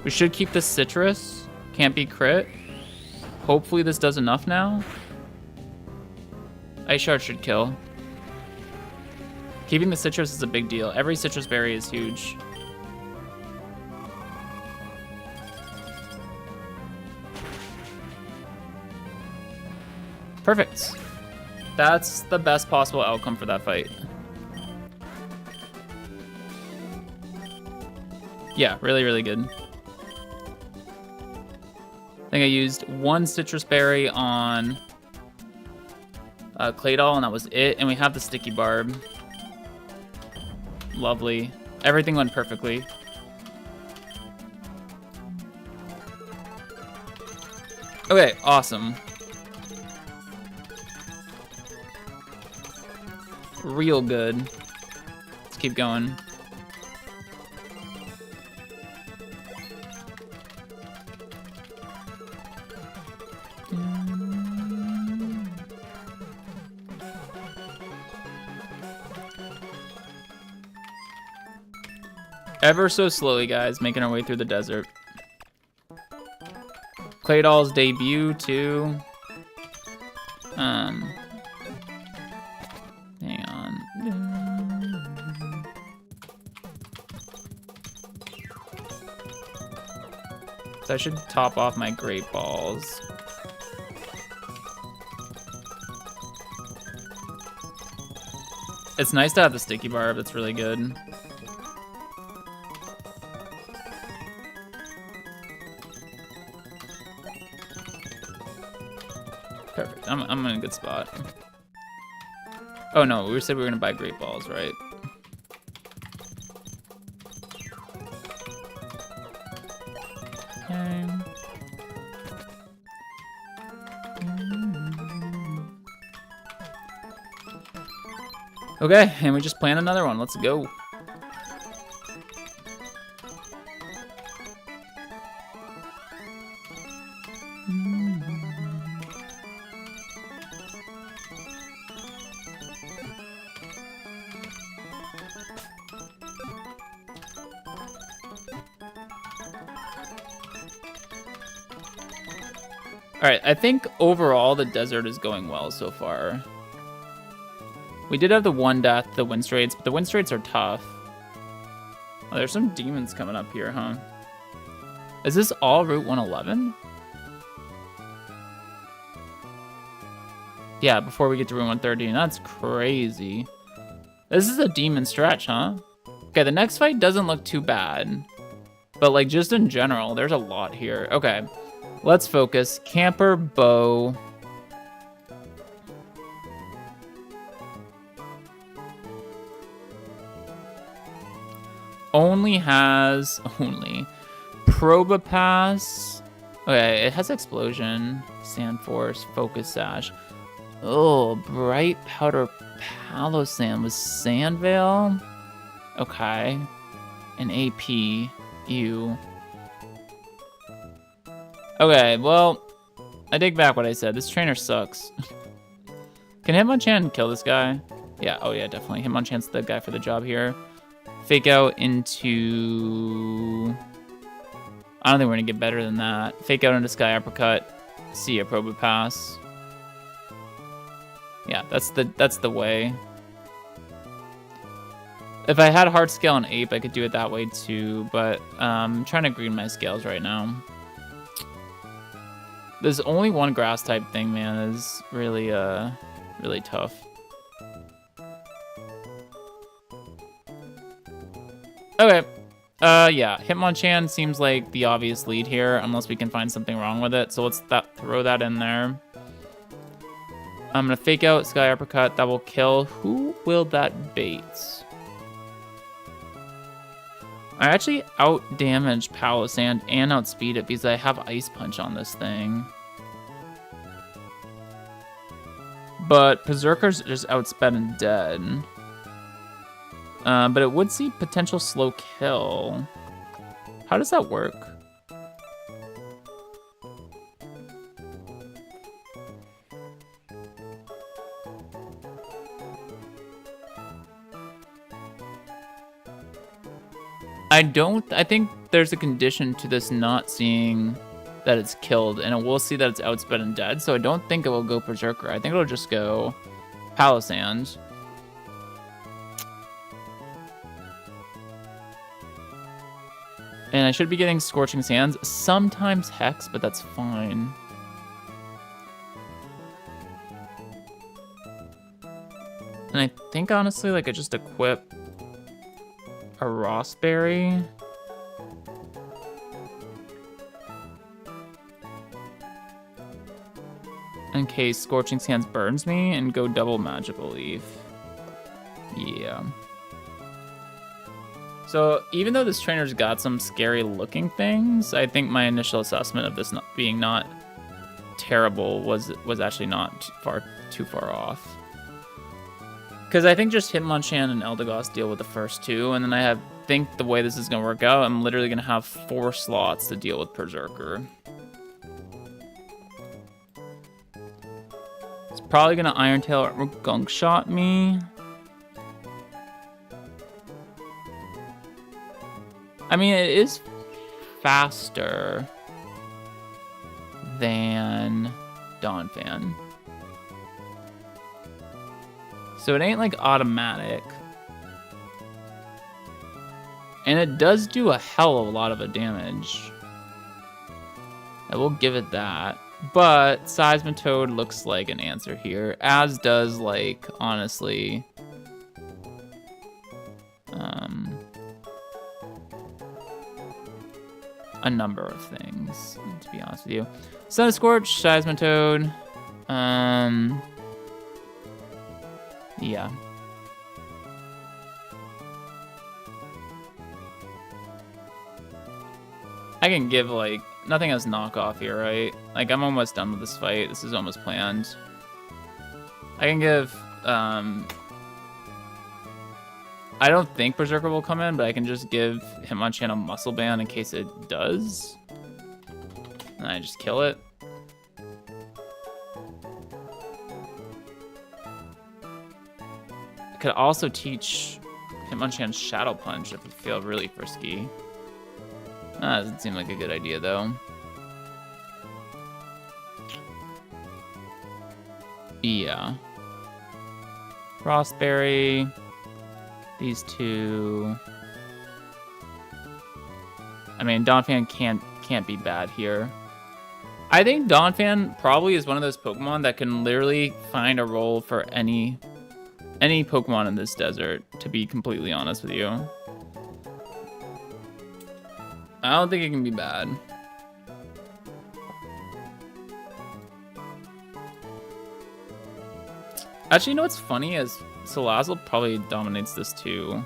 We should keep the citrus. Can't be crit. Hopefully this does enough now. Ice Shard should kill. Keeping the citrus is a big deal. Every citrus berry is huge. Perfect. That's the best possible outcome for that fight. Yeah, really, really good. I think I used 1 citrus berry on Claydol, and that was it. And we have the sticky barb. Lovely. Everything went perfectly. Okay, awesome. Real good. Let's keep going. Ever so slowly, guys, making our way through the desert. Claydol's debut, too. Hang on. So I should top off my great balls. It's nice to have the sticky barb. That's really good. Perfect. I'm in a good spot. Oh no, we said we were gonna buy great balls, right? Okay. Okay, and we just plan another one. Let's go. All right, I think overall the desert is going well so far. We did have the 1 death, the wind straits, but the wind straits are tough. Oh, there's some demons coming up here, huh? Is this all Route 111? Yeah, before we get to Route 130, that's crazy. This is a demon stretch, huh? Okay, the next fight doesn't look too bad. But like just in general, there's a lot here. Okay. Let's focus. Camper bow. Only Probopass. Okay, it has explosion, sand force, focus sash. Oh, bright powder palosan with sand veil. Okay, an AP. Ew. Okay, well, I take back what I said. This trainer sucks. Can Hitmonchan kill this guy? Yeah, oh yeah, definitely. Hitmonchan's the guy for the job here. Fake out into... I don't think we're gonna get better than that. Fake out into Sky Uppercut. See a Probopass. Yeah, that's the way. If I had hard scale and ape, I could do it that way too, but I'm trying to green my scales right now. There's only 1 grass type thing, man, is really really tough. Okay. Yeah, Hitmonchan seems like the obvious lead here, unless we can find something wrong with it. So let's throw that in there. I'm gonna fake out Sky Uppercut. That will kill. Who will that bait? I actually out-damage Palossand and outspeed it because I have Ice Punch on this thing. But Berserker's just outsped and dead. But it would see potential slow kill. How does that work? I think there's a condition to this not seeing that it's killed, and it will see that it's outsped and dead, so I don't think it will go Berserker. I think it'll just go Palossand. And I should be getting Scorching Sands, sometimes Hex, but that's fine. And I think, honestly, like, I just equip a Rossberry. In case Scorching Sands burns me, and go double Magical Leaf. Yeah. So even though this trainer's got some scary looking things, I think my initial assessment of this being not terrible was actually not too far off. Because I think just Hitmonchan and Eldegoss deal with the first two, and then I think the way this is going to work out, I'm literally going to have 4 slots to deal with Berserker. It's probably going to Iron Tail or Gunk Shot me. I mean, it is faster than Donphan. So it ain't like automatic. And it does do a hell of a lot of damage. I will give it that. But Seismitoad looks like an answer here, as does, like, honestly, a number of things, to be honest with you. Sun Scorch, Seismitoad, yeah. I can give, like, nothing has knockoff here, right? Like, I'm almost done with this fight. This is almost planned. I can give, I don't think Berserker will come in, but I can just give Hitmonchan a Muscle Band in case it does. And I just kill it. I could also teach Hitmonchan Shadow Punch if we feel really frisky. That doesn't seem like a good idea, though. Yeah. Frostberry. These two. I mean, Donphan can't be bad here. I think Donphan probably is one of those Pokemon that can literally find a role for any Pokemon in this desert, to be completely honest with you. I don't think it can be bad. Actually, you know what's funny is Salazzle probably dominates this too.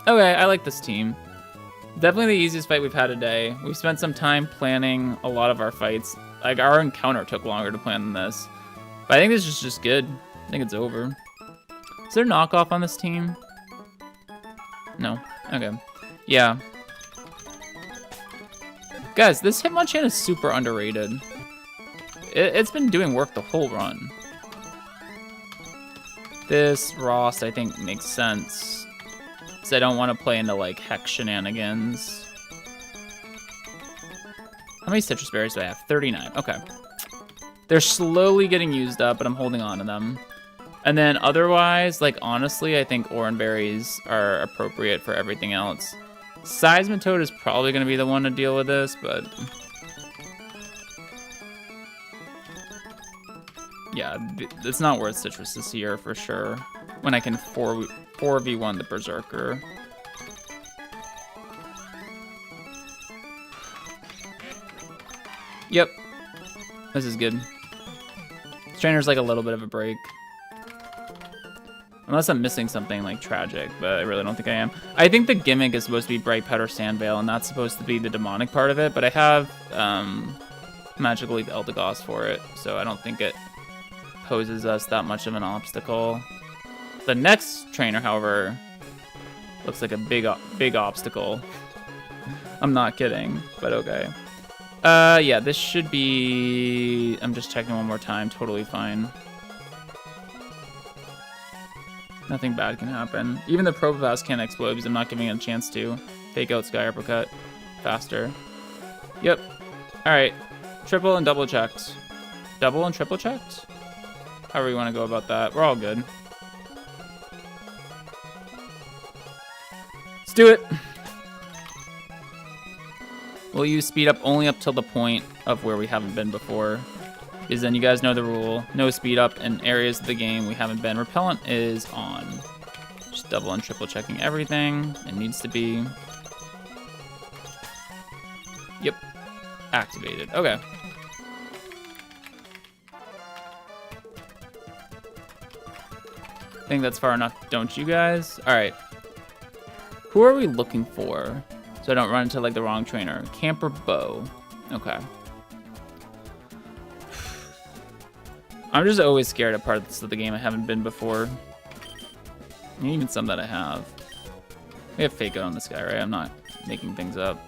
Okay, I like this team. Definitely the easiest fight we've had today. We've spent some time planning a lot of our fights. Like, our encounter took longer to plan than this. But I think this is just good. I think it's over. Is there knockoff on this team? No. Okay. Yeah. Guys, this Hitmonchan is super underrated. It's been doing work the whole run. This Ross, I think, makes sense. Because I don't want to play into, like, Hex shenanigans. How many Citrus Berries do I have? 39. Okay. They're slowly getting used up, but I'm holding on to them. And then otherwise, like, honestly, I think Oran Berries are appropriate for everything else. Seismitoad is probably going to be the one to deal with this, but... yeah, it's not worth Citrus this year for sure. When I can 4v1 the Berserker. Yep. This is good. This trainer's like a little bit of a break. Unless I'm missing something like tragic, but I really don't think I am. I think the gimmick is supposed to be Bright Powder Sand Veil, and that's supposed to be the demonic part of it, but I have Magical Leaf Eldegoss for it, so I don't think it poses us that much of an obstacle. The next trainer, however, looks like a big obstacle. I'm not kidding, but okay. Yeah, this should be... I'm just checking one more time. Totally fine. Nothing bad can happen. Even the Probopass can't explode because I'm not giving it a chance to. Fake out Sky Uppercut faster. Yep. Alright. Triple and double checked. Double and triple checked? However you want to go about that. We're all good. Let's do it! We'll use speed up only up till the point of where we haven't been before. Because then you guys know the rule. No speed up in areas of the game we haven't been. Repellent is on. Just double and triple checking everything. It needs to be. Yep. Activated. Okay. I think that's far enough, don't you guys? Alright. Who are we looking for? So I don't run into like the wrong trainer. Camper Bow. Okay. I'm just always scared of parts of the game I haven't been before. And even some that I have. We have Fake Out on this guy, right? I'm not making things up.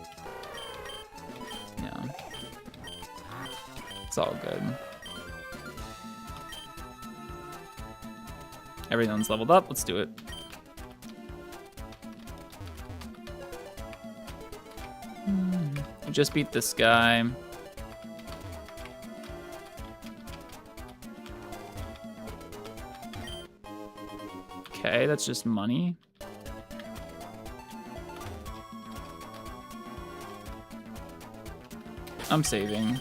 Yeah. It's all good. Everyone's leveled up. Let's do it. We just beat this guy. Okay, that's just money. I'm saving.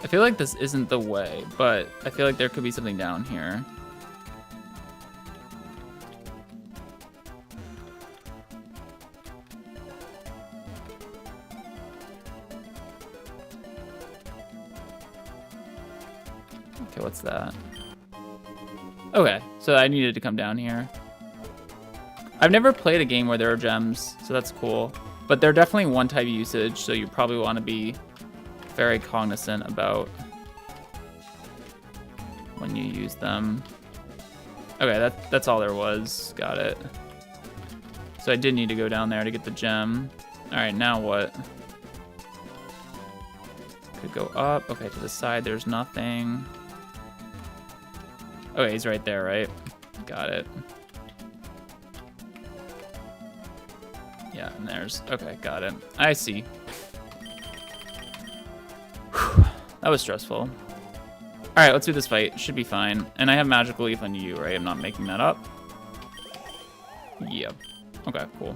I feel like this isn't the way, but I feel like there could be something down here. Okay, what's that? Okay, so I needed to come down here. I've never played a game where there are gems, so that's cool. But they're definitely one-type usage, so you probably want to be very cognizant about when you use them. Okay, that's all there was. Got it. So I did need to go down there to get the gem. All right, now what? Could go up. Okay, to the side, there's nothing. Okay, he's right there, right? Got it. Yeah, and there's... Okay, got it. I see. That was stressful. All right, let's do this fight. Should be fine. And I have Magical Leaf on you, right? I'm not making that up. Yep. Okay, cool.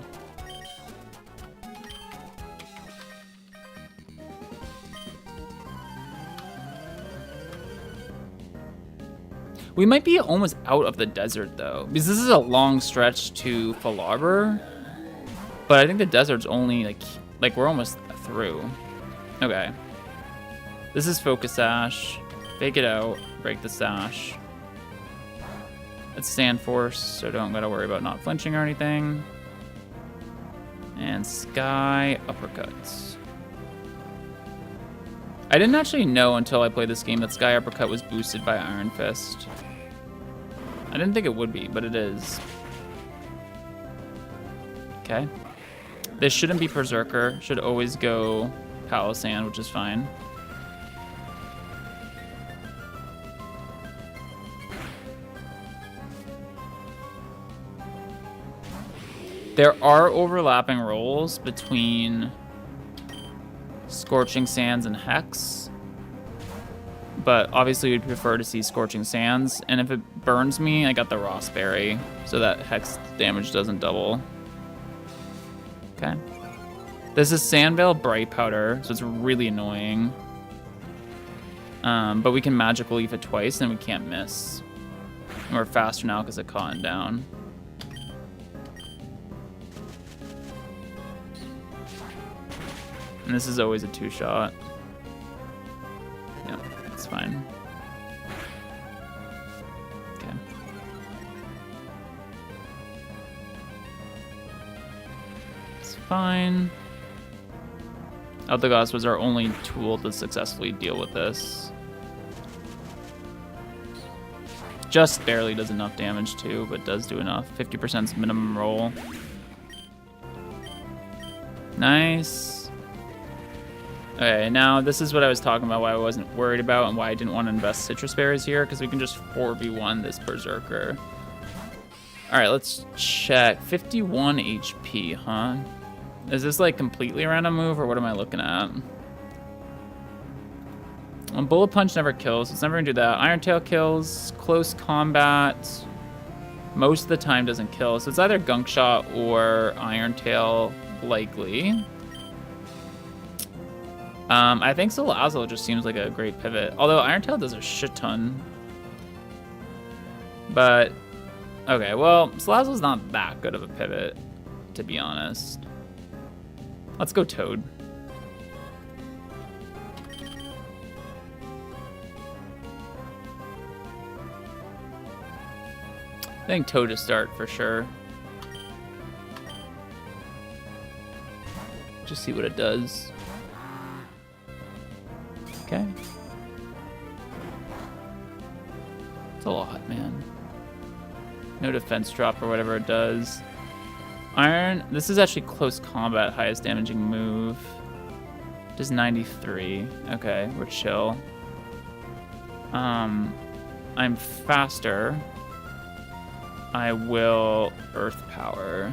We might be almost out of the desert, though, because this is a long stretch to Falarbor. But I think the desert's only, like we're almost through. Okay. This is Focus Sash. Fake it out. Break the Sash. It's Sand Force, so don't gotta worry about not flinching or anything. And Sky Uppercuts. I didn't actually know until I played this game that Sky Uppercut was boosted by Iron Fist. I didn't think it would be, but it is. Okay. This shouldn't be Berserker. Should always go Palisand, which is fine. There are overlapping roles between Scorching Sands and Hex, but obviously we'd prefer to see Scorching Sands, and if it burns me, I got the Rossberry, so that Hex damage doesn't double. Okay. This is Sandveil Bright Powder, so it's really annoying. But we can Magical Leaf it twice, and we can't miss. And we're faster now because it caught down. And this is always a 2-shot. Yep, it's fine. Okay. It's fine. Eldegoss was our only tool to successfully deal with this. Just barely does enough damage too, but does do enough. 50% minimum roll. Nice. Okay, now this is what I was talking about, why I wasn't worried about and why I didn't want to invest citrus berries here, because we can just 4v1 this berserker. All right, let's check. 51 HP, huh? Is this like completely a random move, or what am I looking at? Bullet Punch never kills, so it's never gonna do that. Iron Tail kills, close combat, most of the time doesn't kill. So it's either Gunk Shot or Iron Tail, likely. I think Salazzle just seems like a great pivot. Although Iron Tail does a shit ton. But, okay, well, Salazzle's not that good of a pivot, to be honest. Let's go Toad. I think Toad to start for sure. Just see what it does. Okay. It's a lot, man. No defense drop or whatever it does. Iron, this is actually close combat, highest damaging move. Does 93. Okay, we're chill. I'm faster. I will Earth Power.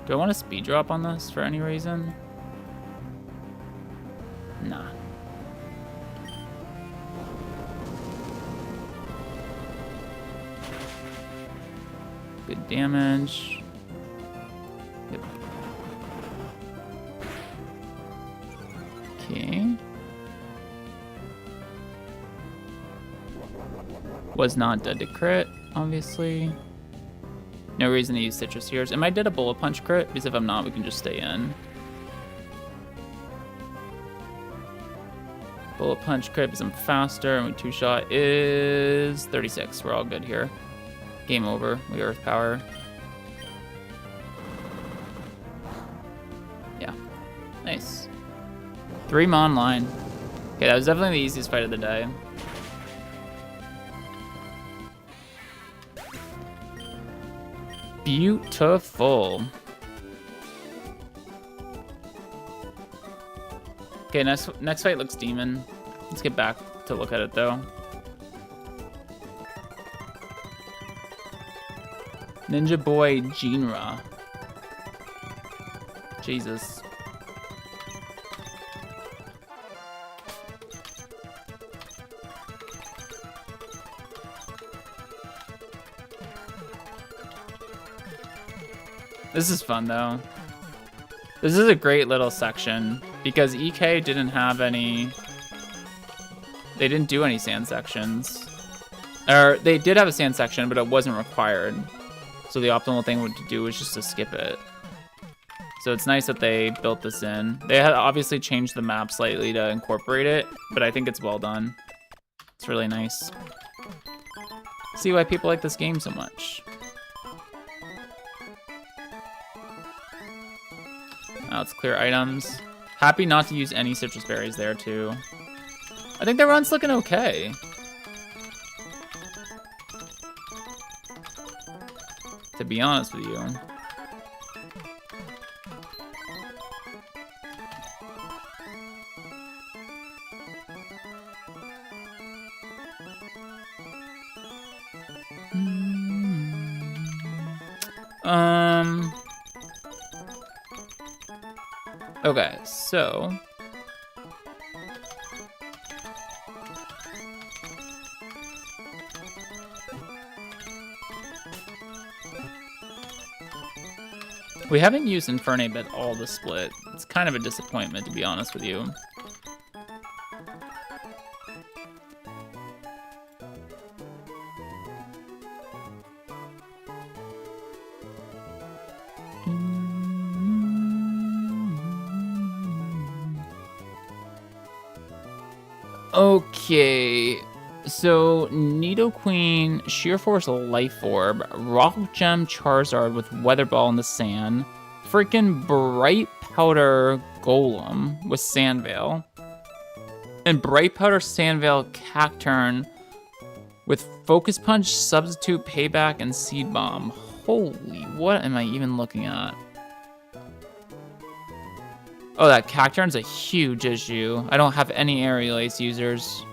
Do I want a speed drop on this for any reason? Nah. Good damage. Yep. Okay. Was not dead to crit, obviously. No reason to use Citrus Tears. Am I dead a Bullet Punch crit? Because if I'm not, we can just stay in. Bullet Punch crit because I'm faster, and 2-shot is 36. We're all good here. Game over. We Earth Power. Yeah. Nice. 3 Mon line. Okay, that was definitely the easiest fight of the day. Beautiful. Okay, next fight looks demon. Let's get back to look at it though. Ninja Boy Jinra. Jesus. This is fun though. This is a great little section because EK didn't have any. They didn't do any sand sections. Or they did have a sand section, but it wasn't required. So the optimal thing to do was just to skip it. So it's nice that they built this in. They had obviously changed the map slightly to incorporate it, but I think it's well done. It's really nice. See why people like this game so much. Now let's clear items. Happy not to use any citrus berries there too. I think the run's looking okay. To be honest with you. Okay, so we haven't used Infernape at all this split. It's kind of a disappointment, to be honest with you. Okay. So, Nidoqueen, Sheer Force Life Orb, Rock Gem Charizard with Weather Ball in the sand, freaking Bright Powder Golem with Sandveil, and Bright Powder Sandveil Cacturn with Focus Punch, Substitute, Payback, and Seed Bomb. Holy, what am I even looking at? Oh, that Cacturn's a huge issue. I don't have any Aerial Ace users.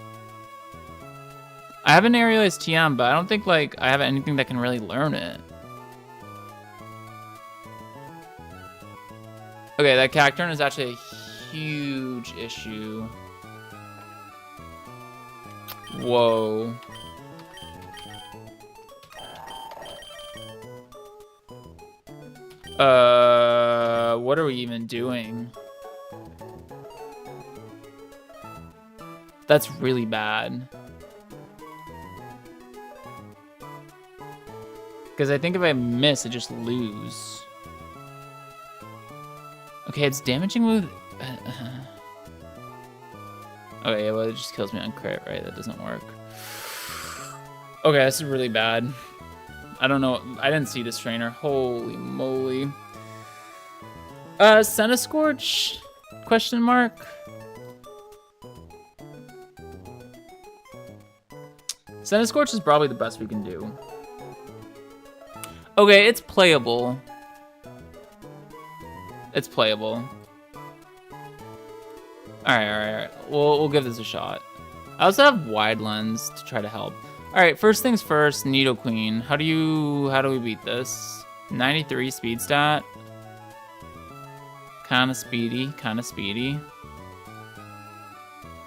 I have an Aerial Ace TM, but I don't think like I have anything that can really learn it. Okay, that Cacturn is actually a huge issue. Whoa. What are we even doing? That's really bad. Because I think if I miss, I just lose. Okay, it's damaging with... Okay, well, it just kills me on crit, right? That doesn't work. Okay, this is really bad. I don't know. I didn't see this trainer. Holy moly. Centiskorch? Question mark? Centiskorch is probably the best we can do. Okay, it's playable. It's playable. Alright. We'll give this a shot. I also have Wide Lens to try to help. Alright, first things first, Nidoqueen. How do we beat this? 93 speed stat. Kinda speedy.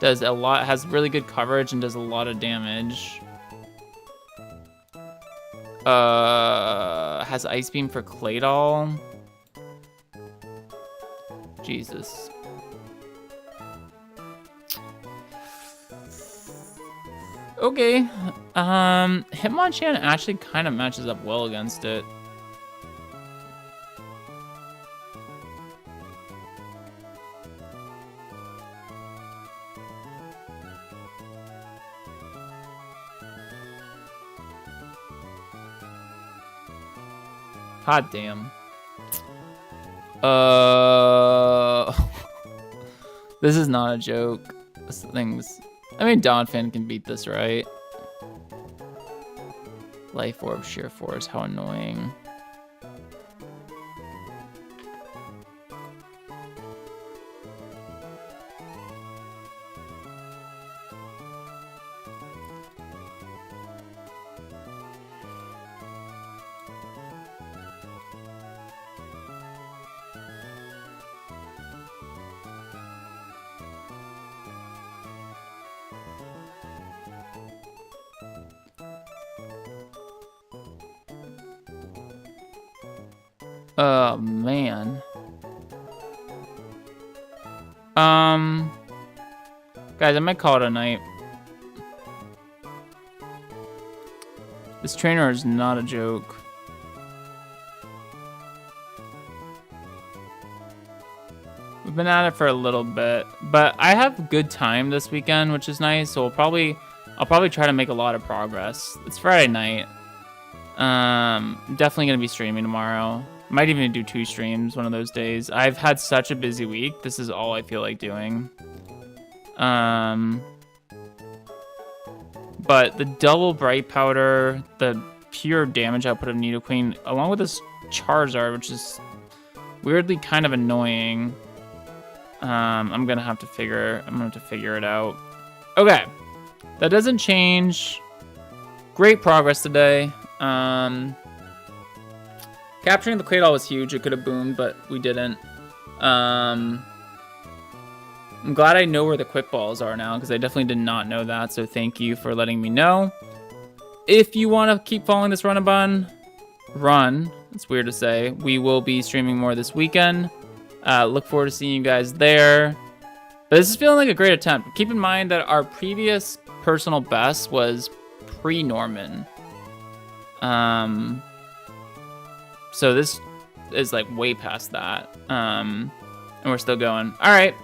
Does a lot, has really good coverage and does a lot of damage. Has Ice Beam for Claydol. Jesus. Okay. Hitmonchan actually kind of matches up well against it. God damn. This is not a joke. This thing's... I mean, Donphan can beat this, right? Life Orb, Sheer Force, how annoying. Oh, man. Guys, I might call it a night. This trainer is not a joke. We've been at it for a little bit, but I have good time this weekend, which is nice. So I'll probably try to make a lot of progress. It's Friday night. Definitely gonna be streaming tomorrow. Might even do 2 streams one of those days. I've had such a busy week. This is all I feel like doing. But the double Bright Powder, the pure damage output of Nidoqueen, along with this Charizard, which is weirdly kind of annoying. I'm gonna have to figure it out. Okay, that doesn't change. Great progress today. Capturing the Claydol was huge. It could have boomed, but we didn't. I'm glad I know where the quick balls are now, because I definitely did not know that, so thank you for letting me know. If you want to keep following this Run Bun, it's weird to say, we will be streaming more this weekend. Look forward to seeing you guys there. But this is feeling like a great attempt. Keep in mind that our previous personal best was pre-Norman. So this is like way past that. And we're still going. All right.